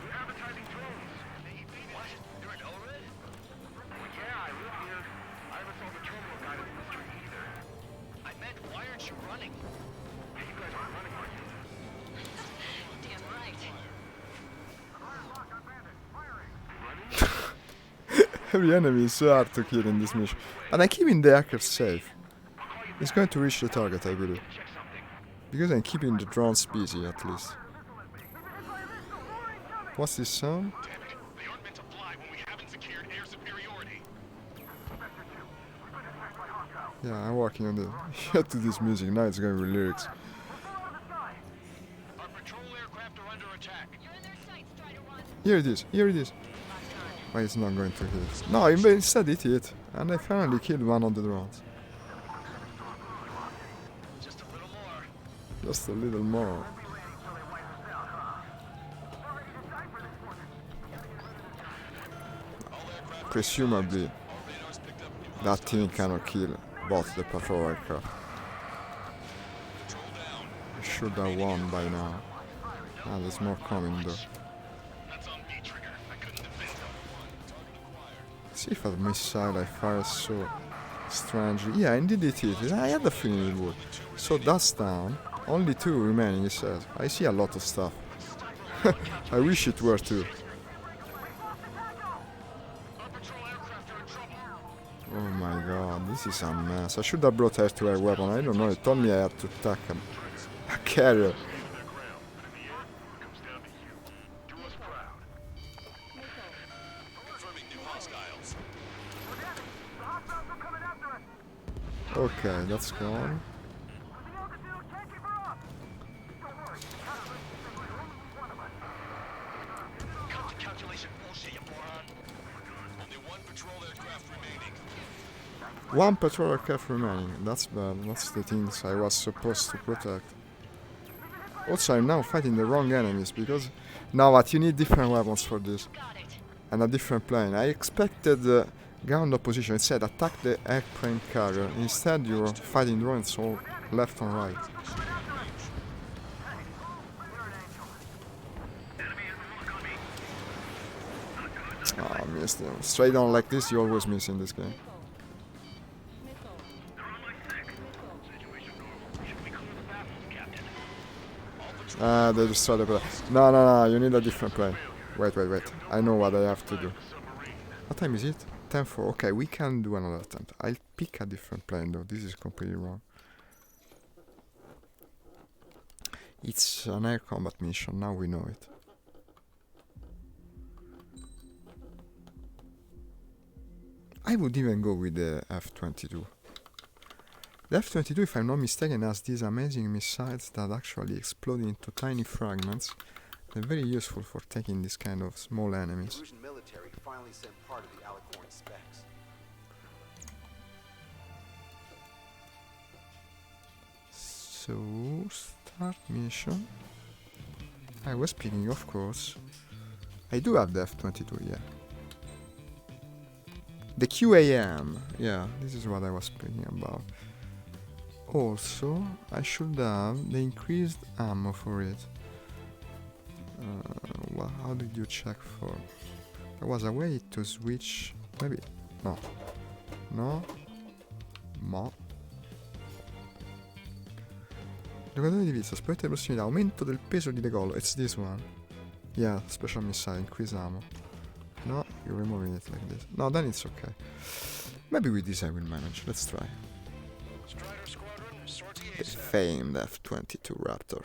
They're advertising drones. What? You're an ORED? Well, yeah, I live here. I haven't saw the terminal guide in the street either. I meant, why aren't you running? Hey, you guys aren't running, are you? Damn right. Every enemy is so hard to kill in this mission. And I'm keeping the aircraft safe. It's going to reach the target, I believe. Check something. Because I'm keeping the drones busy, at least. What's this sound? Damn it. They aren't meant to fly when we haven't secured air superiority. Yeah, I'm working on the... Yeah, to this music. Now it's going with lyrics. Our patrol aircraft are under attack. You're in their sights, Strider 1. Here it is. Here it is. Locked on. Why it's not going to hit? No, instead it hit. And I finally killed one of the drones. Just a little more. Just a little more. Presumably, that thing cannot kill both the patrol aircraft. I should have won by now. Ah, there's more coming though. That's on me, Trigger. I couldn't defend them. See if a missile I fire so strangely. Yeah, indeed it hit. I had the feeling it would. So that's down. Only 2 remaining, it says. I see a lot of stuff. I wish it were 2. Our patrol aircraft are in trouble. Oh my god, this is a mess. I should have brought air-to-air weapon. I don't know, it told me I had to attack a carrier. Comes down to you. Do us proud. Confirming new hostiles. Okay, that's gone. Counter calculation bullshit, you moron. Only 1 patrol aircraft remaining. 1 patrol aircraft remaining. That's bad. That's the things I was supposed to protect. Also, I'm now fighting the wrong enemies because... Now what? You need different weapons for this. Got it. And a different plane. I expected ground opposition. It said attack the airplane carrier. Instead, you're fighting drones all left and right. Ah, missed them. Straight on like this, you always miss in this game. Ah, they just started. No, you need a different plane. Wait. I know what I have to do. What time is it? 10:04. Okay, we can do another attempt. I'll pick a different plane though. This is completely wrong. It's an air combat mission. Now we know it. I would even go with the F-22. The F-22, if I'm not mistaken, has these amazing missiles that actually explode into tiny fragments. They're very useful for taking this kind of small enemies. Illusion Military finally sent part of the Alicorn specs. So, start mission. I was picking, of course. I do have the F-22, yeah. The QAM, yeah, this is what I was speaking about. Also, I should have the increased ammo for it. Well, how did you check for? There was a way to switch. Maybe. No. Giocatore di vista, spaventa di prossimità, aumento del peso di decollo. It's this one. Yeah, special missile, increase ammo. No, you're removing it like this. No, then it's okay. Maybe with this I will manage. Let's try. Strider Squadron, sortie The ASAP. famed F-22 Raptor.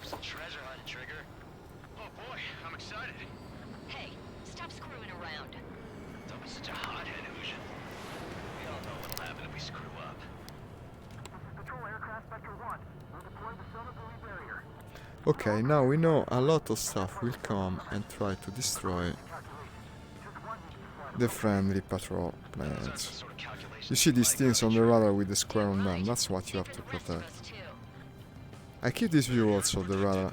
Some treasure hunt, Trigger. Oh boy, I'm excited. Hey, stop screwing around. Don't be such a hothead, Ocean. We all know what'll happen if we screw up. This is Patrol Aircraft Vector 1. We'll deploy the sonar buoy barrier. Okay, now we know a lot of stuff will come and try to destroy the friendly patrol planes. Sort of calculation. You see these things on the radar with the square on them, that's what you have to protect. Us too. I keep this view also, the radar.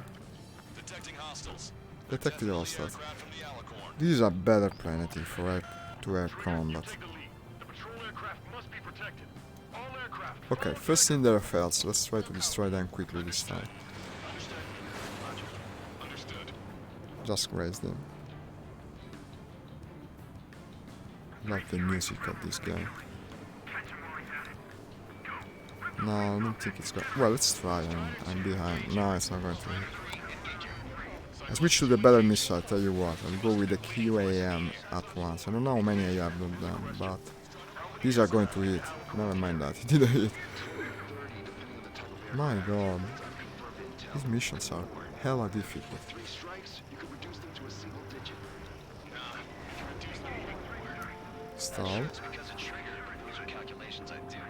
Detecting hostiles. Detected hostiles. Aircraft from the Alicorn. This is a better plan, I think, for air-to-air combat. Take the lead. The patrol aircraft must be protected. All aircraft. Okay, first in their fields, let's try to destroy them quickly this time. Understood. Roger. Understood. Just graze them. Like the music of this game. No, I don't think it's going. Well, let's try. I'm behind. No, it's not going to hit. I switch to the better missile, tell you what. I'll go with the QAM at once. I don't know how many I have of them, but these are going to hit. Never mind that, it didn't hit. My god. These missions are hella difficult. 3 strikes, you could reduce them to a single digit. Stall. It's because of Trigger. Those are calculations I do like.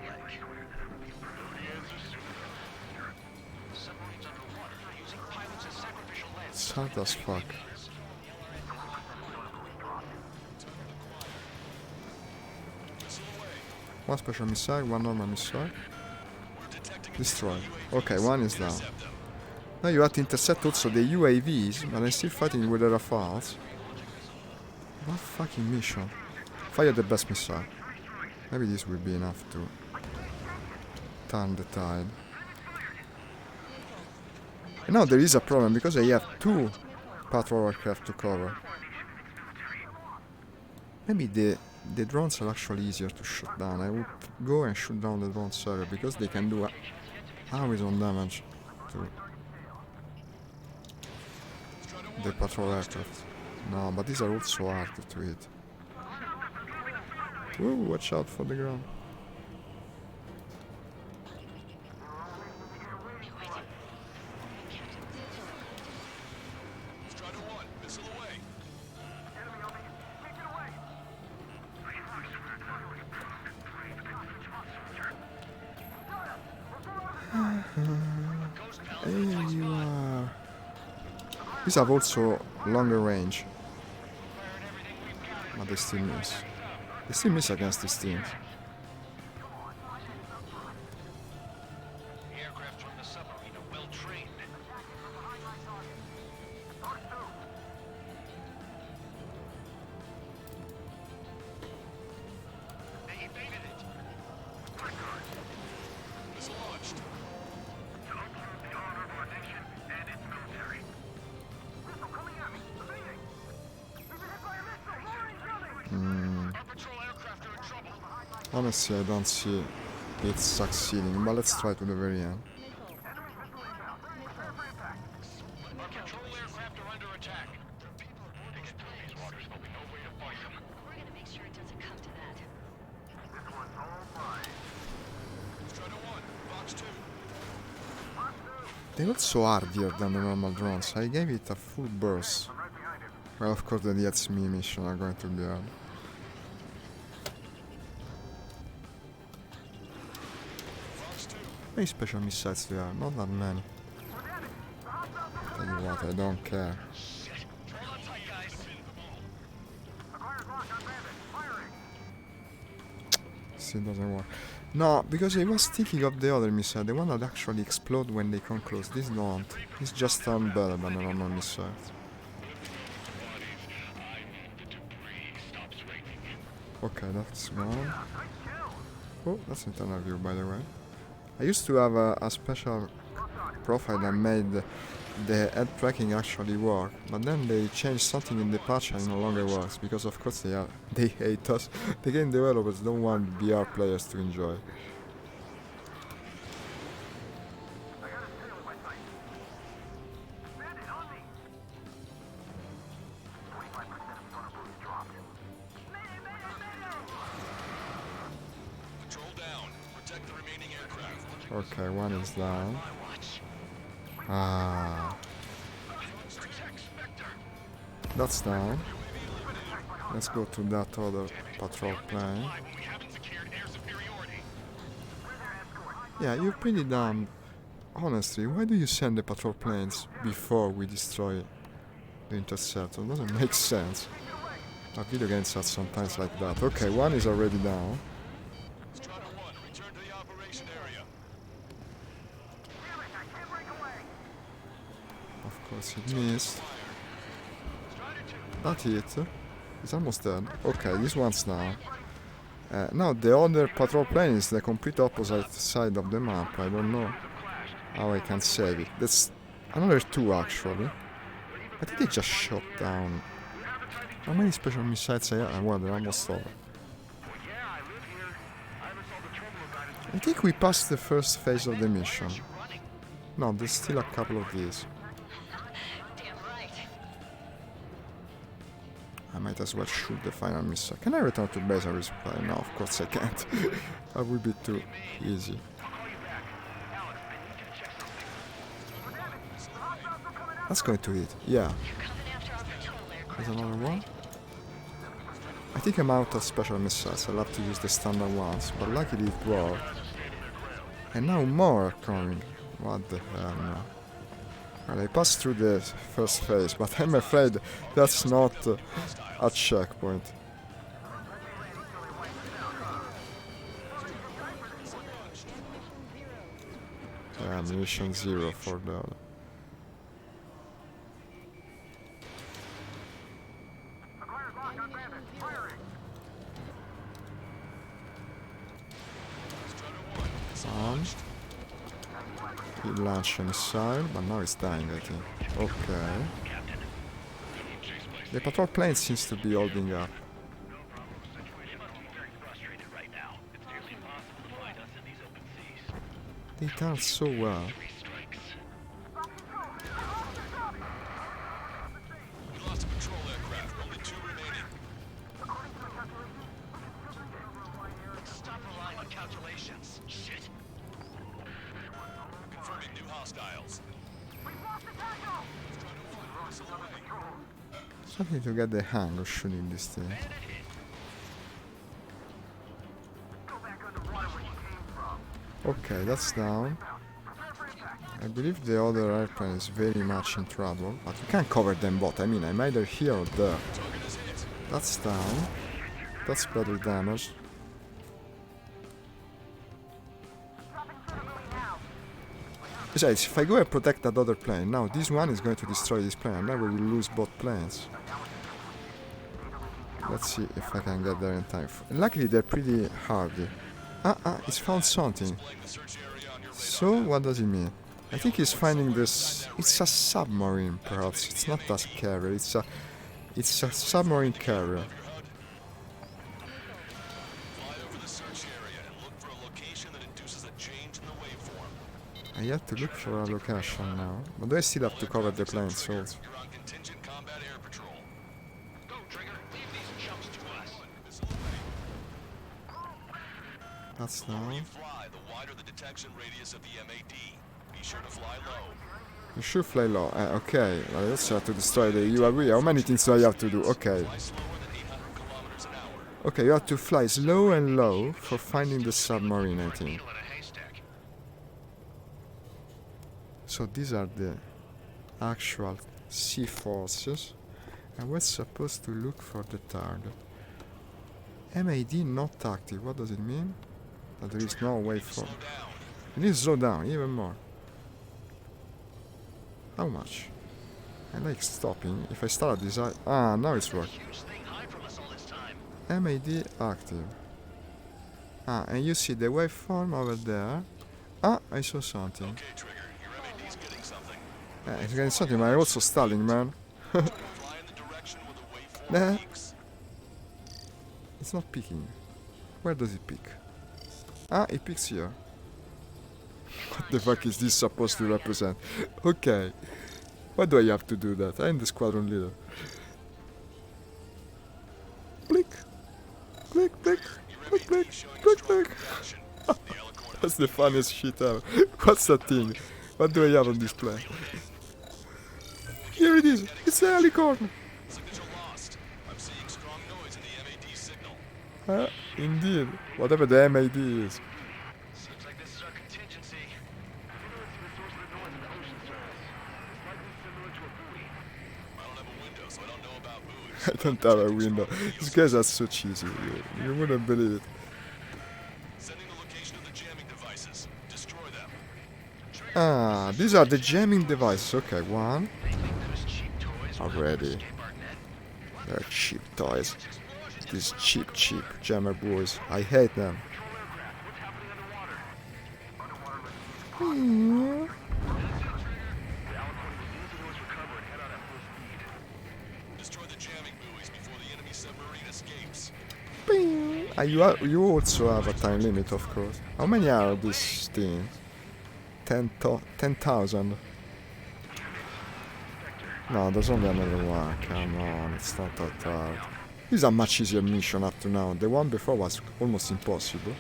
Submarines underwater using pilots as sacrificial lambs. It's hard as fuck. One special missile, one normal missile. Destroy. Okay, one is down. Now you have to intercept also the UAVs, but I'm still fighting with the Rafales. What fucking mission? Fire the best missile. Maybe this will be enough to turn the tide. And now there is a problem because I have 2 patrol aircraft to cover. Maybe the drones are actually easier to shoot down. I would go and shoot down the drones earlier because they can do hours-on damage to the patrol aircraft. No, but these are also hard to hit. Woo, watch out for the ground. Strider 1, missile away. There you are. These have also longer range. But they still miss. They still miss against these teams. The aircraft from the submarine are well trained. They evaded it. Missile launched. To uphold the honor of our nation and its military. Missile coming at me! Evading! We've been hit by a missile! More incoming! Our patrol aircraft are in trouble. Honestly, I don't see it succeeding, but let's try to the very end. Enemy missile inbound! Prepare for impact! Our patrol aircraft are under attack. People aboard these planes, waters. There'll be no way to fight them. We're gonna make sure it doesn't come to that. This one's all mine. Strider 1, Fox 2. They look so hardier than the normal drones. I gave it a full burst. I'm right behind him. Well, of course, the DSM mission are going to be hard. Fox 2. How many special missiles there are? Not that many. Tell you what, I don't care. Hold on tight, guys. Acquired lock on bandit. Firing! Still doesn't work. No, because I was thinking of the other missile, the one that actually explode when they come close. This don't. This just sound better than the normal missiles. Okay, that's gone. Oh, that's internal view, by the way. I used to have a special profile that made the head tracking actually work, but then they changed something in the patch and it no longer works, because of course they hate us. The game developers don't want VR players to enjoy. I got his tail in my sight. Bandit on me! 25% of sonar buoys dropped. Mayday, mayday, mayday! Control down. Protect the remaining aircraft. Okay, one is down. My watch. We Ah. That's down. Let's go to that other patrol plane. Yeah, you're pretty dumb. Honestly, why do you send the patrol planes before we destroy the interceptor? Doesn't make sense. Our video games are sometimes like that. Okay, one is already down. Of course, he missed. That hit. He's almost dead. Okay, this one's down. Now the other patrol plane is the complete opposite side of the map. I don't know how I can save it. That's another two actually. I think they just shot down. How many special missiles I have? Well, they're almost all. I think we passed the first phase of the mission. No, there's still a couple of these. Damn right. I might as well shoot the final missile. Can I return to base and resupply? No, of course I can't. That would be too easy. That's going to hit. Yeah. They're coming after our patrol aircraft. There's another one. I think I'm out of special missiles. I'll have to use the standard ones, but luckily it worked. And now more are coming. What the hell now? Well, I passed through the first phase, but I'm afraid that's not a checkpoint. Yeah, mission 0 for the other. He launched a missile, but now it's dying, I think. Okay. The patrol plane seems to be holding up. They done so well. Something to get the hang of shooting this thing. Okay, that's down. I believe the other airplane is very much in trouble, but we can't cover them both. I mean, I'm either here or there. That's down. That's better damage. Besides, if I go and protect that other plane, now this one is going to destroy this plane, and then we will lose both planes. Let's see if I can get there in time. Luckily, they're pretty hardy. He's found something. So, what does it mean? I think he's finding this... It's a submarine, perhaps. It's not a carrier. It's a submarine carrier. I have to look for a location now, but I still have to cover the plane, so... That's now. You should fly low. Okay, well, I also have to destroy the UAV. How many things do I have to do? Okay. Okay, you have to fly slow and low for finding the submarine, I think. So these are the actual sea forces. And we're supposed to look for the target. MAD not active. What does it mean? That there is no way for... It needs to slow down, even more. How much? I like stopping. If I start this... now it's working. MAD active. And you see the waveform over there. I saw something. It's getting something, but I'm also stalling, man. Nah. It's not peeking. Where does it peak? It peaks here. What the fuck is this supposed to represent? Okay. Why do I have to do that? I'm the squadron leader. Click. Click, click. Click, click. Click, click. That's the funniest shit ever. What's that thing? What do I have on display? Here it is! It's the helicorn! Signature lost. I'm seeing strong noise in the MAD signal. Indeed. Whatever the MAD is. Seems like this is our contingency. The source of the noise in the ocean surface. It's likely similar to a buoy. I don't have a window, so I don't know about buoys. I don't have a window. These guys are so cheesy. You wouldn't believe it. Sending the location of the jamming devices. Destroy them. Ah, these are the jamming devices. Okay, one. Those cheap toys will Already. escape our net. They're cheap toys. These cheap jammer boys. I hate them. Control aircraft. What's happening underwater? Hmm. The Alicorn will use the noise recover and head out at full speed. Destroy the jamming buoys before the enemy submarine escapes. You also have a time limit, of course. How many are these things? 10,000. No, there's only another one. Come on, it's not that hard. This is a much easier mission up to now. The one before was almost impossible.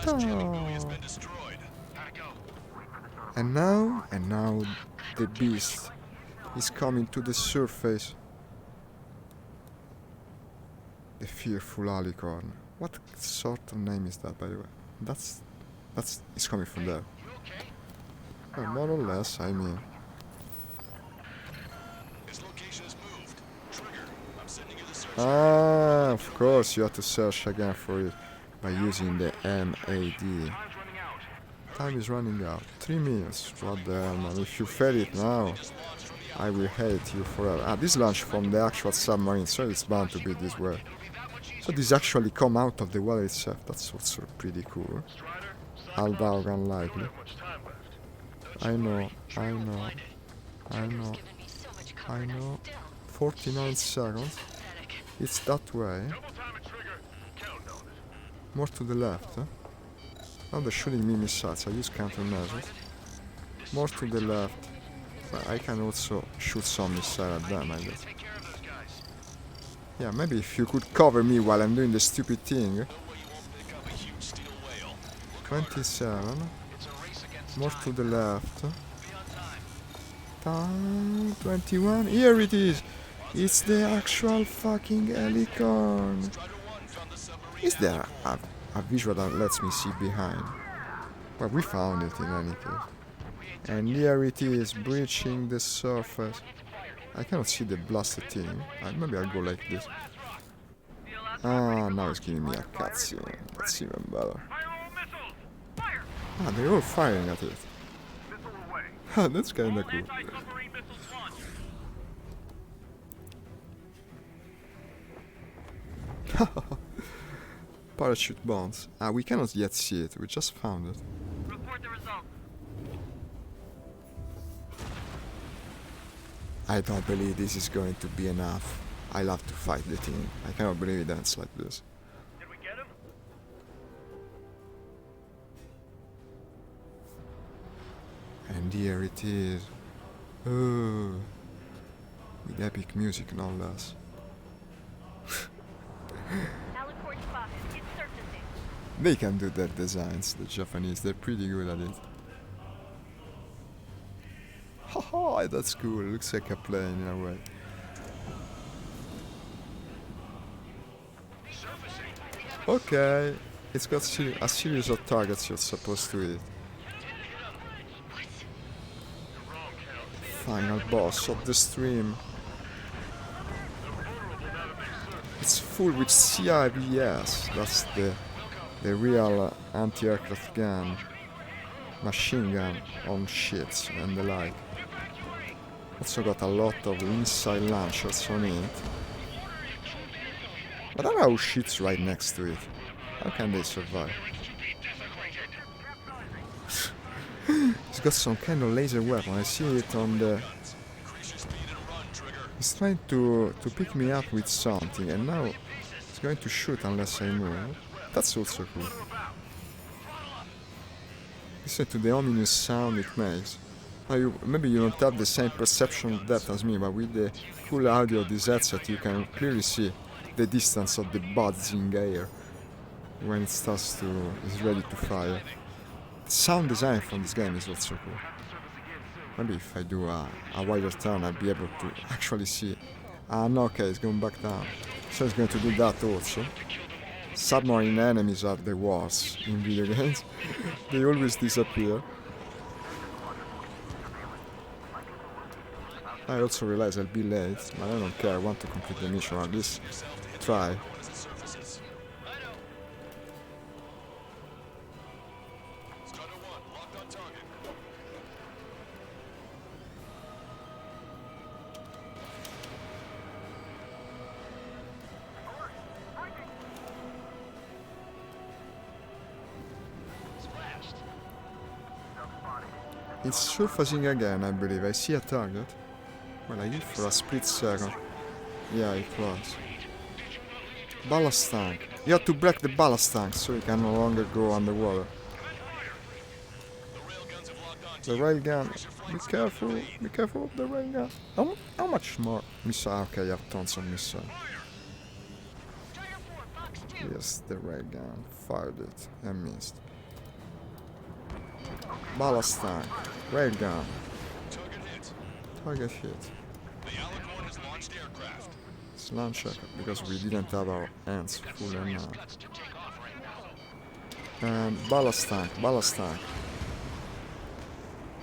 The last jamming buoy has been destroyed. Gotta go. And now the beast is coming to the surface. The fearful alicorn. What sort of name is that, by the way? That's it's coming from there. You okay? Well, more or less, I mean. His location is moved. Trigger. I'm sending you the search. Ah, of course, you have to search again for it by using the MAD. Time's running out. Time is running out. 3 minutes. What the hell, man? If you fail it now, I will hate you forever. Ah, this launched from the actual submarine, so it's bound to be this way. So this actually come out of the well itself. That's also pretty cool. Strider, Although we don't unlikely. have much time left. I know. Given me so much I comfort, know. still 49 seconds. pathetic. It's that way. Double time it, Trigger. Count on it. More to the left. Now they're shooting me missiles. I use countermeasures. More to the left. But I can also shoot some missiles at them, I guess. Take care of those guys. Yeah, maybe if you could cover me while I'm doing the stupid thing. No way you won't pick up a huge steel whale. Look 27. It's a race against More time. to the left. Be on time. 21. Here it is. It's the actual fucking helicorn. Strider 1 found the submarine. Is there a visual that lets me see behind? Well, we found it in any case. And here it is, breaching the surface. I cannot see the blasted thing. Maybe I'll go like this. Ah, now it's giving me a cutscene. That's even better. Fire all missiles! Fire! Ah, they're all firing at it. Missile away. Ah, that's kinda cool. Anti-submarine missiles launched. Parachute bombs. Ah, we cannot yet see it. We just found it. Report the results. I don't believe this is going to be enough. I love to fight the thing. I cannot believe it ends like this. Did we get him? And here it is. Oh, with epic music, no less. Alicorn spotted. It's surfacing. They can do their designs, the Japanese. They're pretty good at it. Haha, that's cool. Looks like a plane in a way. Okay, it's got a series of targets you're supposed to hit. Final boss of the stream. It's full with CIVS. That's the real anti-aircraft gun, machine gun on ships and the like. Also got a lot of missile launchers on it. But there are ships right next to it. How can they survive? He's got some kind of laser weapon. I see it on the... Increase your speed and run, Trigger. He's trying to pick me up with something, and now he's going to shoot unless I move. That's also cool. Listen to the ominous sound it makes. Now maybe you don't have the same perception of depth as me, but with the full audio of this headset you can clearly see the distance of the buzzing air when it is ready to fire. sound design from this game is also cool. Maybe if I do a wider turn, I'll be able to actually see. Ah, no, okay, it's going back down. So it's going to do that also. Submarine enemies are the worst in video games. They always disappear. I also realize I'll be late, but I don't care. I want to complete the mission, or at least try. It's surfacing again, I believe. I see a target. Well, I hit for a split second. Yeah, it was. Ballast tank. You have to break the ballast tank so you can no longer go underwater. The railgun. Be careful of the railgun. How much more missile? Okay, you have tons of missile. Yes, the railgun. Fired it and missed. Ballast tank. Railgun. Target hit. The Alicorn has launched aircraft. It's launch because we didn't have our hands full enough. And ballast tank. What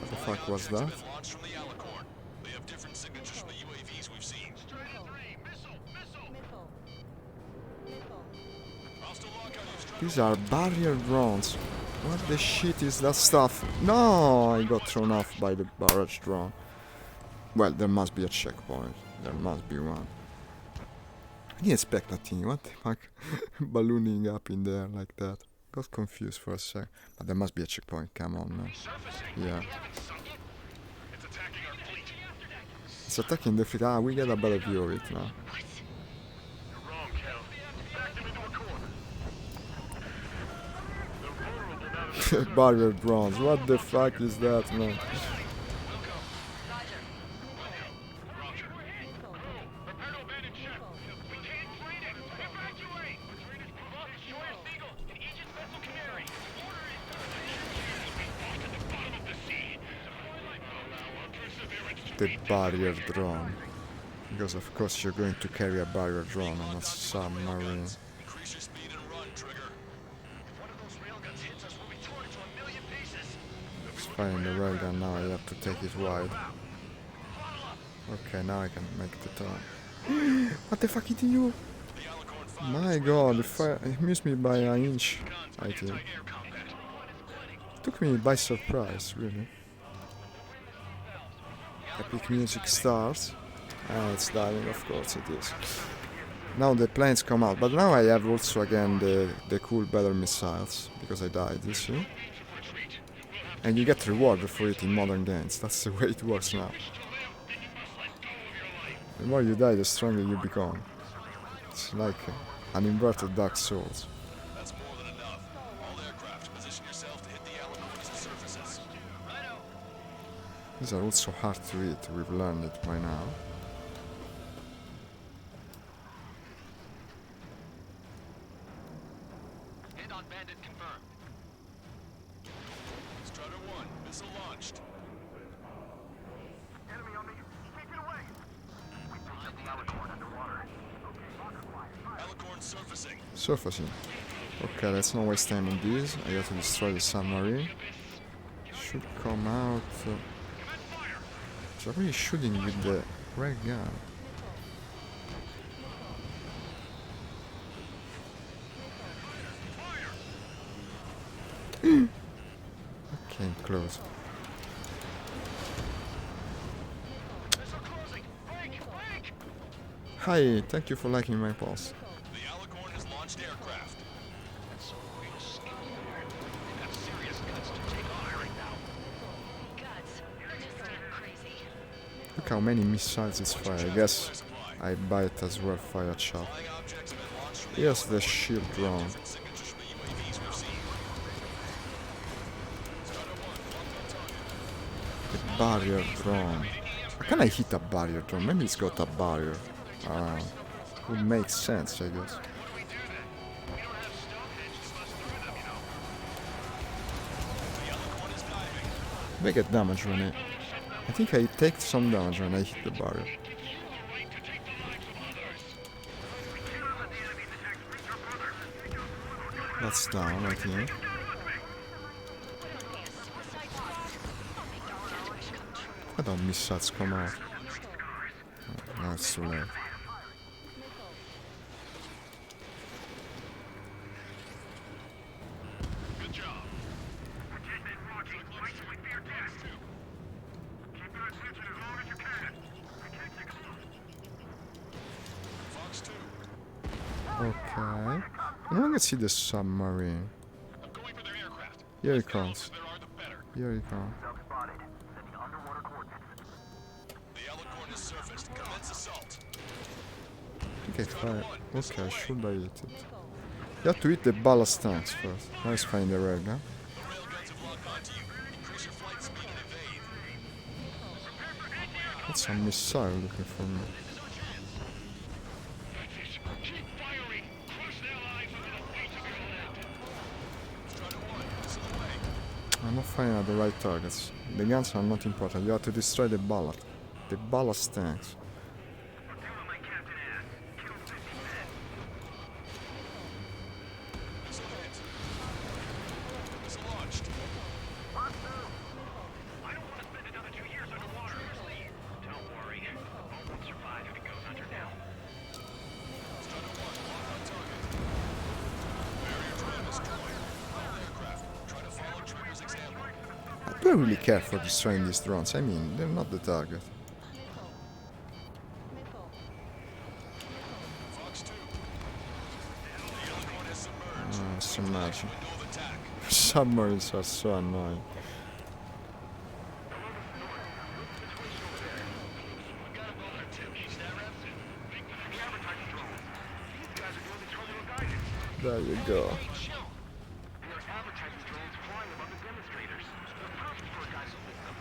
the fuck was that? Launched from the Alicorn. They have different signatures from the UAVs we've seen. These are barrier drones. What the shit is that stuff? No, I got thrown off by the barrage drone. Well, there must be a checkpoint. There must be one. I didn't expect that thing. What the fuck? Ballooning up in there like that. Got confused for a sec. But there must be a checkpoint. Come on now. Yeah. It's attacking the fleet. Ah, we get a better view of it now. Barrier drones. What the fuck is that, man? The barrier drone. Because of course you're going to carry a barrier drone on a submarine. Increase your speed and run, Trigger. If one of those railguns hits us, we'll be torn into a million pieces. It's firing the railgun now, I have to take it wide. Okay, now I can make the turn. What the fuck did you? My god, it missed me by an inch, I think. Took me by surprise, really. Epic music starts. Ah, it's diving, of course it is. Now the planes come out, but now I have also again the cool better missiles, because I died, you see? And you get rewarded for it in modern games, that's the way it works now. The more you die, the stronger you become. It's like an inverted Dark Souls. That's more than enough. All aircraft, position yourself to hit the Alicorn as it surfaces. These are also hard to hit, we've learned it by now. Hit on bandit confirmed. Strutter 1, missile launched. Enemy on me. Keep it away. We picked up the Alicorn underwater. Okay, rocket fire. Alicorn surfacing. Surfacing. Okay, let's not waste time on these. I got to destroy the submarine. Should come out. It's already shooting with the ray gun. Came close. Hi, thank you for liking my post. The Alicorn has launched aircraft. That's so great a skill there. They've got serious guts to take on right now. Guts. They're just damn crazy. Look how many missiles it's fire. I guess I buy it as well, fire chop. Flying objects have been launched from the Here's the shield drone. different signatures from the UAVs we've seen. Strutter 1, locked on target. The barrier drone. How can I hit a barrier drone? Maybe it's got a barrier. Would make sense, I guess. We don't have Stonehenge to bust through them, you know. The Do I get damage when I think I take some damage when I hit the barrel. That's down, I think. I thought missiles come out. Oh, now it's too late. Good job. Fox 2. Okay. I want to see the submarine. I'm going for their aircraft. Here he The closer comes. there are, the better. Here he comes. Spotted. Sending underwater coordinates. The Alicorn has surfaced. Commence assault. Okay, fire. Okay, should I hit it? You have to hit the ballast tanks first. Now it's fine the railgun. The railguns have locked onto you. Increase your flight speed and evade. That's a missile looking for me. Keep firing. Crush their lives under the weight of your lead. Strider 1, missile away. I'm not firing at the right targets. The guns are not important. You have to destroy the ballast. The ballast tanks. Missile hit. Missile launched. I don't want to spend another 2 years underwater. Don't worry. I won't survive if it goes under now. Strider 1, locked on target. Barrier tram destroyed. All aircraft. Try to follow Trigger's example. I don't really care for destroying these drones. I mean, they're not the target. Fox 2. The Alicorn has submerged. Submersion. Window of attack. Submarines are so annoying. There you go. And they're advertising drones flying above the demonstrators. They're perfect for a guy who lit them.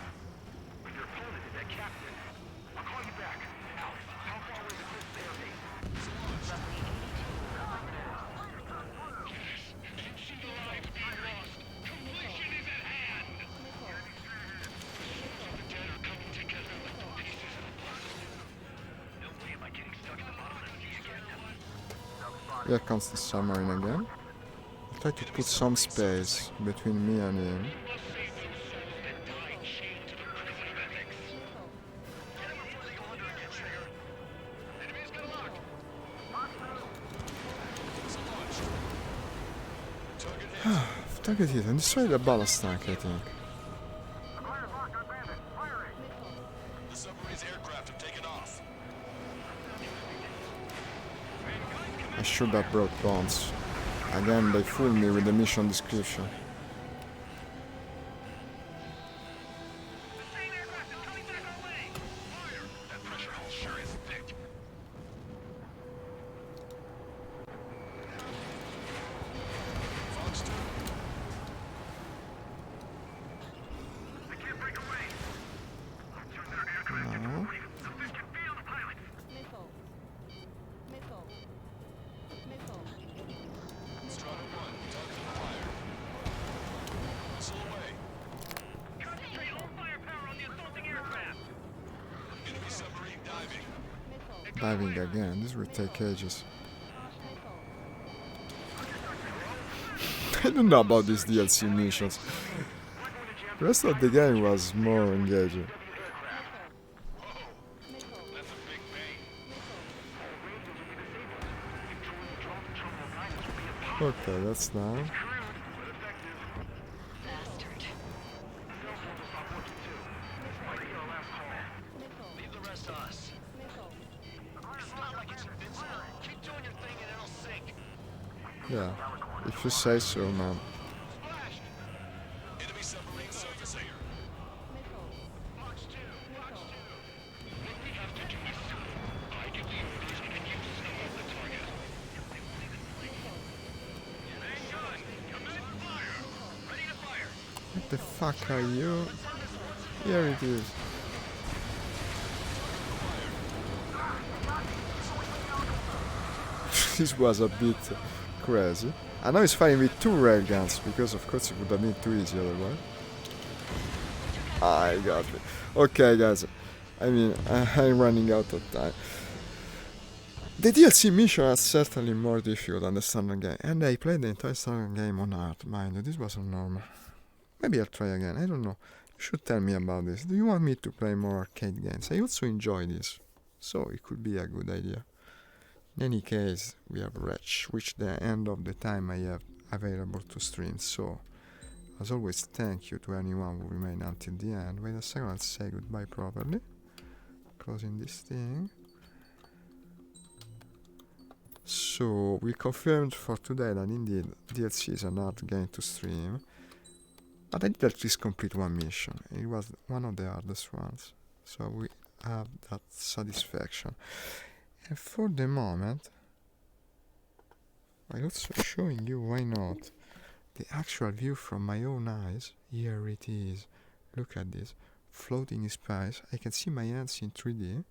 But your opponent is that captain. I'll call you back. Out. How far away is the closest air base? Don't see the lives being lost. Completion is at hand. The dead are coming together like the pieces of a puzzle. No way am I getting stuck in the bottom of the sea again. Here comes the submarine again. Try to put some space between me and him. Target hit and destroy the ballast tank, I think. The submarine's aircraft have taken off. I should have brought bombs. Again, they fooled me with the mission description. That pressure hull sure is thick. Fox 2. No. Strider 1, target acquired. Missile away. Concentrate all firepower on the assaulting aircraft. Enemy submarine diving. Diving again. This will take ages. I don't know about these DLC missions. The rest of the game was more engaging. That's a big bang. Okay, that's down. Bastard. Leave the rest to us. It's not like it's invincible. Keep doing your thing and it'll sink. Yeah, if you say so, man. Splashed. Enemy submarine surfacing. Fox 2. Fox 2. What we have to do is I give the orders and you snow up the target. Main gun. Commence fire. Ready to fire. What the fuck are you? Here it is. This was a bit crazy. I know he's fighting with two railguns because of course it would have been too easy otherwise. I got it. Okay, guys. I mean, I'm running out of time. The DLC mission are certainly more difficult than the standard game, and I played the entire standard game on hard, mind you, this was on normal. Maybe I'll try again, I don't know. You should tell me about this. Do you want me to play more arcade games? I also enjoy this, so it could be a good idea. In any case, we have reached the end of the time I have available to stream, so as always, thank you to anyone who remained until the end. Wait a second, I'll say goodbye properly. Closing this thing. So, we confirmed for today that indeed DLC is an hard game to stream. But I did at least complete one mission. It was one of the hardest ones. So we have that satisfaction. And for the moment, I'm also showing you, why not, the actual view from my own eyes. Here it is. Look at this. Floating in space. I can see my hands in 3D.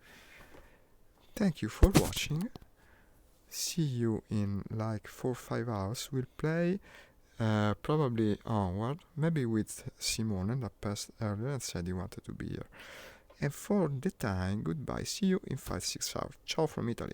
Thank you for watching. See you in like 4 or 5 hours. We'll play probably onward, maybe with Simone that passed earlier and said he wanted to be here. And for the time, goodbye. See you in 5-6 hours. Ciao from Italy.